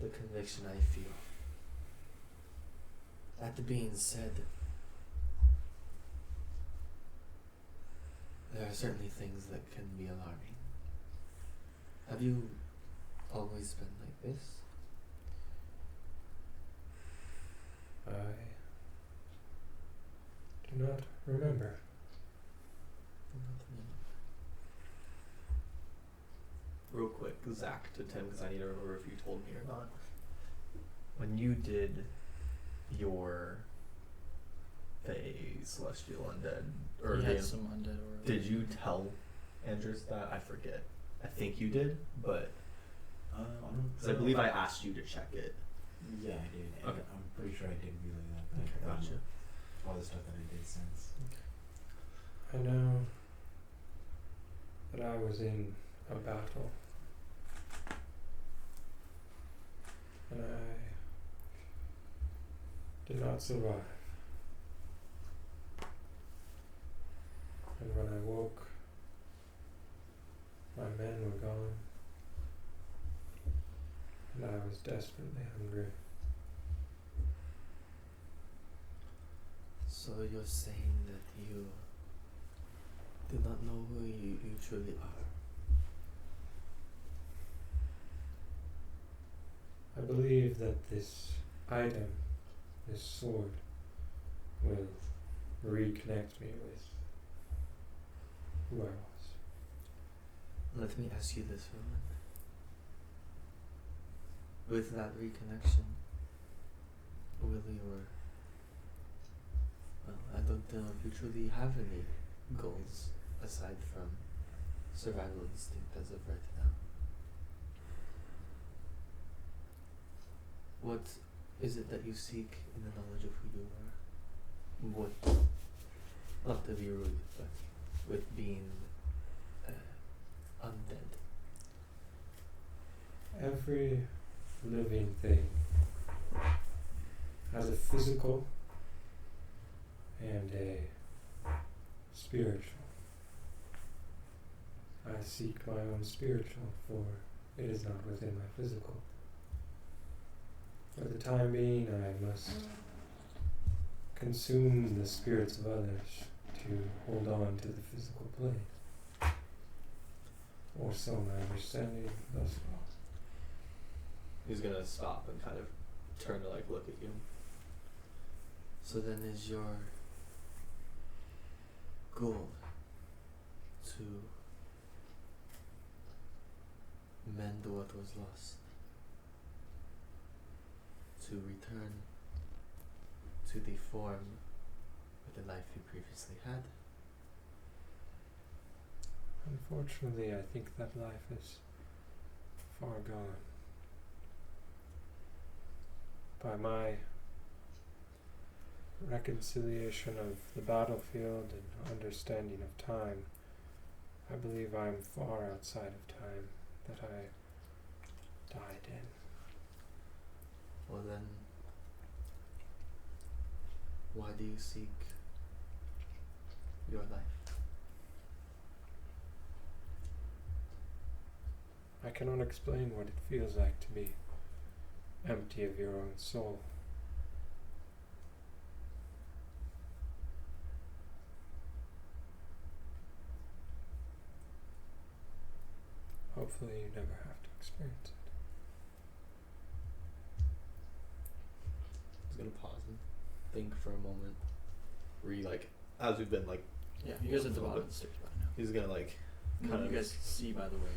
the conviction I feel. That being said, there are certainly things that can be alarming. Have you always been like this? I do not remember. Real quick, Zach to Tim, because I need to remember if you told me or not. When you did your celestial undead, or He had some undead or. did you tell Andrews that? I forget. I think you did, but because I believe I asked you to check it. Yeah, I did. And Okay. I'm pretty sure I did relay that. Okay, gotcha. All the stuff that I did since. I know that I was in a battle, and I did not survive. And when I woke, my men were gone, and I was desperately hungry. So you're saying that you do not know who you truly are? I believe that this item, this sword, will reconnect me with who I was. Let me ask you this, Roman. With that reconnection, will your... Well, I don't know if you truly have any goals aside from survival instinct as of right now. What is it that you seek in the knowledge of who you are? What, not to be rude, but with being undead? Every living thing has a physical and a spiritual. I seek my own spiritual, for it is not within my physical. For the time being, I must consume the spirits of others to hold on to the physical plane. Or so my understanding thus far. He's gonna stop and kind of turn to like look at you. So then is your goal to mend what was lost? To return to the form of the life you previously had? Unfortunately, I think that life is far gone. By my reconciliation of the battlefield and understanding of time, I believe I am far outside of time that I died in. Why do you seek your life? I cannot explain what it feels like to be empty of your own soul. Hopefully you never have to experience it. He's gonna pause and think for a moment. As we've been Yeah, you guys are at the bottom of the stairs by now. he's gonna You guys see, by the way,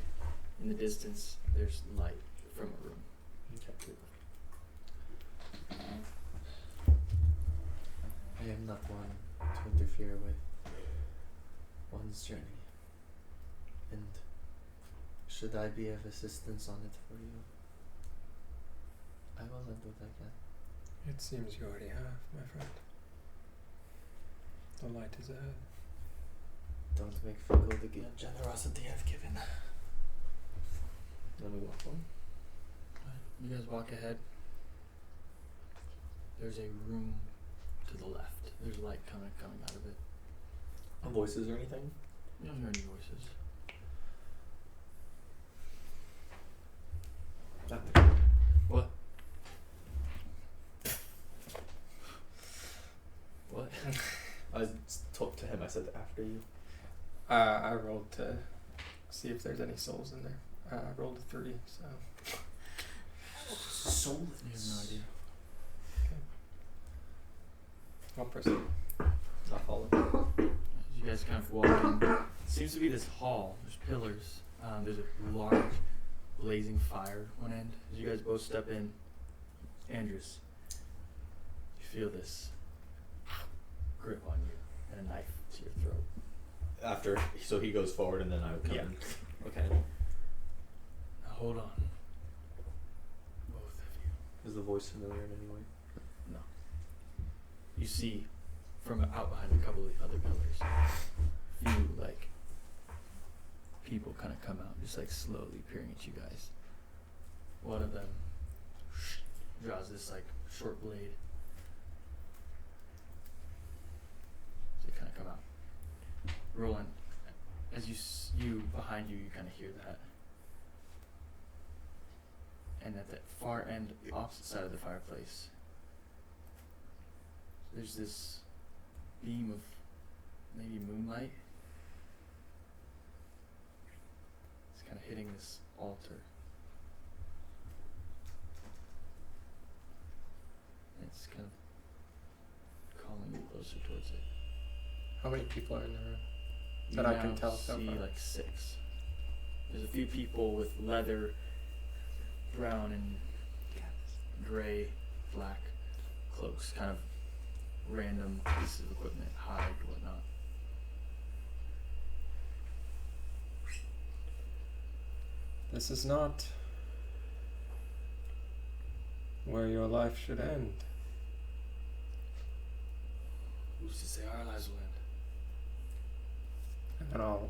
in the distance, there's light from a room. Okay. I am not one to interfere with one's journey. And should I be of assistance on it for you, I will lend what I can. It seems you already have, my friend. The light is ahead. Don't make fickle the generosity I've given. Then we walk on. You guys walk ahead. There's a room to the left. There's light coming out of it. Voices or anything? You don't hear any voices. What? What? I talked to him. I said after you. I rolled to see if there's any souls in there. I rolled a 3, so. Soul? You have no idea. I'll proceed. I'll follow. As you guys kind of walk in, it seems to be this hall. There's pillars. There's a large blazing fire at one end. As you guys both step in, Andrews, you feel this grip on you and a knife to your throat. So he goes forward and then I come Yeah. in. Okay. Now hold on. Both of you. Is the voice familiar in any way? No. You see from out behind a couple of the other pillars, few people kind of come out, just slowly peering at you guys. One of them draws this short blade. So they kind of come out. Roland, as you behind you kind of hear that. And at the far end, the opposite side of the fireplace, there's this beam of maybe moonlight. It's kind of hitting this altar. And it's kind of calling you closer towards it. How many people are in the room? You That I can now tell so see far. 6. There's a few people with leather, brown and gray, black cloaks, kind of random pieces of equipment, hide, whatnot. This is not where your life should end. Who's to say our lives will end? And then I'll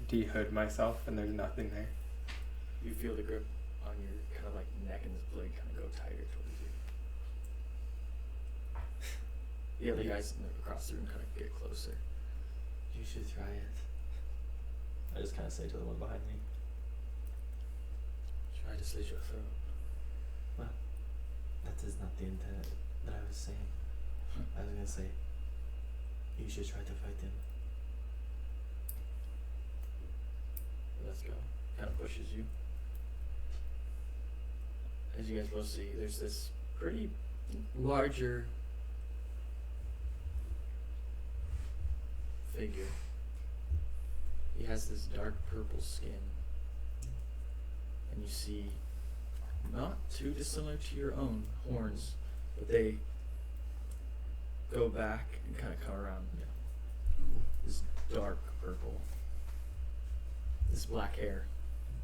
de-hood myself and there's nothing there. You feel the grip on your kind of neck and this blade kind of go tighter towards you. The other guys across the room kind of get closer. You should try it. I just kind of say to the one behind me. Try to slit your throat. That is not the intent that I was saying. I was gonna say, you should try to fight him. Let's go. Kind of pushes you. As you guys both see, there's this pretty larger figure. He has this dark purple skin. And you see, not too dissimilar to your own horns, but they go back and kind of come around. This dark purple. This black hair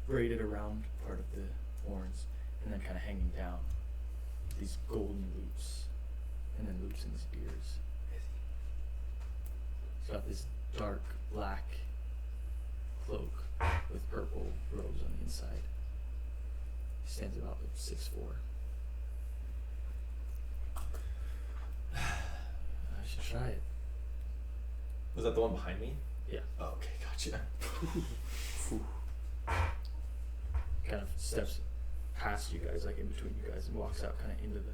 braided around part of the horns and then kind of hanging down. These golden loops and then loops in his ears. He's got this dark black cloak with purple robes on the inside. He stands about 6'4". Was that the one behind me? Yeah. Oh, okay, gotcha. Kind of steps past you guys, like in between you guys, and walks out kind of into the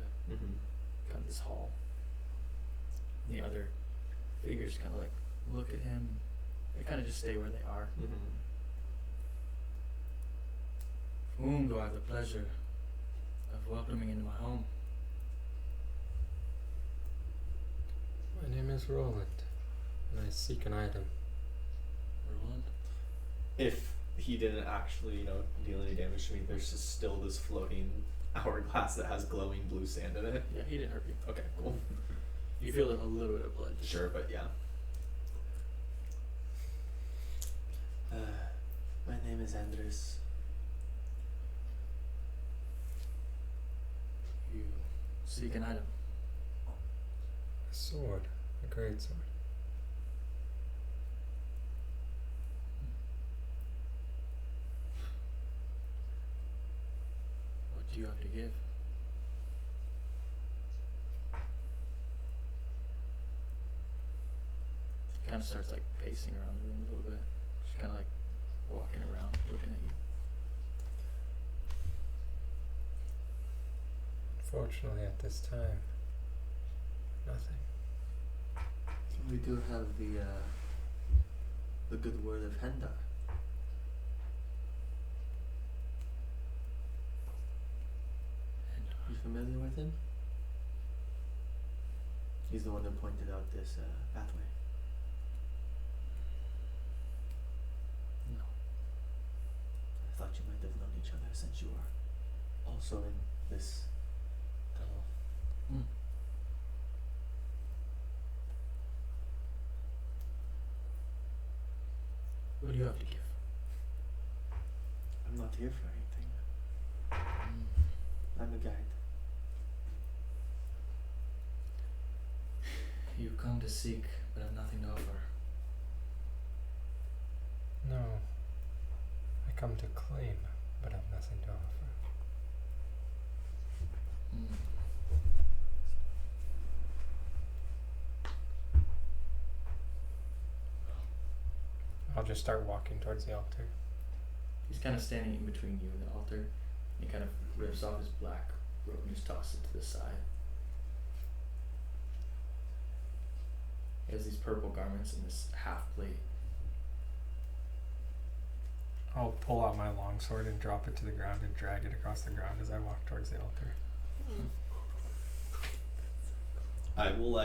kind of this hall. And the other figures kind of like look at him. They kind of just stay where they are. Whom do I have the pleasure of welcoming into my home? My name is Roland, and I seek an item. Roland? If he didn't actually, deal any damage to me, there's just still this floating hourglass that has glowing blue sand in it. Yeah, he didn't hurt you. Okay, cool. You feel a little bit of blood. Sure, but yeah. My name is Andres. You seek an item. A sword, a great sword. What do you have to give? He kind of starts like pacing around the room a little bit. Just kind of like walking around, looking at you. Unfortunately, at this time, nothing. We do have the good word of Hendar. You familiar with him? He's the one that pointed out this pathway. No. I thought you might have known each other since you are also in this tunnel. Mm. What do you have to give? I'm not here for anything. I'm a guide. You come to seek, but have nothing to offer. No. I come to claim, but have nothing to offer. I'll just start walking towards the altar. He's kind of standing in between you and the altar. He kind of rips off his black robe and just tosses it to the side. He has these purple garments and this half plate. I'll pull out my longsword and drop it to the ground and drag it across the ground as I walk towards the altar. I will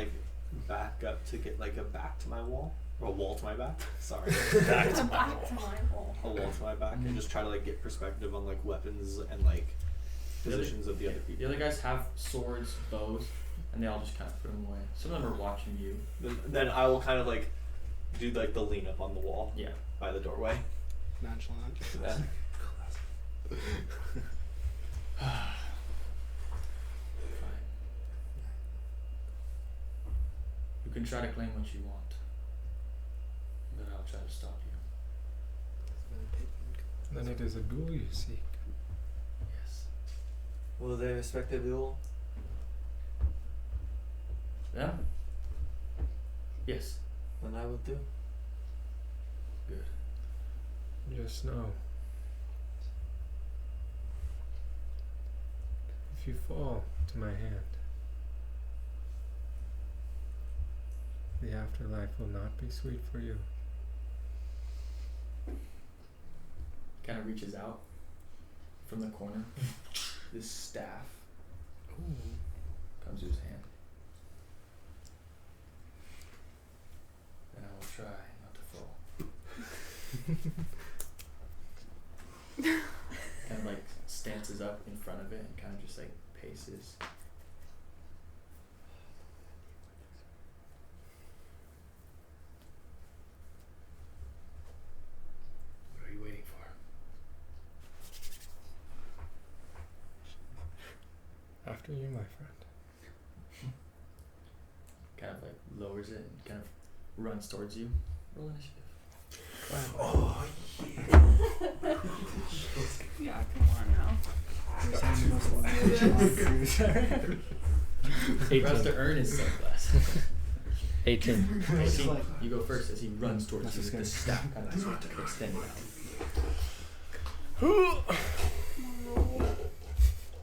back up to get a back to my wall. Or a wall to my back. Sorry. Back to my Back to my wall. A wall to my back and just try to get perspective on weapons and positions of the other people. The other guys have swords, bows, and they all just kind of put them away. Some of them are watching you. Then I will kind of do the lean up on the wall. Yeah. By the doorway. Nonchalant. Yeah. Fine. You can try to claim what you want, but I'll try to stop you. Then it is a duel you seek. Yes. Will they respect the duel? Them? Yes. Then I will do. Good. Just know, if you fall to my hand, the afterlife will not be sweet for you. Kind of reaches out from the corner. This staff comes to his hand. Then I will try not to fall. Kind of stances up in front of it and kind of just paces. What are you waiting for? After you, my friend. Kind of lowers it and kind of runs towards you. Roll initiative. Oh, Yeah, come on now. He has to earn his sunglasses. 18. 18. You go first as he runs towards you with the staff kind of extended out.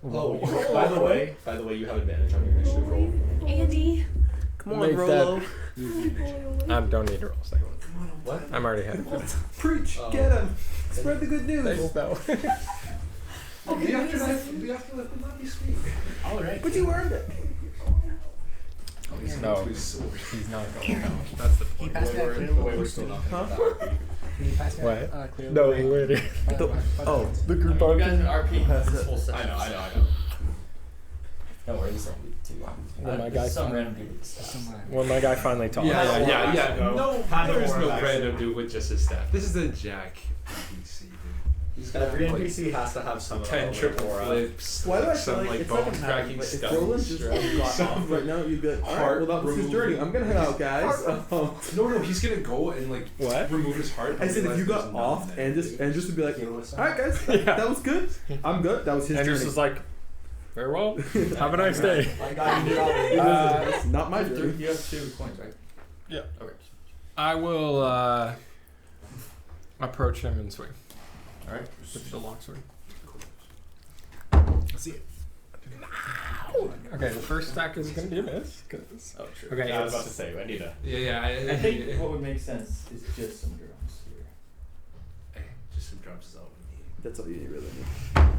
Oh, by the way, you have advantage on your initiative roll. Andy. Come on, Make Rolo. I don't need to roll second one. What? I'm already ahead. Preach. Get him. Spread the good news. Thanks, though. The afterlife will not be sweet. All right. But you earned it. No, he's not going. That's the Can you point. pass that clear? We're still not going to Can you pass that What? clear? No, later. Oh, The group You guys RP. are RP this whole session. I know. Don't worry, this won't be too long. When my guy some finally, random dude with stuff. when my guy finally talks. Yeah. No, Hand there's over no back. random dude with just his staff. This is the Jack NPC, dude. He's got Every like NPC has to have some 10 triple aura. flips, Why do I like feel some like like it's not bone gonna happen, cracking but if stuff. Roland just got off right now, you'd be like, alright, well that was his journey. I'm gonna head out, guys. No, he's gonna go and like What? remove his heart. I said if you got off and just would be like, alright guys, that was good. I'm good. That was his And journey. just was like, very well. Have a nice day. It's not my journey. You have 2 coins, right? Yeah. Okay. I will approach him and swing. Alright. With the long sword. Let's see it. Okay, the first stack is going to be a miss. Oh, true. Okay, I was it's- about to say, I need a. Yeah. I think what would make sense is just some drums here. Just some drums is all we need. That's all you really need.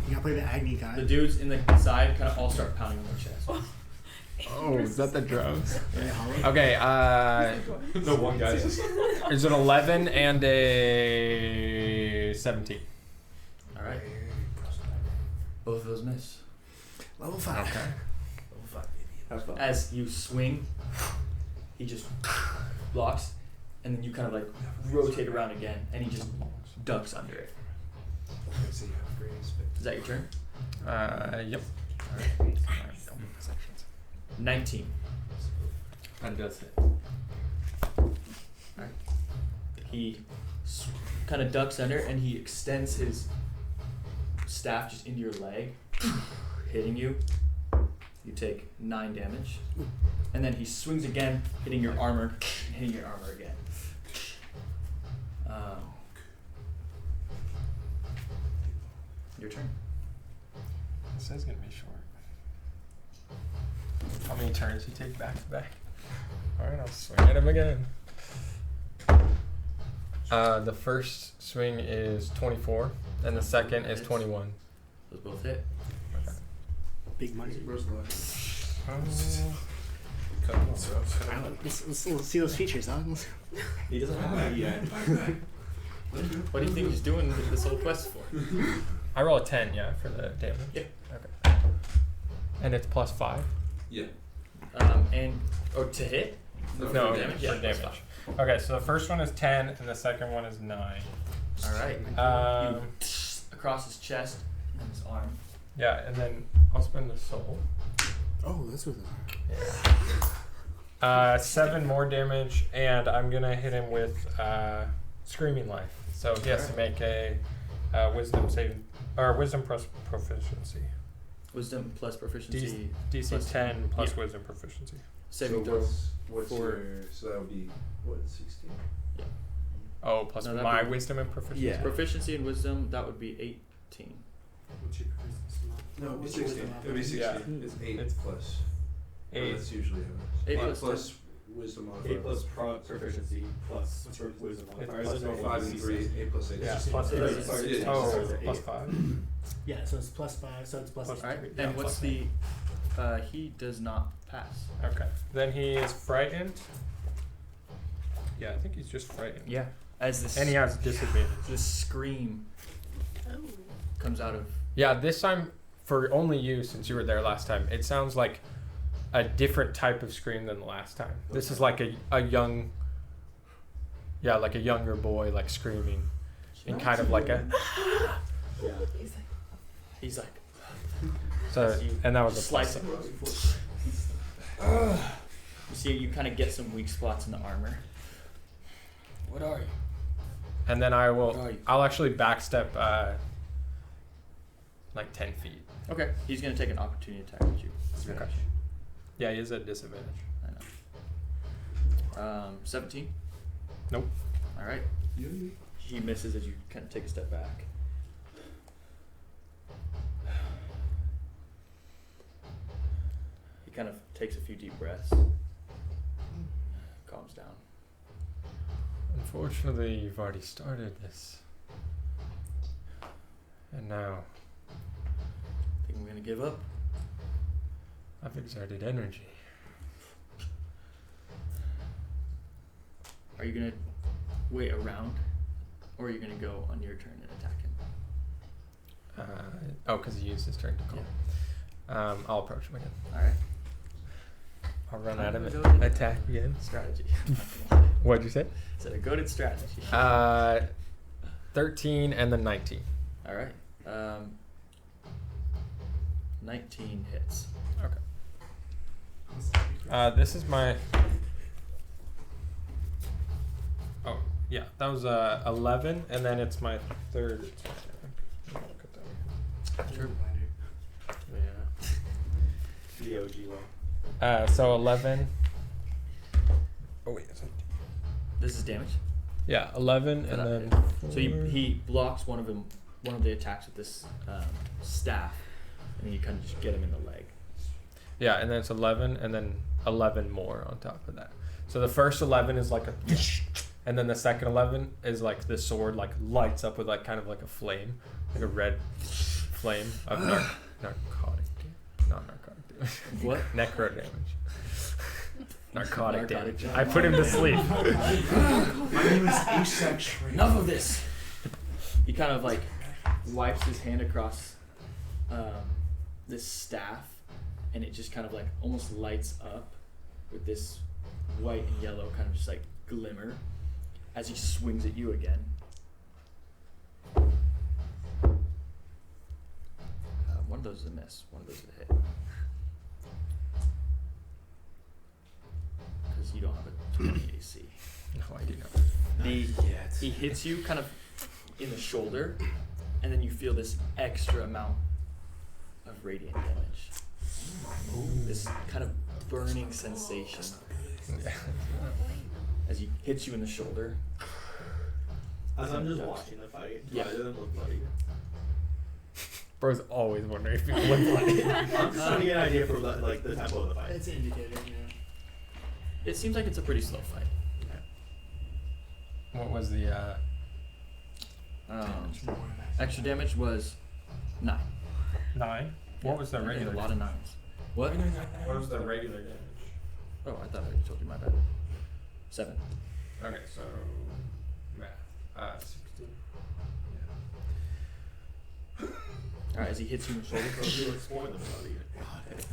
You gotta play the Agni guy. The dudes in the side kind of all start pounding on their chest. Oh, is that the drums? Yeah, Holly. Okay, No one guy's just. is it 11 and a 17? Alright. Both of those miss. Level 5. Okay. Level 5, baby. Have fun. As you swing, he just blocks, and then you kind of like rotate around again, and he just ducks under it. Is that your turn? Yep. 19. That does it. Alright. He kind of ducks under, and he extends his staff just into your leg, hitting you. You take 9 damage. And then he swings again, hitting your armor, and hitting your armor again. Your turn. This is going to be short. How many turns you take back to back? Alright, I'll swing at him again. The first swing is 24, and the second is 21. Those both hit. Big money. Oh. Let's see those features, huh? He doesn't have that yet. What do you think he's doing this whole quest for? I roll a 10, yeah, for the damage. Yeah. Okay. And it's plus 5? Yeah. To hit? No, for damage? for Yeah, plus damage. Okay, so the first one is 10, and the second one is 9. Alright. Across his chest and his arm. Yeah, and then I'll spend the soul. Oh, that's what. Yeah. 7 more damage, and I'm gonna hit him with Screaming Life. So he has to make a Wisdom saving or Wisdom plus proficiency. Wisdom plus proficiency. DC plus 10 plus yeah. Wisdom proficiency. Saving throw. What's for- your, so that would be, what, 16? Oh, plus No, that'd my be- Wisdom and proficiency. Yeah. Proficiency in wisdom, that would be 18. No, it's 16. It would be 16. Yeah. It's 8 It's plus. 8. That's usually how it 8 is. plus wisdom modifier. 8 plus proficiency plus wisdom modifier. It's So 5 and 3, 8 plus 8. Yeah, is plus 16. 3. Sorry, yeah, Oh, yeah. plus 5. Yeah, so it's plus 5, so it's plus Plus 8. Alright, Yeah, and what's plus the he does not pass. Okay. Then he is frightened. Yeah, I think he's just frightened. Yeah. As this And he has disadvantage. this scream comes out of Yeah, this time, for only you, since you were there last time, it sounds like a different type of scream than the last time. This is like a young, yeah, like a younger boy, like screaming, and kind of like a. Yeah. he's like So, and that was a plus. slice it. You see you kinda get some weak spots in the armor. What are you? And then What are you? I'll actually backstep, like 10 feet. Okay. He's gonna take an opportunity attack at you. Okay. Yeah, he is at disadvantage. I know. 17. Nope. All right. He misses as you kind of take a step back. He kind of takes a few deep breaths. Calms down. Unfortunately, you've already started this. And now, Think I'm gonna give up? I've exerted energy. Are you gonna wait around, or are you gonna go on your turn and attack him? Because he used his turn to call. I'll approach him again. All right. I'll run at him Go and to attack again. strategy. What'd you say? Is it a goated strategy? 13 and then 19. All right. 19 hits. Okay. This is my. Oh yeah, that was 11, and then it's my third. Sure. Yeah. The OG one. So 11. Oh wait. This is damage. Yeah, 11, For and that then. hit. So he blocks one of the attacks with this staff, and then you kind of just get him in the leg. Yeah, and then it's 11, and then 11 more on top of that. So the first 11 is like a, and then the second 11 is like the sword like lights up with like kind of like a flame, like a red flame of narcotic, not narcotic damage. What? Necro damage. Narcotic Narcotic damage. damage. I put him to sleep. My name is Asexual. Enough of this. He kind of like wipes his hand across this staff, and it just kind of like almost lights up with this white and yellow kind of just like glimmer as he swings at you again. One of those is a miss, one of those is a hit. Because you don't have a 20 AC. No, I do not. He hits you kind of in the shoulder, and then you feel this extra amount of radiant damage. This kind of burning sensation as he hits you in the shoulder. As I'm just watching the fight, Yeah. it doesn't look bloody. Bro's always wondering if people look bloody. I'm just trying to get an idea for like the tempo of the fight. It's an indicator, It seems like it's a pretty slow fight. What was the Extra damage was 9. 9? What was the I did regular? a lot of 9s. What? What was the regular damage? Oh, I thought I already told you, my bad. 7. Okay, so math. 16. Alright, as he hits you in the shoulder. You were spoiling the body.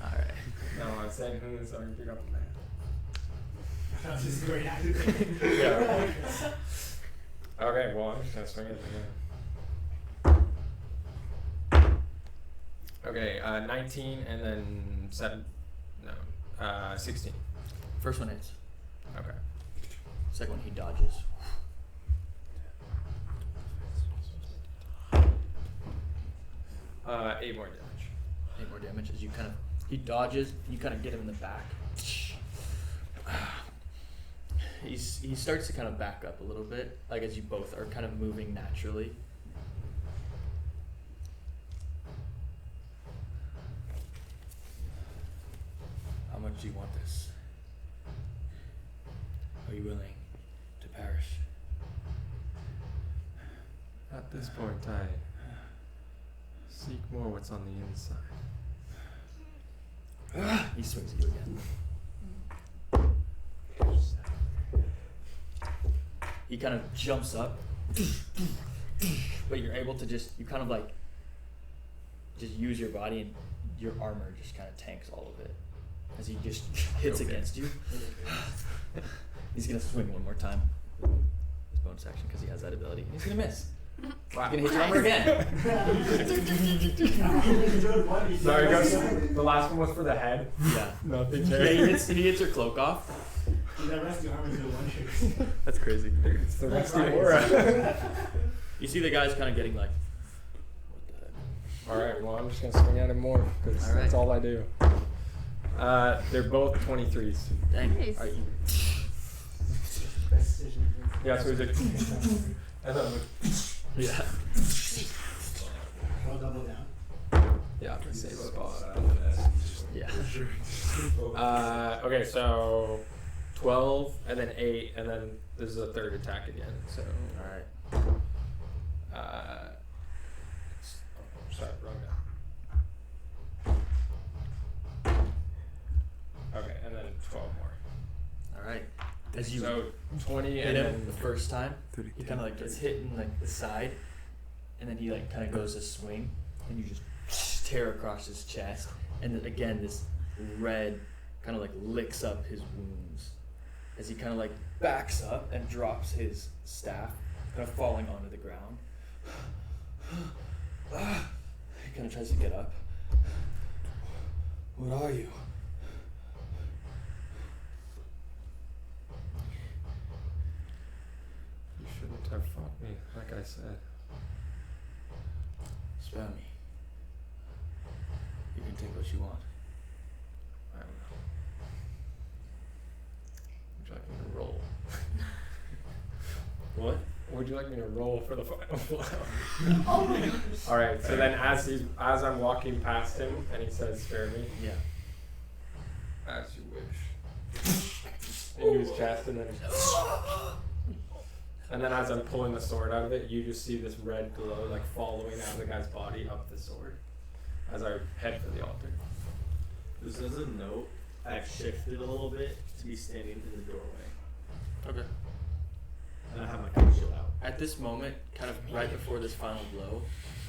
Alright. No, I said who's already pick up the math. That's just great. Yeah. Okay, well, I'm just gonna swing it again. Okay, 19 and then 16. First one hits. Okay. Second one he dodges. Uh, 8 more damage. 8 more damage as you kind of he dodges. You kind of get him in the back. He starts to kind of back up a little bit, like as you both are kind of moving naturally. How much do you want this? Are you willing to perish? At this point, I seek more what's on the inside. He swings at you again. He kind of jumps up, but you're able to you kind of like just use your body, and your armor just kind of tanks all of it as he just hits against you. He's gonna swing one more time. His bonus action because he has that ability. He's gonna miss. Wow. He's gonna hit your armor again. Sorry, guys. The last one was for the head. Yeah. Nothing. Yeah, he hits your cloak off. That rescue armor is the one trick. That's crazy. It's the rusty aura. You see the guys kind of getting like, what the heck? Alright, well, I'm just gonna swing at him more, because All right. that's all I do. They're both 23s. Dang. Nice. Are you Yeah, so he's like, and then I'm like, Yeah. I'll double down. yeah, I'm gonna save spot. Yeah. Okay, so 12 and then 8 and then this is a third attack again. So Alright. sorry, wrong guy. Okay, and then 12 more. Alright. As you So 20 hit and him then the first time, he kind of like gets hit in like the side, and then he like kind of goes to swing, and you just tear across his chest, and then again this red kind of like licks up his wounds as he kind of like backs up and drops his staff, kind of falling onto the ground. He kind of tries to get up. What are you? you shouldn't have fought me, like I said. Spare me. You can take what you want. I don't know. Would you like me to roll? What? Would you like me to roll for the final blow? All right. So then, as I'm walking past him, and he says, "Spare me," Yeah. as you wish. Into his chest, and then, as I'm pulling the sword out of it, you just see this red glow like following out of the guy's body up the sword, as I head for the altar. Just as a note, I've shifted a little bit to be standing in the doorway. Okay. And I have my coat shield out. At this moment, kind of right before this final blow,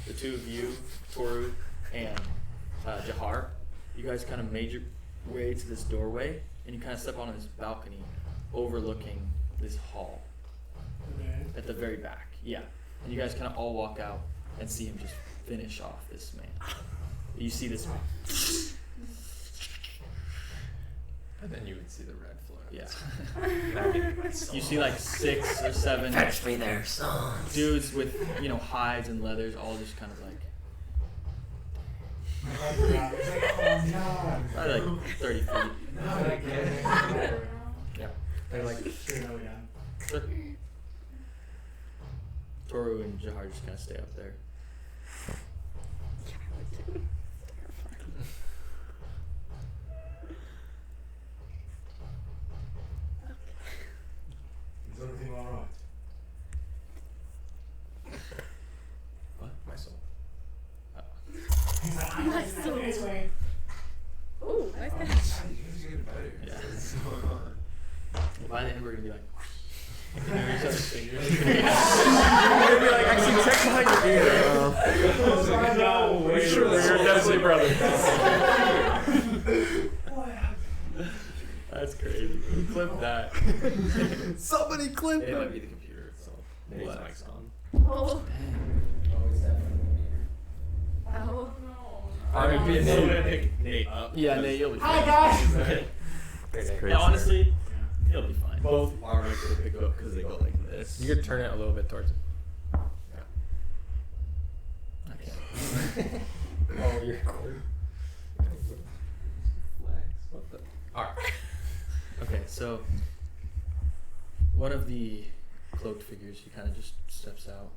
the two of you, Toru and Jahar, you guys kind of made your way to this doorway, and you kind of step on this balcony overlooking this hall at the very back. Yeah. And you guys kind of all walk out and see him just finish off this man. You see this. And then you would see the red flow. Yeah. You see like 6 or 7 Fetch me their sons. dudes with, hides and leathers, all just kind of like, probably like 30 feet. Yeah. They're like, Toru and Jahar just kind of stay up there. Is everything alright? What? my soul. Nice. Ooh, nice catch. Yeah. By the end, we're gonna be like, each other's fingers. You're gonna be like, actually, check behind your ear. No, we're definitely brothers. That's crazy. Who clipped that? Somebody clip It it. might be the computer itself. Maybe his mic's on. Oh. Ow. I would be Nate. Yeah, Nate, you'll be fine. Hi guys. Yeah, honestly, you'll be fine. Both are going to pick up because they go like this. You could turn it a little bit towards it. I can't. Oh, you're recording. What the? Alright. Okay, so one of the cloaked figures, he kind of just steps out.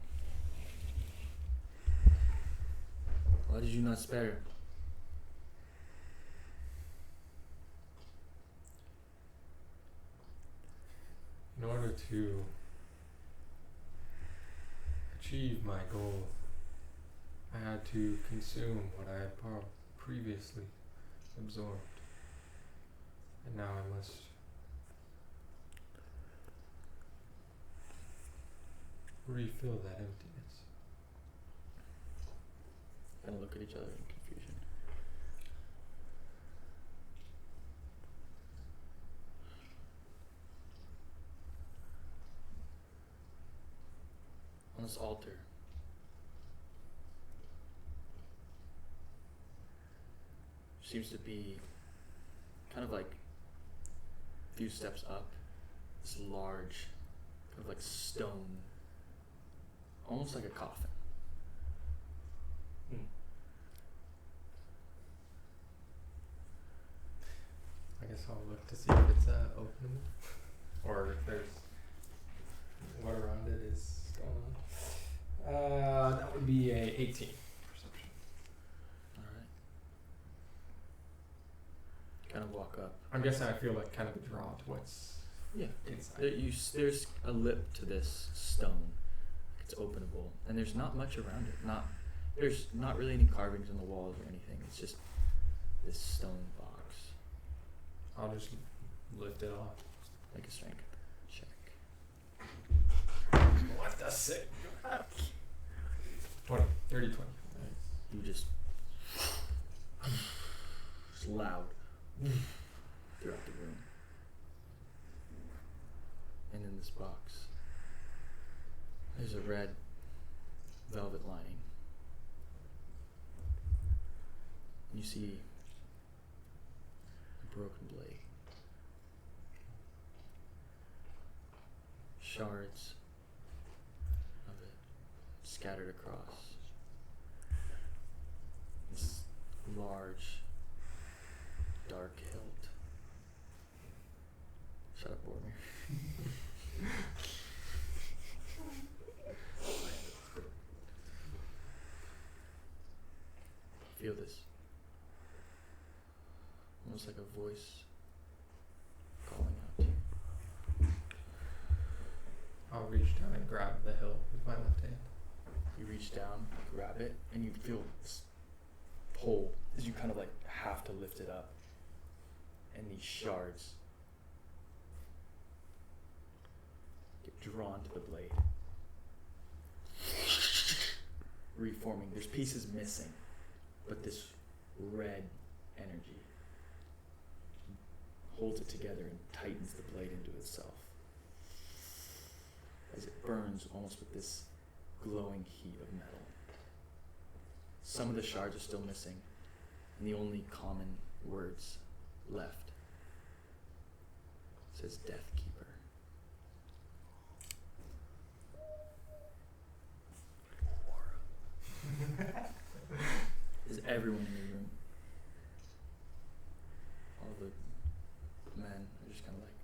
Why did you not spare him? In order to achieve my goal, I had to consume what I had previously absorbed. And now I must refill that emptiness. Kind of look at each other in confusion. On this altar, seems to be kind of like a few steps up, this large, kind of like stone, almost like a coffin. I guess I'll look to see if it's openable. or if there's what around it is going on. That would be a 18 perception. Alright. Kind of walk up. I'm guessing I feel like kind of a draw to what's Yeah. inside. There's a lip to this stone. It's openable, and there's not much around it. There's not really any carvings on the walls or anything. It's just this stone box. I'll just lift it off. Make a strength check. What the sick? 20. 30, 20. You just loud throughout the room. And in this box, there's a red velvet lining. You see a broken blade. Shards of it scattered across this large, dark hilt. Shut up, Boromir. Feel this. Almost like a voice calling out to you. I'll reach down and grab the hilt with my left hand. You reach down, grab it, and you feel this pull as you kind of like have to lift it up. And these shards get drawn to the blade. Reforming. There's pieces missing, but this red energy holds it together and tightens the blade into itself as it burns almost with this glowing heat of metal. Some of the shards are still missing, and the only common words left says Death Keeper. Is everyone in the room? All the men are just kind of like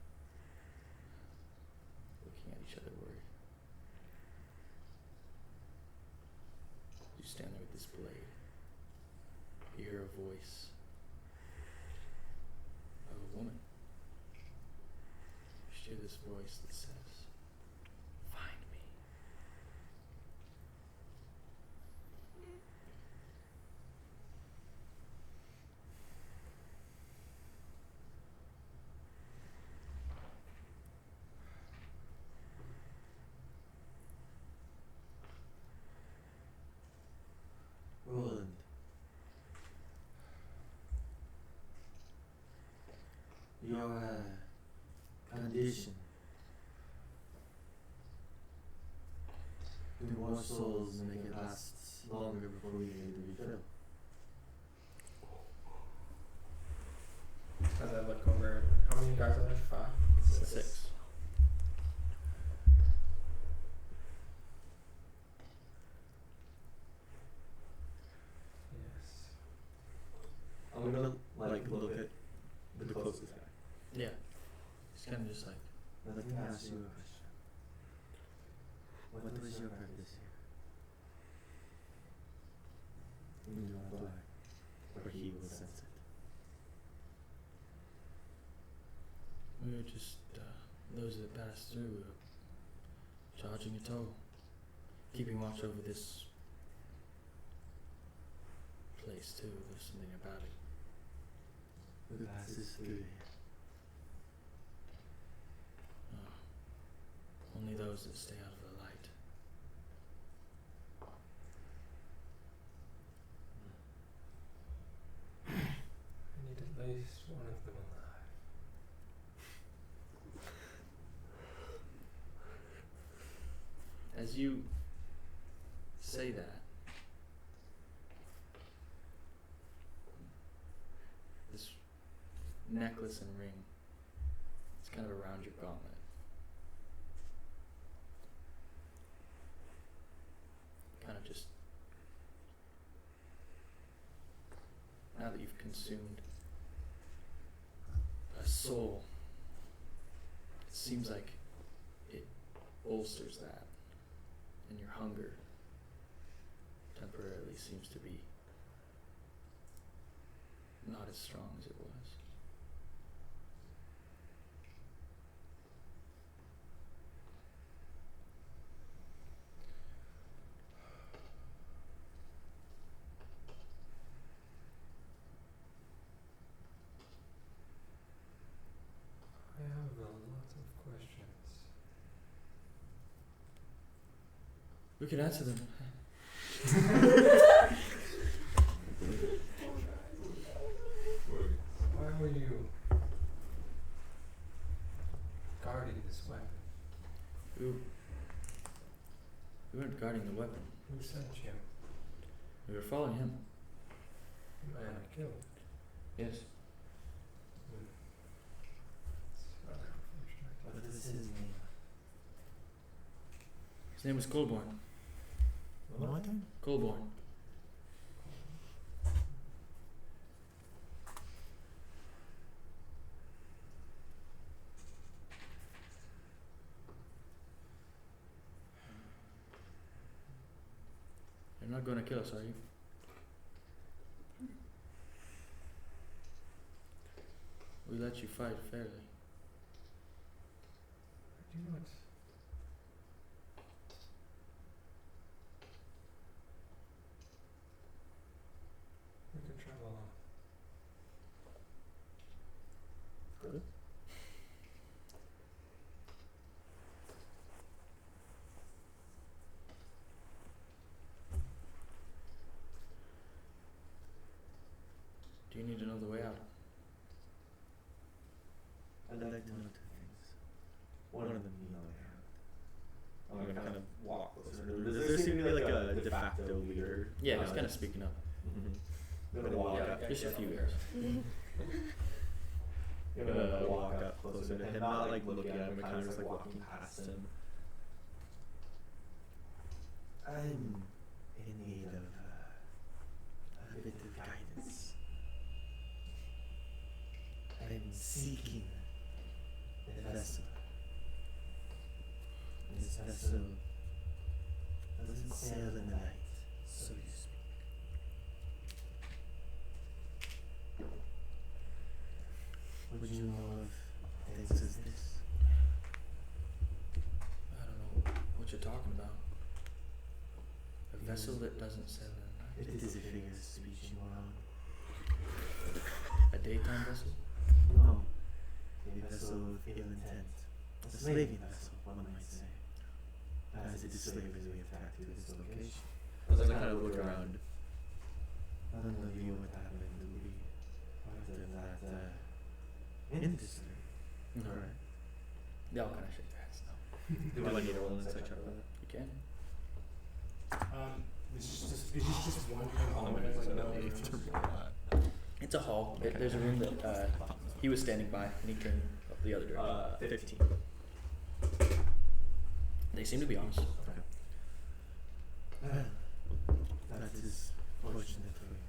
looking at each other worried. You stand there with this blade. You hear a voice of a woman. You hear this voice that says, "Find me." Roland. Your condition. Do more souls make it last longer before we need to refill? As I look over, how many guards are there? 5? 6. Yes. I'm gonna like look at the closest guy. Yeah. It's kind of just like, Let me ask you a question. What was your purpose here? You do not lie, or he will sense it. we were just those that passed through, charging a toll, keeping watch over this place too. There's something about it. Who passes through here? Only those that stay out of the light. I need at least one of them alive. As you say that, this necklace and ring, it's kind of around your gauntlet. Kind of just, now that you've consumed a soul, it seems like it bolsters that, and your hunger temporarily seems to be not as strong as it was. I have a lot of questions. We could answer them. Why were you guarding this weapon? We weren't guarding the weapon. Who sent you? We were following him. The man I killed. Yes. It's rather unfortunate. What is his name? His name was Colborne. What? Colborne. You're not going to kill us, are you? We let you fight fairly. Do not. We could travel on. Good. Do you need to know the way out? I'd like to know two things. One of them, you know, I'm gonna kind of walk closer. Does there seem to be like a de facto leader? Yeah, he's kind of speaking up. I'm gonna walk up. Just a few years. I'm gonna walk up closer to him, not like looking at him, but kind of just like walking past him. I'm in need of a bit of guidance. I'm seeking a vessel. This vessel doesn't sail in the night, so you speak. Would you know of things as this? I don't know what you're talking about. A vessel that doesn't sail at night. It is a figure of speech, you know. A daytime vessel? No. A vessel of ill intent. A slaving vessel, one might say. As its slavers we attacked to this location. As I kind of look around. None of you what happened to be part of that industry. Alright. They all kind of shake their heads no. Do I need to roll an insight check for that? You can. Is this just one hall? It's a hall. There's a room that he was standing by, and he came up the other direction. 15. They seem to be honest. Well, that is fortunate for you.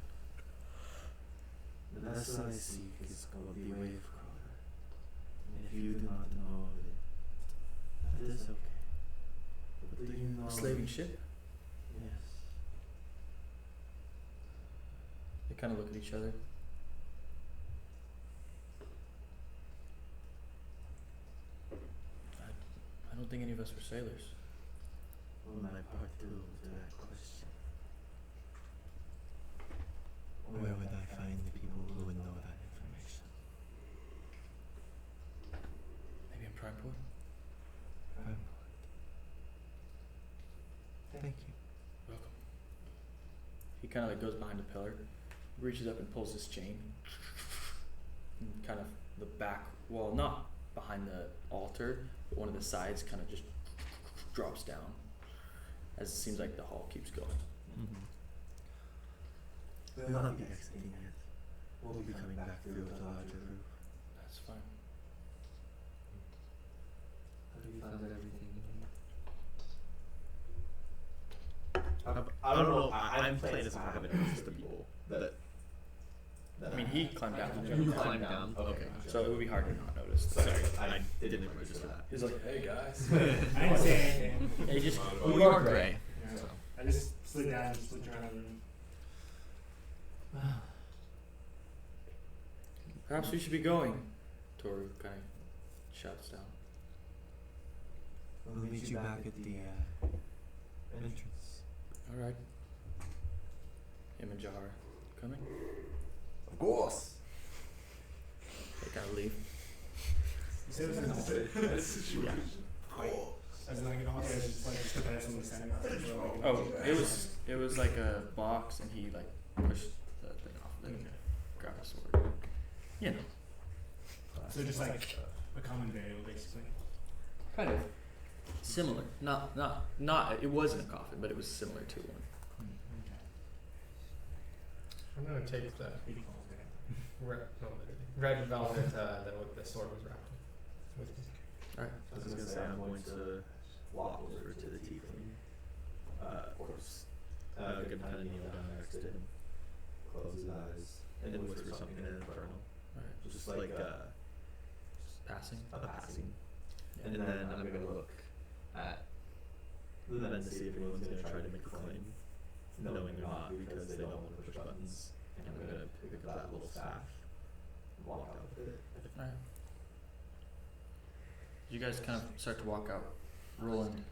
The vessel I seek is called the Wave Crawler. And if you do not know of it, that is okay. But do you know A slaving ship? Yes. They kind of look at each other. I don't think any of us were sailors. Well, my part two to that question. Where would I find the people who would know that information? Maybe in Primeport? Thank you. Welcome. He kind of like goes behind a pillar, reaches up and pulls his chain. And kind of the back wall, not behind the altar, but one of the sides kind of just drops down as it seems like the hall keeps going. We will not be exiting yet. We'll be coming back through with a larger group. That's fine. Have you found everything you need? I don't know. I'm playing as if I haven't noticed the people that I mean, he climbed down. you climbed down. Okay. So it would be hard to not notice. noticed. Sorry, I didn't register that. He's like, hey guys. I didn't say anything. Hey, just We are gray. Yeah. I just slid down and just looked around the room. Perhaps we should be going. Toru kind of shuts down. We'll meet you back at the entrance. All right. Him and Jahar coming. Of course. They gotta leave. You said it was in the Yeah. As in like an altar, just like just to pass someone standing out there. Oh, it was like a box, and he like pushed the thing off, then grabbed a sword. You know. So just like a common burial, basically. Kind of. Similar. Not. It wasn't a coffin, but it was similar to one. I'm gonna take the red velvet that the sword was wrapped with me. Alright. I was gonna say I'm going to walk over to the tiefling. Of course. Good kind of kneel down next to him, close his eyes, and whisper something in infernal. Alright. Just like Just passing. a passing. And then I'm gonna look at the men to see if anyone's gonna try to make a claim, knowing they're not because they don't want to push buttons. And I'm gonna pick up that little staff and walk out with it. Alright. You guys kind of start to walk out. Roland,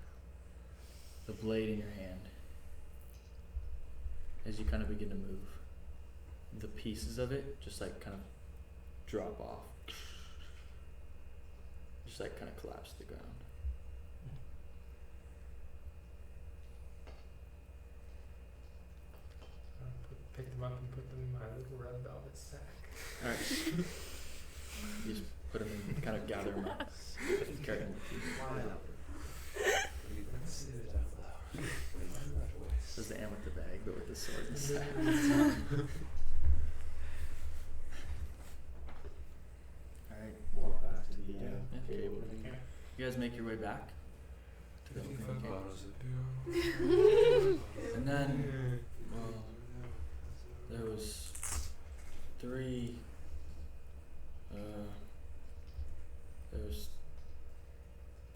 the blade in your hand. As you kind of begin to move, the pieces of it just like kind of drop off. Just like kind of collapse to the ground. Pick them up and put them in my little red velvet sack. Alright. You just put them in, kind of gather them up. Carry them with you. This is the end with the bag, but with the sword inside. Alright. Walk back to the table. You guys make your way back to the opening gate. And then, well, there was three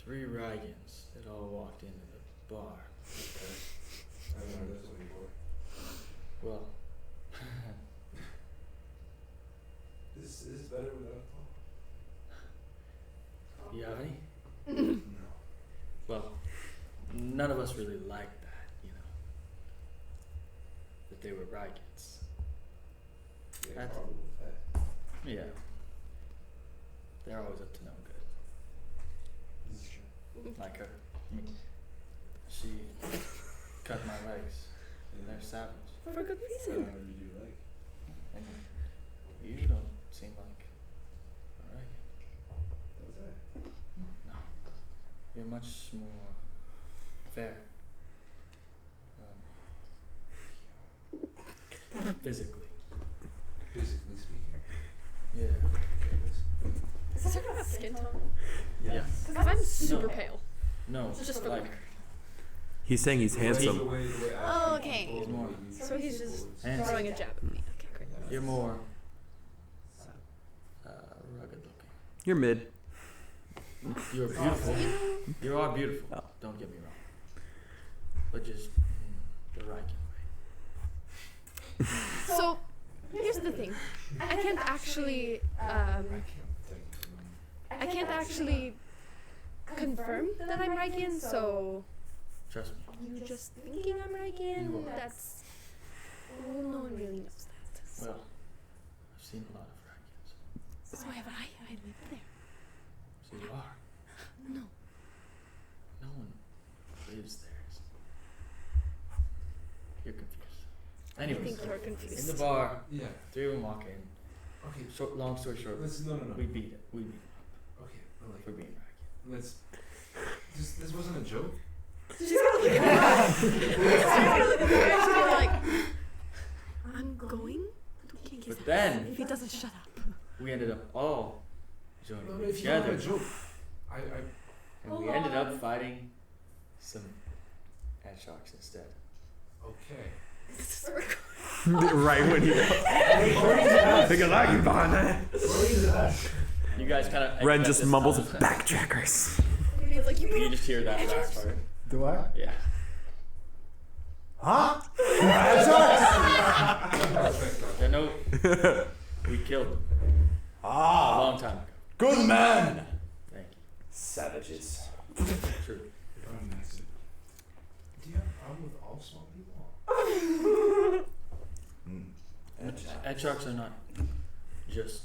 Rygans that all walked into the bar. I've never heard this one before. Well, This is better without you have any? No. Well, none of us really liked that, that they were Rygans. Yeah, That's- problem with that. Yeah. They're always up to no good. This is true. Like her. She cut my legs. They're savage. For good So, reason. what did you like? And you don't seem like a Rygan. What was that? No. You're much more fair. Physically. Physically speaking. Yeah. Is this talking about skin tone? Yeah. Because I'm super No. pale. No. It's just for like, He's saying he's handsome. The way Oh, okay. He's more So he's just handsome. throwing a jab at me. Okay, great. You're more rugged looking. You're mid. You're beautiful. You are beautiful. Oh. Don't get me wrong. But just the Rygan way. So here's the thing. I can't actually I can't actually confirm that I'm Rygan, so Trust me. you just thinking I'm Rygan, You are. that's well, no one really knows that. So, Well, I've seen a lot of Rygans. so have I live there. So you are. No. No one lives there. You're confused. I Anyways, think you're confused. in the bar, Yeah. three of them walk in. Okay. Long story short, No. we beat it. We beat it Okay, but for like, being Rygan. let's. This wasn't a joke. She's gonna look at like, I'm going, but we can't get But then if he doesn't shut up. we ended up all joining No, if you don't have together, a joke, I and we ended up fighting some ant sharks instead. okay. Right when he. Think I like you behind that. You guys kind of. Ren just mumbles backtrackers. He's like, You just hear that last part. Do I? Yeah. Huh? Yeah, no. We killed him a long time ago. Good man. Thank you. Savages. True. Do you have a problem with all small people? Edgesharks are not just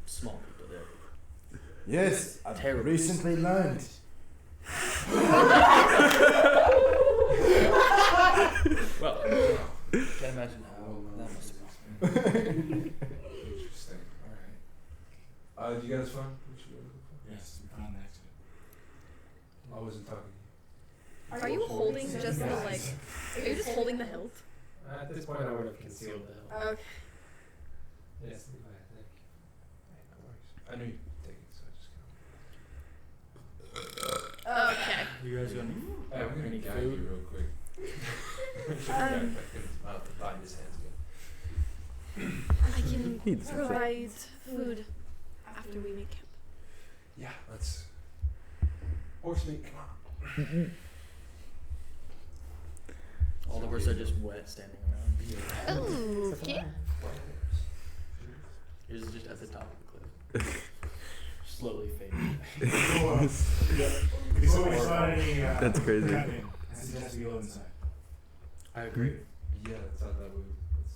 small people. They're Yes, I've Terrible. recently learned. well. Can't imagine how that must be. Interesting. All right. You guys fun? What you looking for? Yes, we found an accident. I wasn't talking to are you holding just the like? Are you just holding the hilt? At this point, I would have concealed the help. Okay. Yes, Levi, thank you. Hey, no worries. I knew you'd take it, so I just Okay. You guys gonna? Hey, we're gonna Any guide food? you real quick. Back in his mouth and bind his hands again. I can He's provide food after we make camp. Yeah, let's. Horse meat, come on. All the horses are just wet, standing around. Oh, okay. Yours is just at the top of the cliff. Slowly fading. That's crazy. I suggest we go inside. I agree. Yeah, that's how that would. That's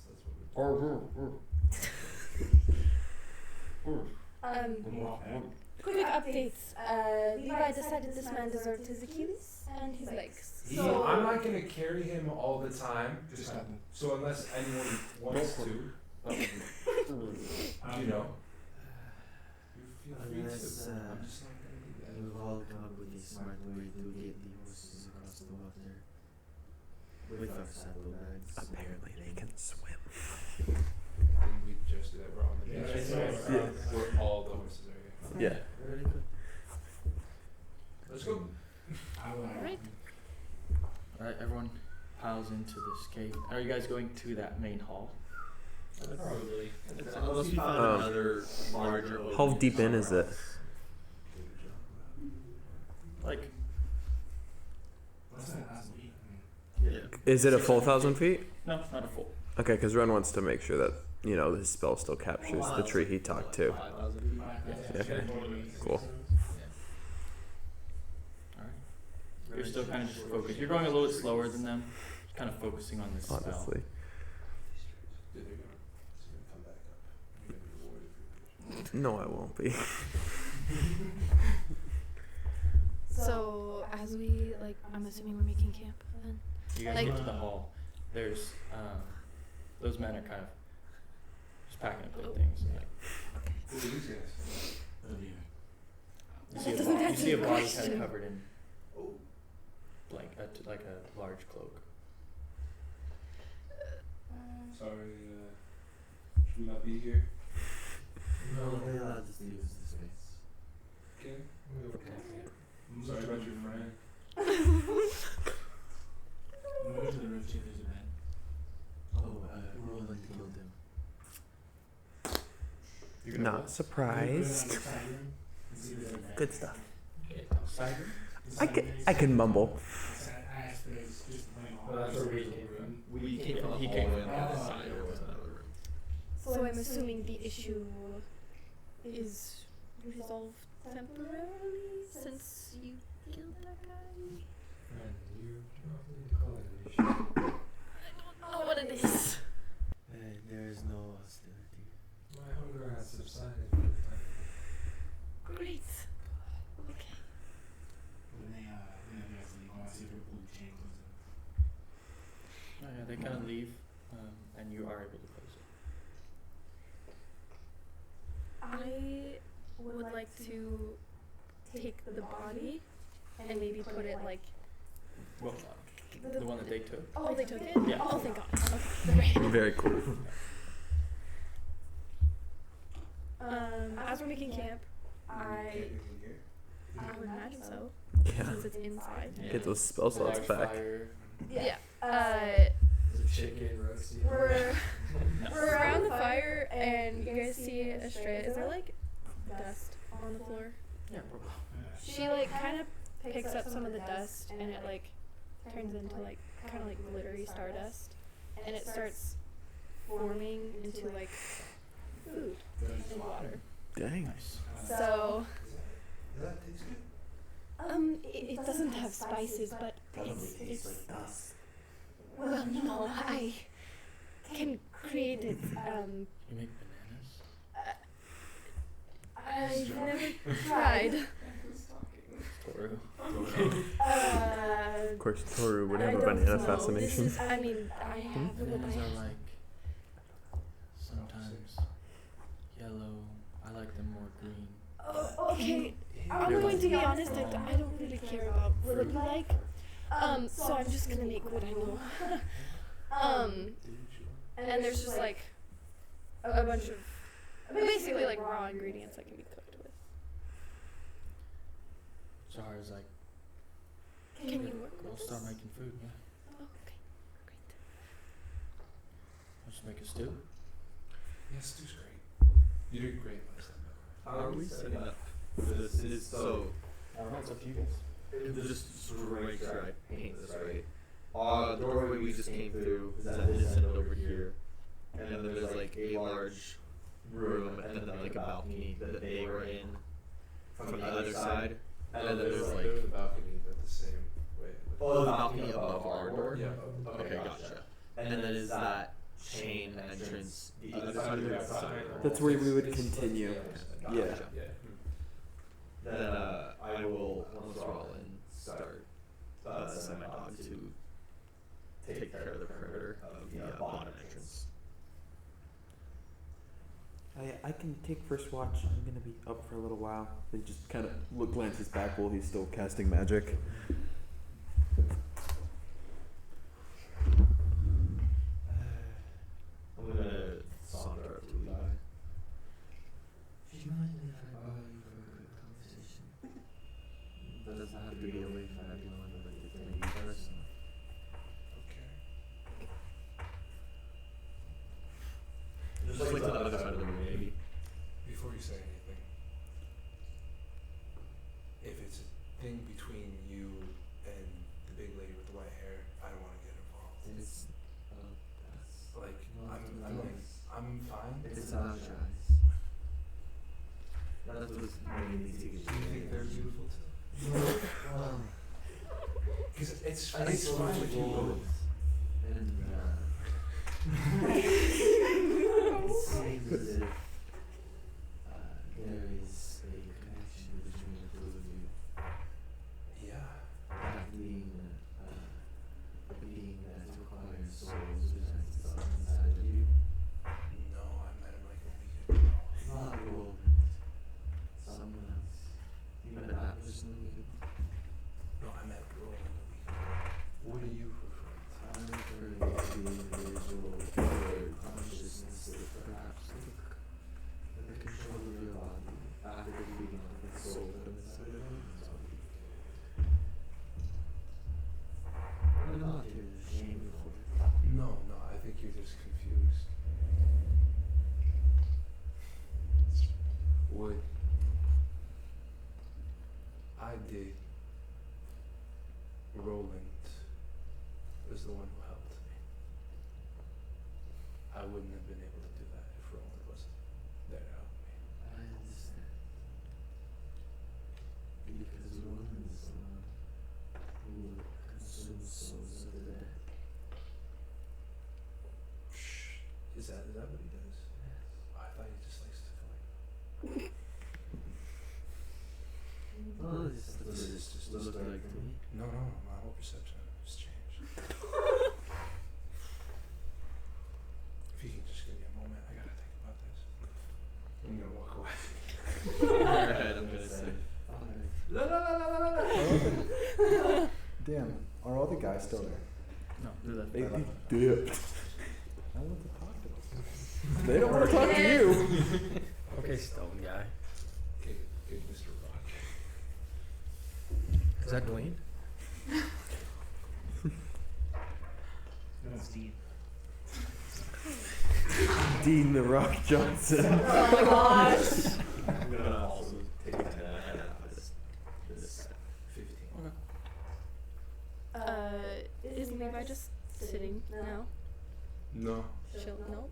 what we. We'll walk back. Quick updates. Levi decided this man deserved his Achilles and his legs. So I'm not gonna carry him all the time. Just happen. So unless anyone wants to, you know. You feel free Unless, to. I'm just not gonna do that. We've all come up with a smart way to get the horses across the water with our saddlebags. Apparently they can swim. And we just do that. We're on the beach. Yeah. Where all the horses are here. Yeah. Very good. Let's go. Alright. Alright, everyone piles into this cave. Are you guys going to that main hall? Probably. Unless we found another larger. How deep in is it? Like, What's that last week? yeah. Is it a full 1,000 feet? No, not a full. Okay, because Ren wants to make sure that, you know, his spell still captures the tree he talked to. Okay, cool. Alright. You're still kind of just focused. You're going a little bit slower than them. Just kind of focusing on this spell. Honestly. Dude, they're gonna come back up. You're gonna be rewarded for your No, I won't be. So as we like, I'm assuming we're making camp then. You guys Like- get to the hall. There's, those men are kind of just packing up their things. And, like, Who are these guys? you see a body kind of covered in, like a large cloak. Sorry, should we not be here? No, they allowed us to use the space. Okay. I'm sorry about your friend. We'll go to the room, see if there's a bed. Oh, Roland killed him. You're gonna Not surprised. Good stuff. Side room? I can mumble. Well, that's where we came from. We came He from the came hallway from on the the side. side. There was another room. So I'm assuming the issue is resolved temporarily since you killed that guy. And you don't need to call it an issue. I don't know what it is. There is no hostility. My hunger has subsided for the time. Great. Okay. When they guys leave, I want to see if their blue chain goes in. Oh, yeah, they kind of leave, and you are able to close it. I would like to take the body and maybe put it like. Well, the one that they took. Oh, they took it? Yeah. Oh, thank God. Okay, great. Very cool. As we're making camp, I would imagine so, Yeah. since it's inside. Get those spell slots Large back. fire. Yeah. Is it chicken, roasty? We're around the fire, and you guys see Estrella. Is there like dust on on the floor. Yeah, probably. She like kind of picks up some of the dust and it like turns into like kind of like glittery stardust, and it starts forming into like food and water. Dang. Nice. So Does that taste good? it doesn't have spices, but it's like dust. well, no, I can create it. You make bananas? I've never tried. Toru. Of course, Toru would have I a don't banana know. fascination. This is, I mean, I have Bananas are like sometimes yellow. I like them more green. Okay, I'm going to be honest. I don't really care about what you like. So I'm just gonna make what I know. And there's just like a bunch of basically like raw ingredients that can be cooked with. Zahara's like, Can you work we'll with start this? making food, yeah. Oh, okay, great. Let's make a stew. Yes, stew's great. You did great last time. How are we setting up? This is so. I don't know, it's up to you guys. Just make sure I paint this right. The doorway we just came through is at this end over here, and then there's like a large room and then like a balcony that they were in from the other side, and then there's the like balcony, but the same way. the balcony above our door. Yeah. Okay, gotcha. And then is that chain entrance the other side of the outside? That's where we would continue. Gotcha. Yeah. Yeah. Then I will once we're all in start send my dog to take care of the perimeter of the bottom entrance. I can take first watch. I'm gonna be up for a little while. He just kind of glances back while he's still casting magic. I'm gonna saunter up to Levi. Do you mind if I borrow you for a quick conversation? That doesn't have to be away from everyone, but it can be personal. Okay. Just like to the other side of the room, maybe. Before you say anything, if it's a thing between you and the big lady with the white hair, I don't want to get involved. It's Like, No, I'm fine. it's about choice. That's what's Mainly to Do you get think they're beautiful too? Well, Because it's I fine saw with you both. both, and it seems as if there is a connection between the two of you. Yeah. That being a being that requires souls besides itself inside of you. No, I met him like a week ago. Not Roland. Someone else. You met that person a week ago? No, I met Roland a week ago. What are you referring to? I'm referring to the individual or consciousness that perhaps took the control of your body after defeating the soul from inside of you. I'm not here to shame you for it. No, I think you're just confused. What I did, Roland was the one who helped me. I wouldn't have been able to do that if Roland wasn't there to help me. I understand. Because Roland is the one who consumes souls of the dead. Is that what he does? Yes. Oh, I thought he just likes to collect. Well, this is just look like to me. No, my whole perception has changed. If you can just give me a moment, I gotta think about this. I'm gonna walk away. Alright, I'm gonna say. Damn, are all the guys still there? No, do that. They dipped. I want to talk to them. They don't want to talk to you. Okay, stone guy. Okay, Mr. Rock. Is that Dwayne? That's Dean. Dean the Rock Johnson. Oh my gosh. I'm gonna also take a No. She'll no.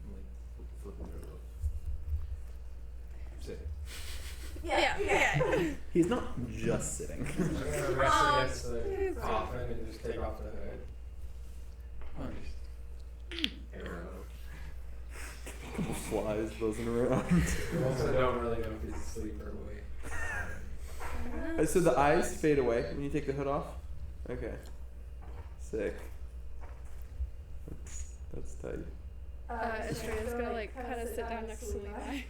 I'm like flipping her book. Sit. Yeah. He's not just sitting. Rest against the coffin and just take off the hood. Couple flies buzzing around. We also don't really know if he's asleep or awake. So the eyes fade away when you take the hood off? Okay. Sick. That's tight. Estrella's gonna like kind of sit down next to Levi.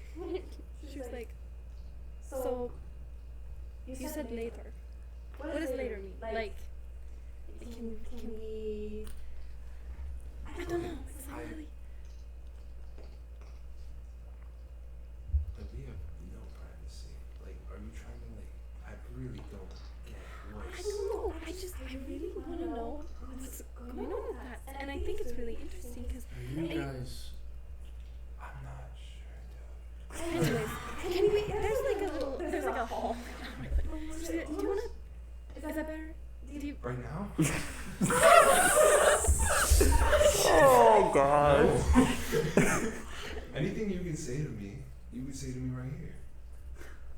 She's like, so you said later. What does later mean? Like, can we? I don't know. It's not really. Like, we have no privacy. Like, are you trying to, like, I really don't get I don't know. I really want to know what's going on with that, and I think it's really interesting because. You guys. I'm not sure, dude. Anyways, can we? There's like a hall. Do you wanna? Is that better? Do you? Right now? Oh god. Anything you can say to me, you would say to me right here.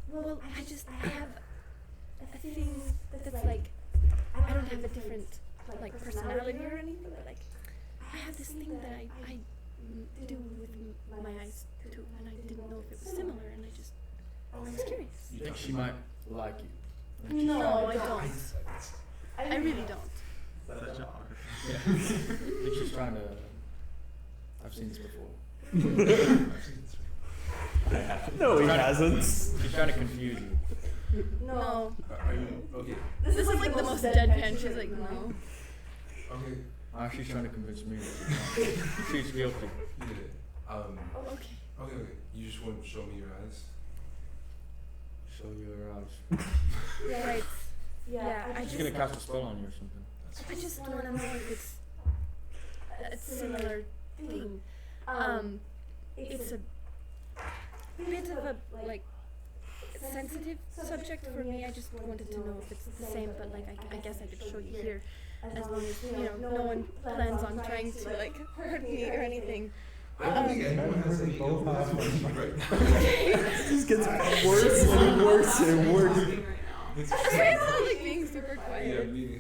Well, I have a thing that's like, I don't have a different like personality or anything, but like, I have this thing that I do with my eyes too, and I didn't know if it was similar, and I was curious. You think she might like you? No, I don't. I really don't. Yeah. I think she's trying to. I've seen this before. I've seen this before. No, he hasn't. She's trying to confuse you. No. Are you okay? This is like the most deadpan. She's like, no. Okay. She's trying to convince me that she's guilty. Yeah. Okay. Okay. You just want to show me your eyes? Show you her eyes. Yeah, right. Yeah, She's gonna cast a spell on you or something. I just want to know if it's a similar thing. It's a bit of a like sensitive subject for me. I just wanted to know if it's the same, but like I guess I could show you here, as long as no one plans on trying to like hurt me or anything. I don't think anyone has any ill will towards you right now. It just gets worse and worse and worse. She's not like being super Yeah, quiet. me.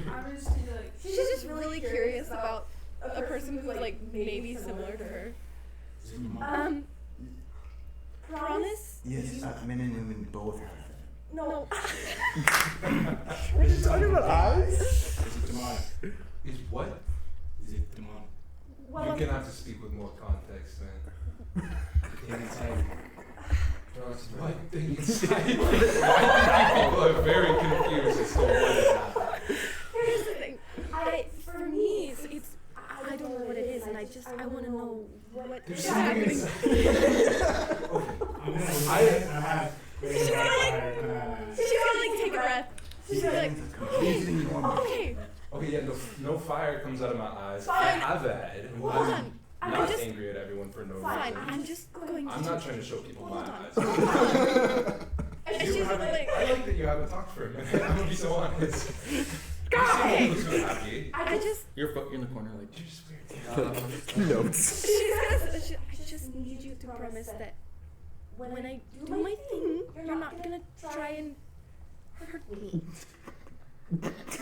I'm just like, She's just really curious about a person who's like maybe similar to her. Promise? Yes, men and women both have them. No. We're just talking about eyes? Is it demonic? Is what? Is it demonic? Well, You're gonna have to speak with more context, man. Thing inside you. What thing inside? People are very confused as to what is happening. here's the thing. For me, it's I don't know what it is, and I want to know what There's is something happening. inside. She's gonna like take a breath. She's gonna like, Completely normal. okay. Okay, yeah, no fire comes out of my eyes. Fine. I've had. Hold on. I'm I'm not just angry at everyone for no fine. reason. I'm just going to. I'm not trying to show people my Hold on. eyes. And You she's haven't- like, I like that you haven't talked for a minute. I'm gonna be so honest. guys. You seem happy. I just. You're in the corner like. You're just weird. Notes. I just need you to promise that when I do my thing, you're not gonna try and hurt me.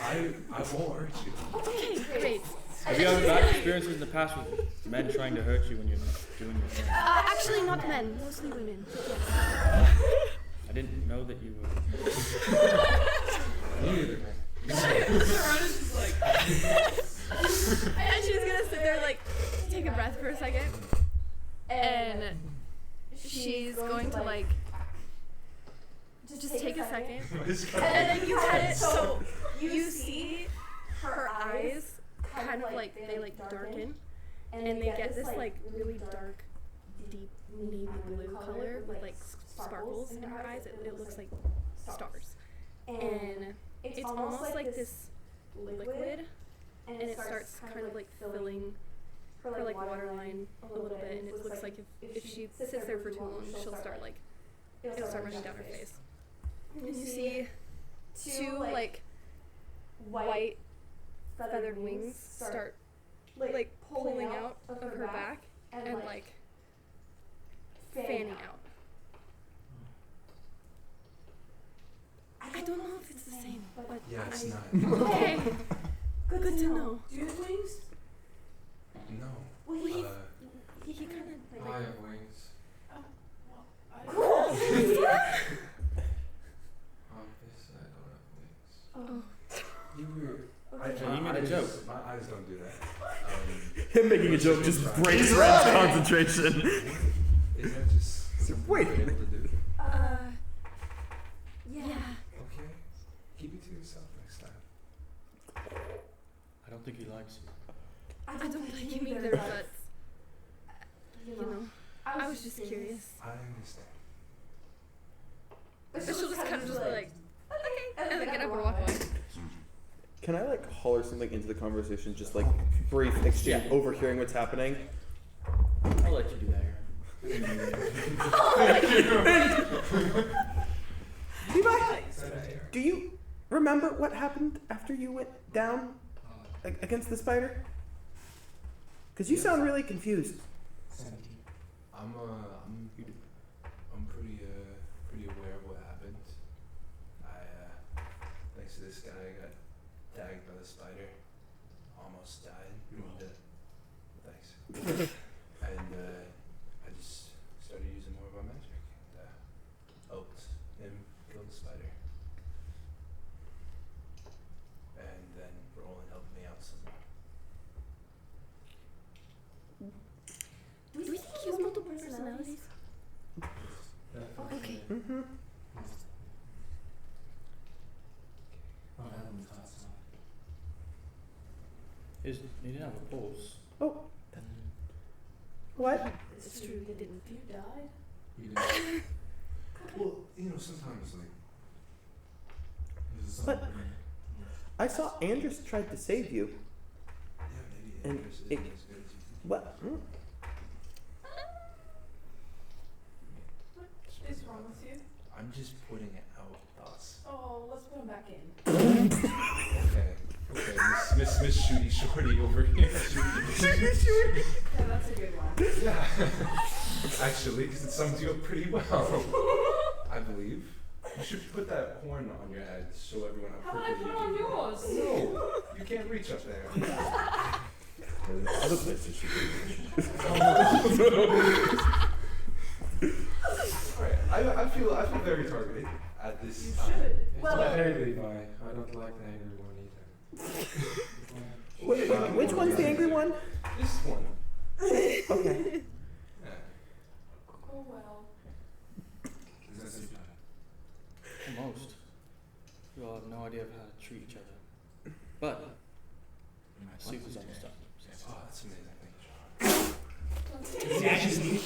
I won't hurt you. Okay, great. Have you had bad experiences in the past with men trying to hurt you when you're doing your thing? Actually, not men, mostly women. I didn't know that you were. Me neither, man. Verona's just like, And she's gonna sit there, like, take a breath for a second. And she's going to, like, just take a second. And then you cut it so you see her eyes kind of like, they like darken. And they get this, like, really dark, deep navy blue color with, like, sparkles in her eyes. It looks like stars. And it's almost like this liquid, and it starts kind of like filling her like waterline a little bit, and it looks like if she sits there for too long, she'll start like it'll start running down her face. And you see two like white feathered wings start like pulling out of her back and like fanning out. I don't know if it's the same, but Yeah, it's not. okay. Good to know. Do you have wings? No. Well, he kind of I like. have wings. Cool. Obviously, I don't have wings. Oh. You were. You made a joke. My eyes don't do that. Him making a joke just breaks Ren's concentration. Is that just something Wait. you're able to do? Yeah. Okay. Keep it to yourself next time. I don't think he likes you. I don't like him either, but you know, I was just curious. I understand. But she'll just kind of just like, okay, and then get up and walk away. Can I like holler something into the conversation, just like brief exchange, overhearing what's happening? I'll let you do that. Levi, do you remember what happened after you went down against the spider? Because you sound really confused. I'm pretty aware of what happened. Thanks to this guy, I got tagged by the spider. Almost died. Thanks. And I just started using more of my magic. And helped him kill the spider. And then Roland helped me out some more. Do you think he has multiple personalities? Okay. Mm-hmm. He didn't have a pulse. Oh. What? It's true, they didn't. You died? Well, sometimes like. But I saw Andres tried to save you. Yeah, maybe And Andres it- isn't as good as you think. What? What is wrong with you? I'm just putting it out, boss. Oh, let's put him back in. Okay, Miss Shooty Shorty over here. Yeah, that's a good one. Yeah. Actually, because it sums you up pretty well. I believe. You should put that horn on your head to show everyone how How quickly about I put you it on yours? No, you can't reach up there. Other places you Alright, I feel very targeted at this You time. should. Well, Well, hey, Levi, I don't like the angry one either. Which one's the angry one? This one. Okay. Yeah. Oh well. Almost. You all have no idea of how to treat each other. But my sleep was almost up. Oh, that's amazing. Thank you, Is he actually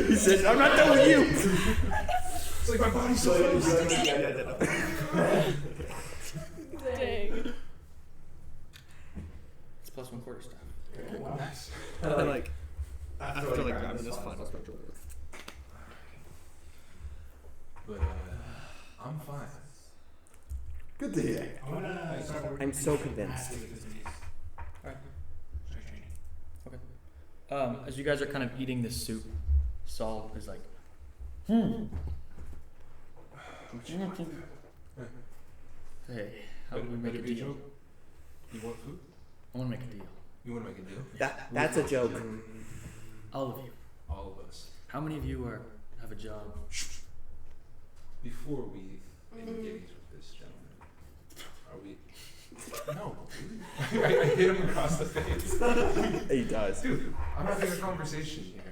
He said, I'm not done with you. It's like my body's so close. Dang. It's +1 quarterstaff. Nice. After grabbing this final spectral. But I'm fine. Good to hear. I'm so convinced. As you guys are kind of eating this soup, Saul is like, Hey, how do we make a deal? You want food? I want to make a deal. You want to make a deal? That's a joke. All of you. All of us. How many of you have a job? Before we engage with this gentleman, are we? No. I hit him across the face. He does. Dude, I'm having a conversation here.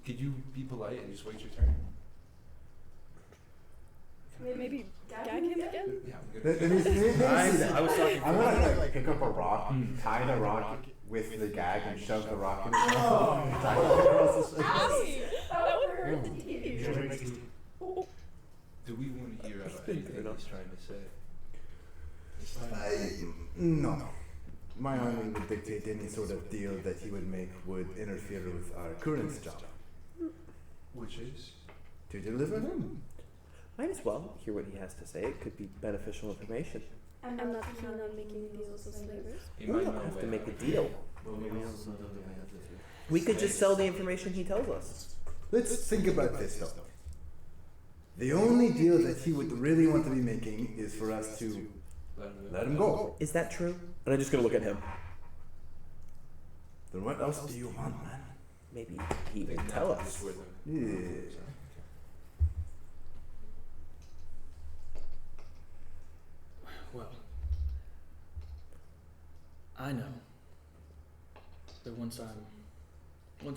Could you be polite and just wait your turn? Maybe gag him again? Yeah, I'm Let good. me see that. I was talking I'm gonna like pick up a rock, tie the rock with the gag, and shove the rock in his mouth. Tie it across the face. That would hurt the teeth. Do we want to hear about anything he's trying to say? No. My army would dictate any sort of deal that he would make would interfere with our current job. Which is? To deliver him. Might as well hear what he has to say. It could be beneficial information. I'm not keen on making deals with slavers. We don't have to make a deal. We could just sell the information he tells us. Let's think about this though. The only deal that he would really want to be making is for us to let him go. Is that true? And I'm just gonna look at him. Then what else do you want, man? Maybe he will tell us. Yeah. Well, I know that once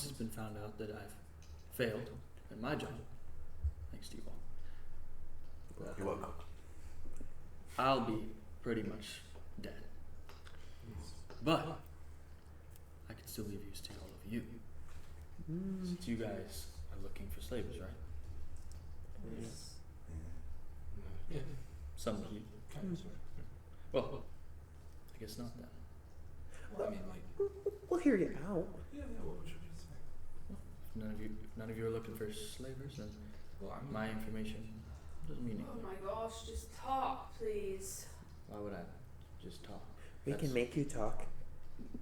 it's been found out that I've failed at my job, thanks to you all, You're welcome. I'll be pretty much dead. But I can still be of use to all of you. Since you guys are looking for slavers, right? Yeah. Some of you. Well, I guess not then. Well, I mean, like. We'll hear you out. Yeah, what would you expect? If none of you are looking for slavers, then Well, I'm my information doesn't mean Oh anything. my gosh, just talk, please. Why would I just talk? We can make you talk.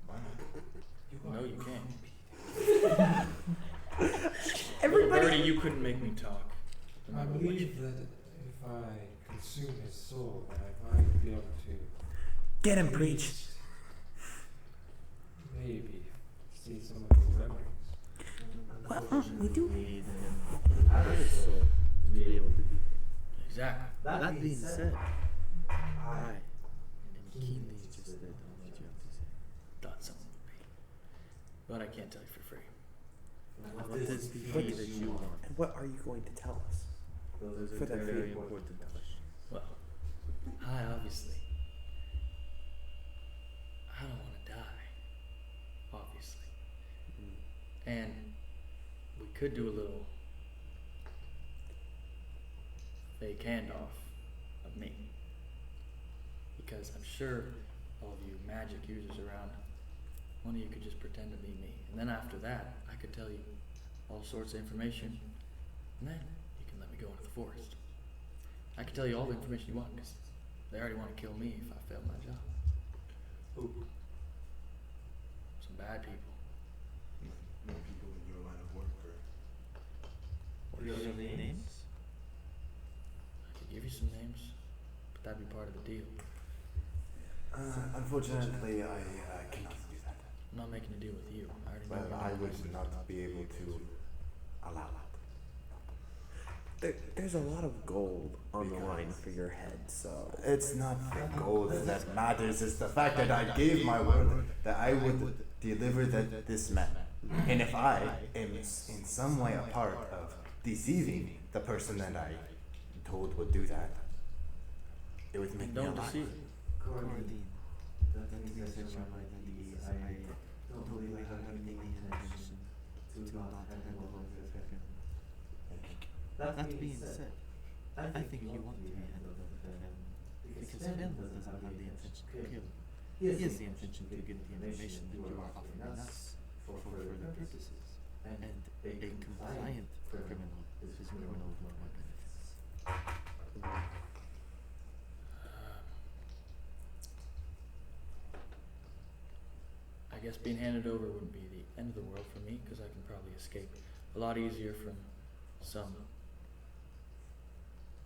Why not? No, you can't. Everybody. Bertie, you couldn't make me talk. No I matter what you- believe that if I consume his soul, then I might be able to Get him, preach. maybe see some of his memories. Well, we do. Need him to be able to. Exactly. That being said, I am keenly interested in what you have to say. Thought someone would be. But I can't tell you for free. What is the fee that you want? And what are you going to tell us? Those For are the very fee. important questions. Well, I obviously. I don't want to die. Obviously. And we could do a little fake handoff of me. Because I'm sure all of you magic users around, one of you could just pretend to be me. And then after that, I could tell you all sorts of information. And then you can let me go into the forest. I can tell you all the information you want because they already want to kill me if I fail my job. Some bad people. No people in your line of work What are your names? I could give you some names, but that'd be part of the deal. Unfortunately, I cannot do that. I'm not making a deal with you. I already know Well, your I names. would not be able to allow that. There's a lot of gold on the line for your head, so. It's not the gold that matters, it's the fact that I gave my word that I would deliver this man. And if I am in some way a part of deceiving the person that I told would do that, it would make me Don't alive. deceive. Cordine, the things that you are like these, I don't believe I have any intention to not hand over the family. That being said, I think you want to be hand over the family, because Phil doesn't have the intention to kill. He has the intention to get the information that you are offering us for further purposes, and a compliant criminal is a criminal with more benefits. I guess being handed over wouldn't be the end of the world for me because I can probably escape a lot easier from some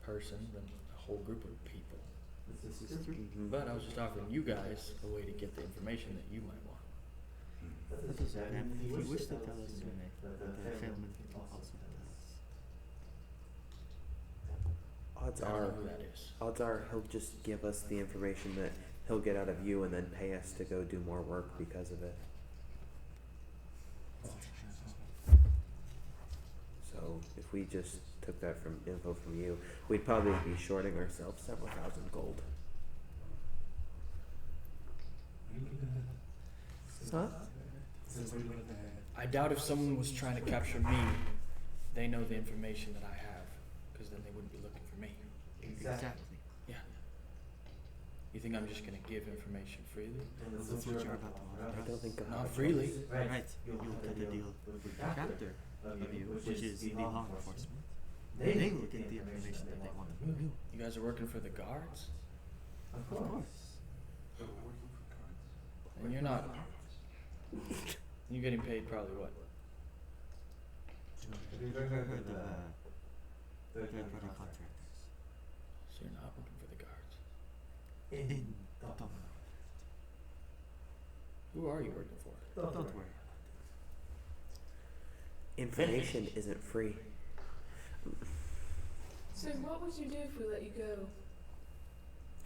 person than a whole group of people. But I was just offering you guys a way to get the information that you might want. That is right. And if you wish to tell us your name, the family can also tell us. Odds I don't are, know who that is. odds are he'll just give us the information that he'll get out of you and then pay us to go do more work because of it. So if we just took that from info from you, we'd probably be shorting ourselves several thousand gold. Huh? I doubt if someone was trying to capture me, they know the information that I have, because then they wouldn't be looking for me. Exactly. Yeah. You think I'm just gonna give information freely? That's what you're about to I don't think I Not freely. Right. You'll cut a deal with the captor of you, which is the law enforcement. They will get the information that they want to know. You guys are working for the guards? Of course. And you're not. You're getting paid probably what? Third-party contractors. So you're not working for the guards. Don't worry. Who are you working for? Don't worry. Information isn't free. So what would you do if we let you go?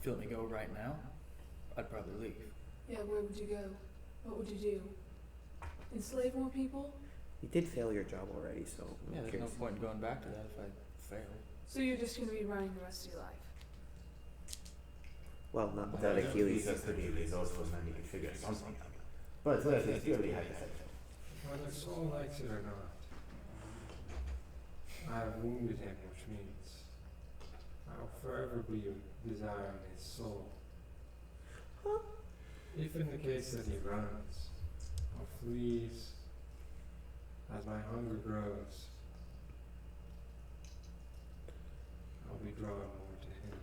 If you let me go right now, I'd probably leave. Yeah, where would you go? What would you do? Enslave more people? You did fail your job already, so Yeah, there's no point in going back to that if I fail. So you're just gonna be running the rest of your life? Well, not without Achilles. That's the resourceful man, you can figure something out. But it's purely hypothetical. Whether Saul likes it or not, I have wounded him, which means I will forever be desiring his soul. If in the case that he runs or flees, as my hunger grows, I'll be drawn more to him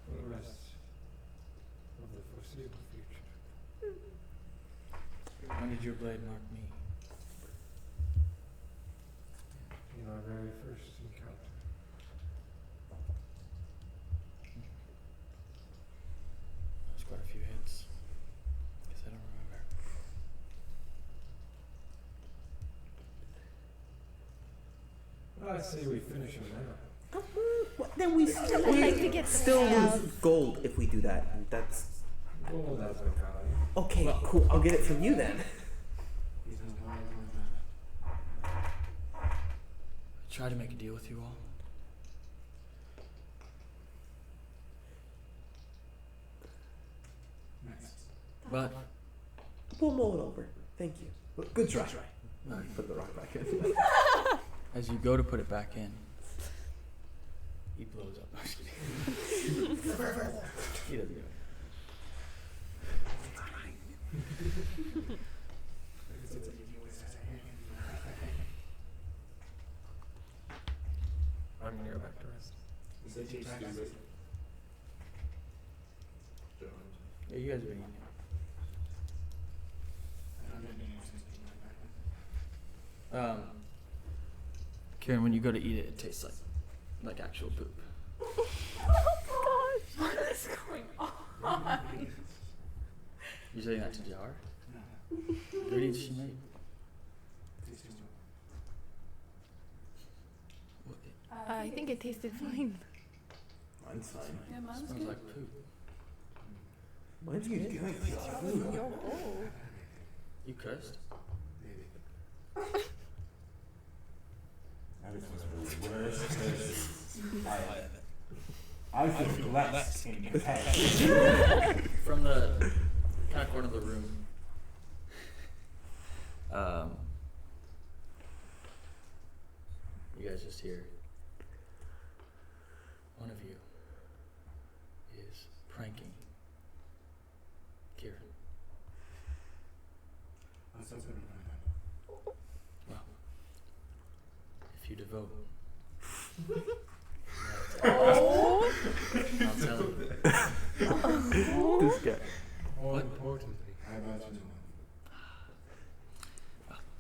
for the rest of the foreseeable future. When did your blade mark me? In our very first encounter. There's quite a few hits. Guess I don't remember. Well, I say we finish him now. Then we like to get still some lose gold if we do that. That's Gold has no value. okay. Cool. I'll get it from you then. I tried to make a deal with you all. But We'll mull it over. Thank you. Well, good try. Put the rock back in. as you go to put it back in, he blows up. I'm just kidding. He doesn't do it. I'm gonna go back to rest. Yeah, you guys are being Kieran, when you go to eat it, it tastes like actual poop. What is going on? You saying that to Jar? Ingredients she made. I think it tasted fine. Mine's fine. Yeah, mine's Smells good. like poop. Mine's good. Your bowl. You cursed? Everything's really worse. I feel less in your head. From the kind of corner of the room, you guys just hear one of you is pranking Kieran. Well, if you devote. Oh! I'll tell you. This guy. More importantly,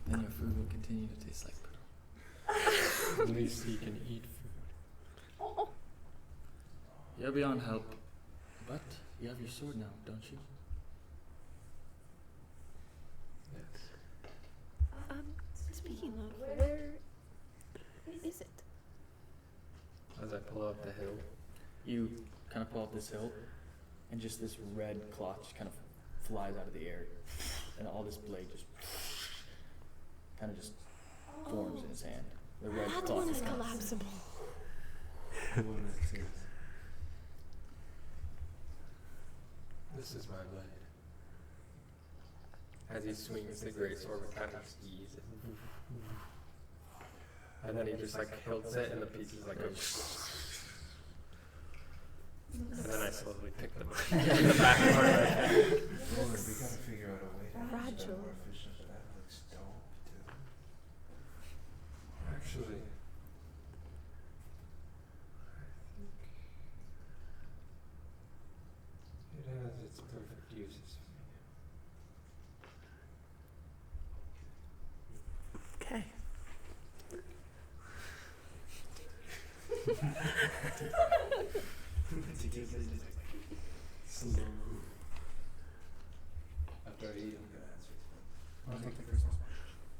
Then your food will continue to taste like poo. at least he can eat food. You're beyond help, but you have your sword now, don't you? Speaking of, where is it? As I pull up the hill, You kind of pull up this hill, and just this red cloth just kind of flies out of the air, and all this blade just kind of just forms in his hand. The red That cloth one is just kind of- collapsible. this is my blade. As he swings the great sword with kind of ease. And then he just like hilts it and the pieces like go. And then I slowly pick them up. In the back part of my head. We gotta figure out a way to Fragile. more efficient, but that looks dope too. Actually, After I eat, I'm gonna answer.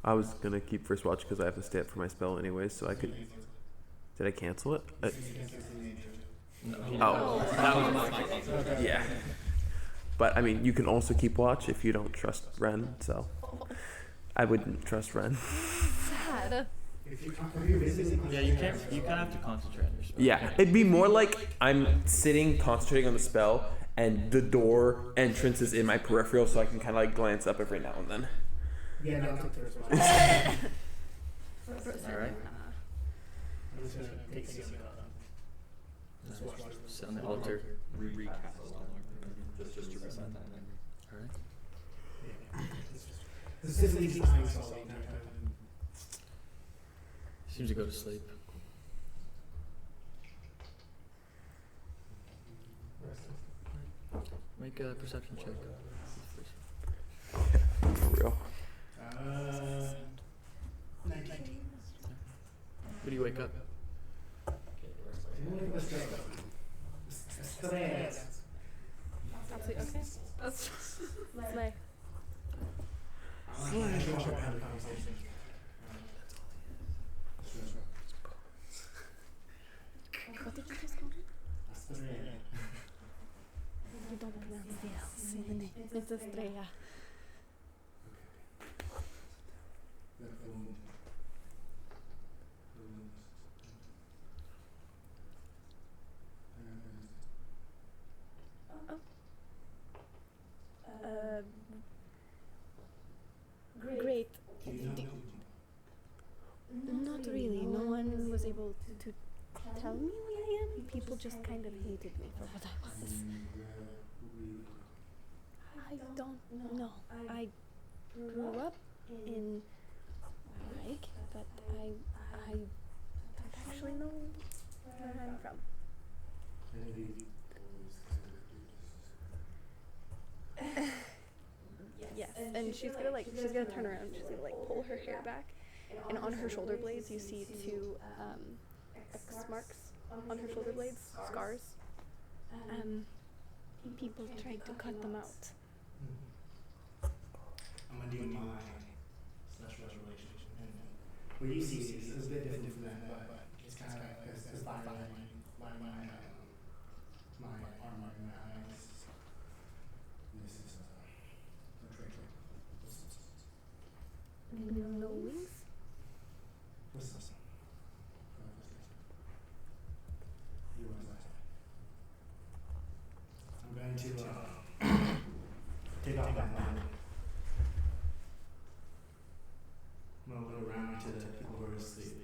I was gonna keep first watch because I have to stay up for my spell anyways, so I could. Did I cancel it? Oh. Yeah. But I mean, you can also keep watch if you don't trust Ren. So I wouldn't trust Ren. Sad. Yeah, you can't. You kind of have to concentrate on your spell. Yeah, it'd be more like I'm sitting concentrating on the spell, and the door entrance is in my peripheral, so I can kind of like glance up every now and then. Yeah, no, I'll take the first one. All right. I'm just gonna take the Sit on the altar. Recast just to reset that. All right. Specifically behind Saul. Seems to go to sleep. Make a perception check. For real. 19. When do you wake up? Absolutely okay. That's slay. What did you just call me? You don't pronounce the L's in the name. It's Estrella. Great. Not really. No one was able to tell me what I am. People just kind of hated me for what I was. I don't know. I grew up in Mike, but I don't actually know where I'm from. Yes, and she's gonna turn around. She's gonna pull her hair back, and on her shoulder blades you see two X marks on her shoulder blades, scars. People tried to cut them out. I'm gonna do my slash revelation. And what you see is a bit different from that, but it's kind of like this line my armor and my eyes. This is a trick. No wings? What's this? I'm going to take off my helmet. I'm going to go around to the people who are asleep.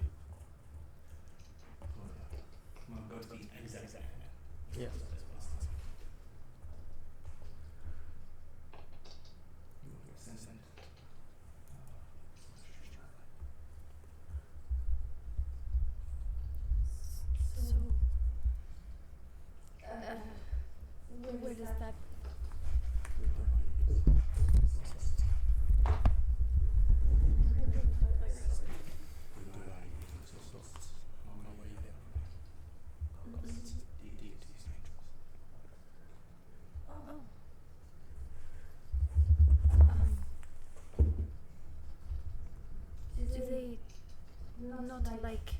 I'm going to go to the exact. Yeah. Where does that? Do they not like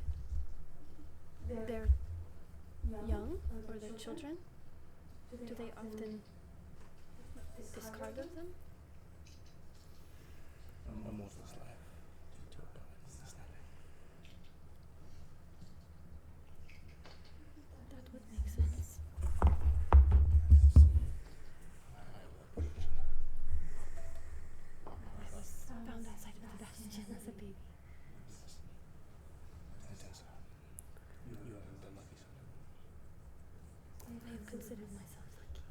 their young or their children? Do they often discard of them? Almost alive. That would make sense. I was found outside of the bastion as a baby. I have considered myself lucky.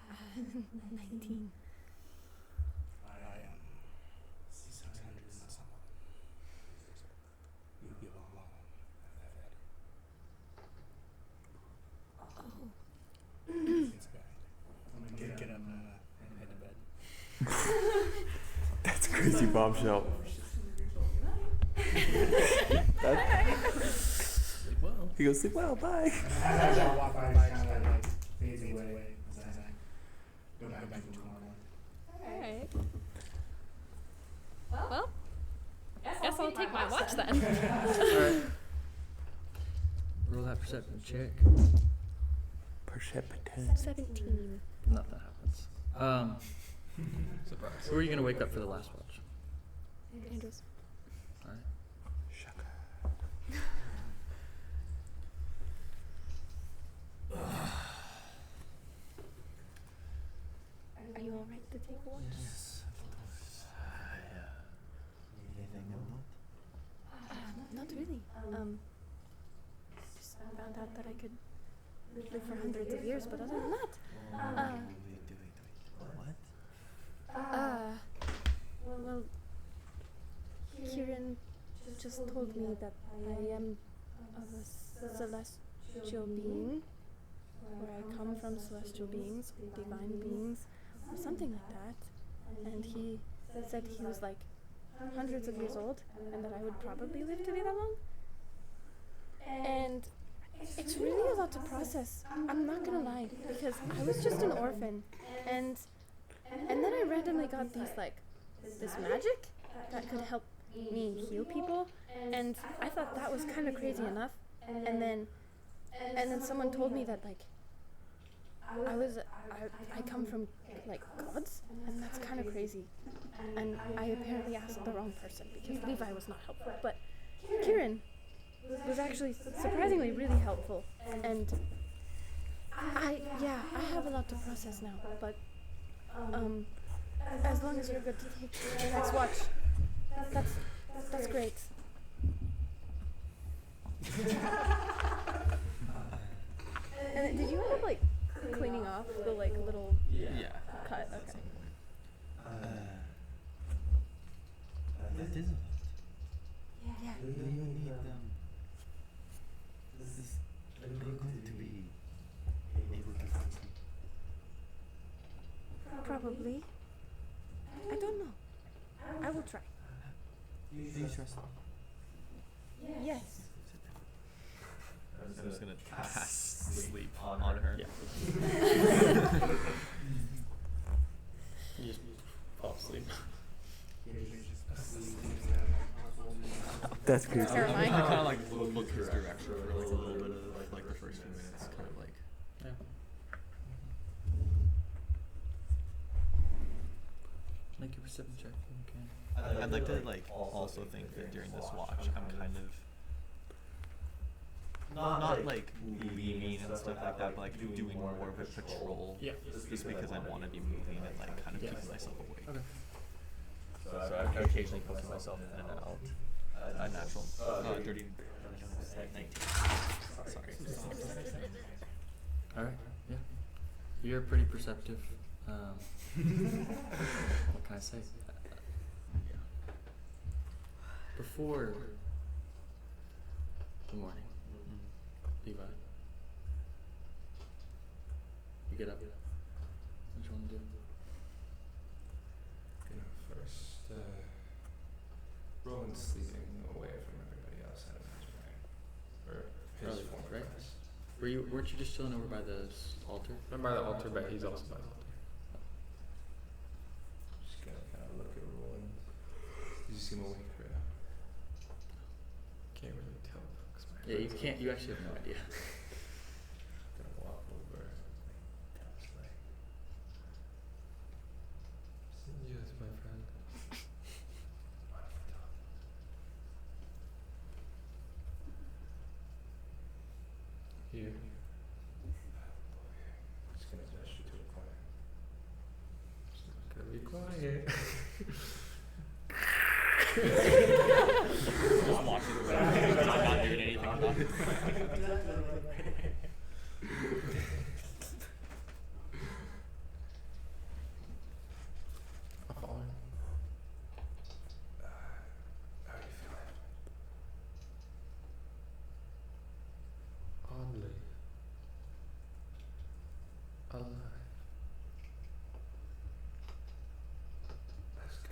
Uh, 19. I am 600 and someone. You belong long. I've had it. Oh. It's bad. crazy bombshell. Well, He goes, sleep well, bye. As I walk by, it's kind of like fades away. As I go back to normal. Alright. Well, guess I'll take my watch then. Alright. Roll that perception check. Perception. 17. Nothing happens. Surprise. Who are you gonna wake up for the last watch? Andrews. Alright. Are you alright to take a watch? Yes, of course. Anything Not really. Just found out that I could live for hundreds of years, but other than that, What? well, Kieran just told me that I am of a celestial being, where I come from celestial beings, divine beings, or something like that. And he said he was like hundreds of years old, and that I would probably live to be that long. And it's really a lot to process. I'm not gonna lie, because I was just an orphan, and then I randomly got this magic that could help me heal people, and I thought that was kind of crazy enough. And then someone told me that I come from like gods, and that's kind of crazy. And I apparently asked the wrong person because Levi was not helpful, but Kieran was actually surprisingly really helpful. And I have a lot to process now, but as long as you're good to take the next watch, that's great. And did you end up like cleaning off the like little cut? Okay. That is a lot. Yeah. Do you need are you going to be able to find me? Probably. I don't know. I will try. Do you trust me? Yes. I'm just gonna cast sleep on her. Yeah. You just fall asleep. That's crazy. Terrifying. I kind of like look his direction for like a little bit of like the first few minutes, kind of like. Yeah. Make your perception check. Okay. I'd like to like also think that during this watch, I'm kind of not like leaning and stuff like that, but like doing more of a patrol. Yeah. Just because I want to be moving and like kind of Yeah. keeping myself awake. Okay. So I occasionally poking myself in and out. A natural 30, 19. Sorry. All right. Yeah. You're pretty perceptive. What can I say? Yeah. Before the morning, Levi, you get up. What you want to do? First, Rowan's sleeping away from everybody else, I'd imagine, right? Or his Probably, form of right? rest. Weren't you just chilling over by the altar? I'm by the altar, but he's also by the altar. Just gonna kind of look at Rowan. Does he seem awake right now? Can't really tell. 'Cause my Yeah, you friend's can't. You actually have no idea. gonna walk over and tap his leg. Yes, my friend. Wonderful dog. Here. Just gonna dash you to a corner. Just not gonna be quiet. Just watching the not doing anything about it. I'm following. How are you feeling? Oddly. Alive. That's good.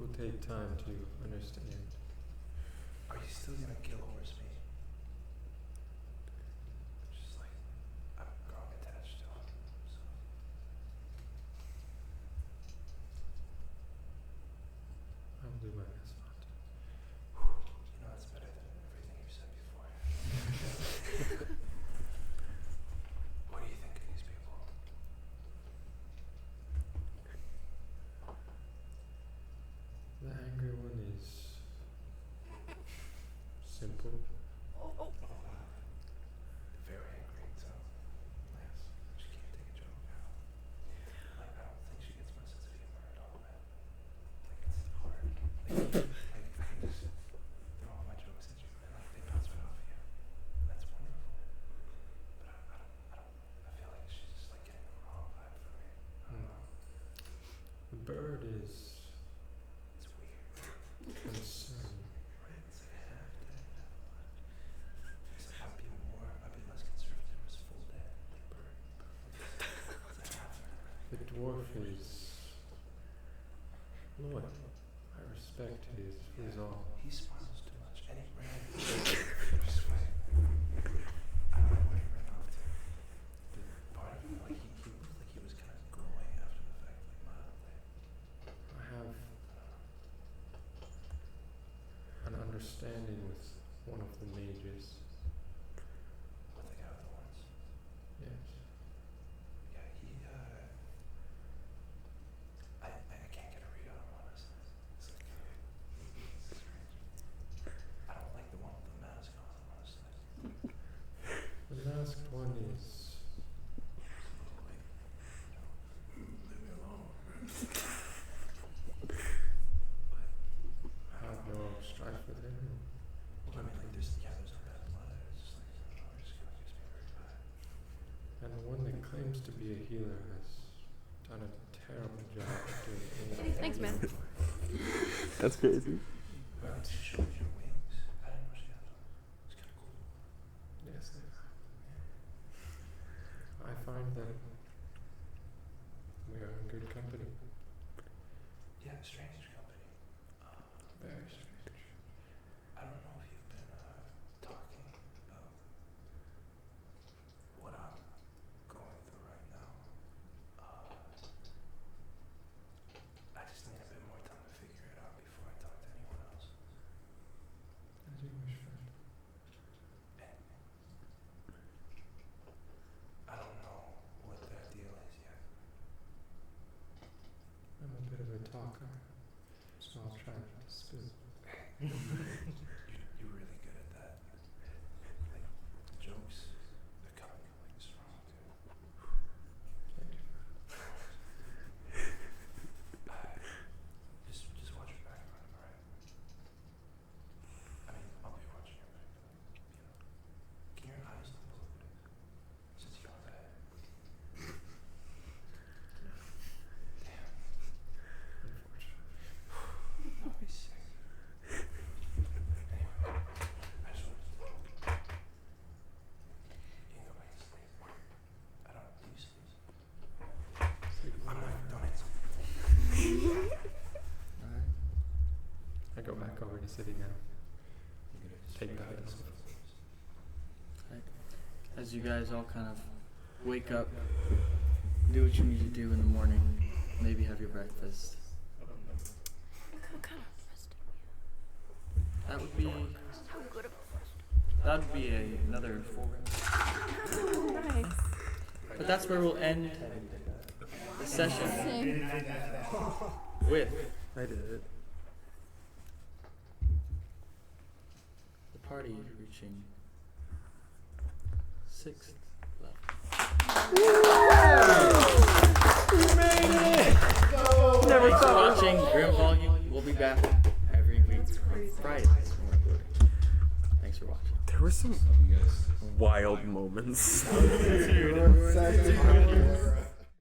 will take time to understand. Are you still gonna kill Horseby? Just like, I'm growing attached to him, so. I will do my best not to. You know, that's better than everything you've said before. What do you think of these people? The angry one is simple. Very angry, so. Yes. She can't take a joke now. Like, I don't think she gets my sense of humor at all, man. Like, it's hard. Like, I can just throw all my jokes at you and, like, they bounce right off of you. That's wonderful. But I feel like she's just, like, getting the wrong vibe for me. I don't know. The bird is It's weird. concerned. Right? It's like half dead, half alive. It's like I'd be less conservative if it was full dead, like bird. It's like half. The dwarf is loyal. I respect his resolve. He smiles too much, and he ran. I swear. I don't know what he ran off to. But part of him, like he looked like he was kind of growing after the fact, like mildly. I have an understanding with one of the mages. With the guy with the horns. Yes. Yeah, he. I can't get a read on him, honestly. It's like it's strange. I don't like the one with the mask on, honestly. The masked one is Leave me alone. I have no strife with him. I mean, like, there's no bad blood. It's just like, I don't know, it just kind of gives me a very bad. And the one that claims to be a healer has done a terrible job of doing anything. Thanks, man. That's crazy. But she showed your wings. I didn't know she had them. It's kind of cool. Yes, I find that we are in good company. Yeah, strange company. Very strange. I don't know if you've been talking about what I'm going through right now. I just need a bit more time to figure it out before I talk to anyone else. As you wish, friend. And I don't know what their deal is yet. I'm a bit of a talker, so I'll try not to spill. You're really good at that. Like, the jokes, they're coming like strong, too. Just watch your back, alright? I mean, I'll be watching your back, but, you know, can your eyes not look good since you're on that? Damn. Unfortunately. I'll be sick. Anyway, I just wanted to talk. You can go back to sleep. I don't, do you sleep? Sleep I'm well. not, don't answer. I go back over to city now. Take that as As you guys all kind of wake up, do what you need to do in the morning, maybe have your breakfast. What kind of rest? That would be How good of a rest? that would be another 4 rounds. Nice. But that's where we'll end the session Same. with I did it. the party reaching 6th level. Never Thanks for thought. watching Grim Volume. We'll be back every week on Fridays when we're uploading. Thanks for watching. There were some wild moments. Dude,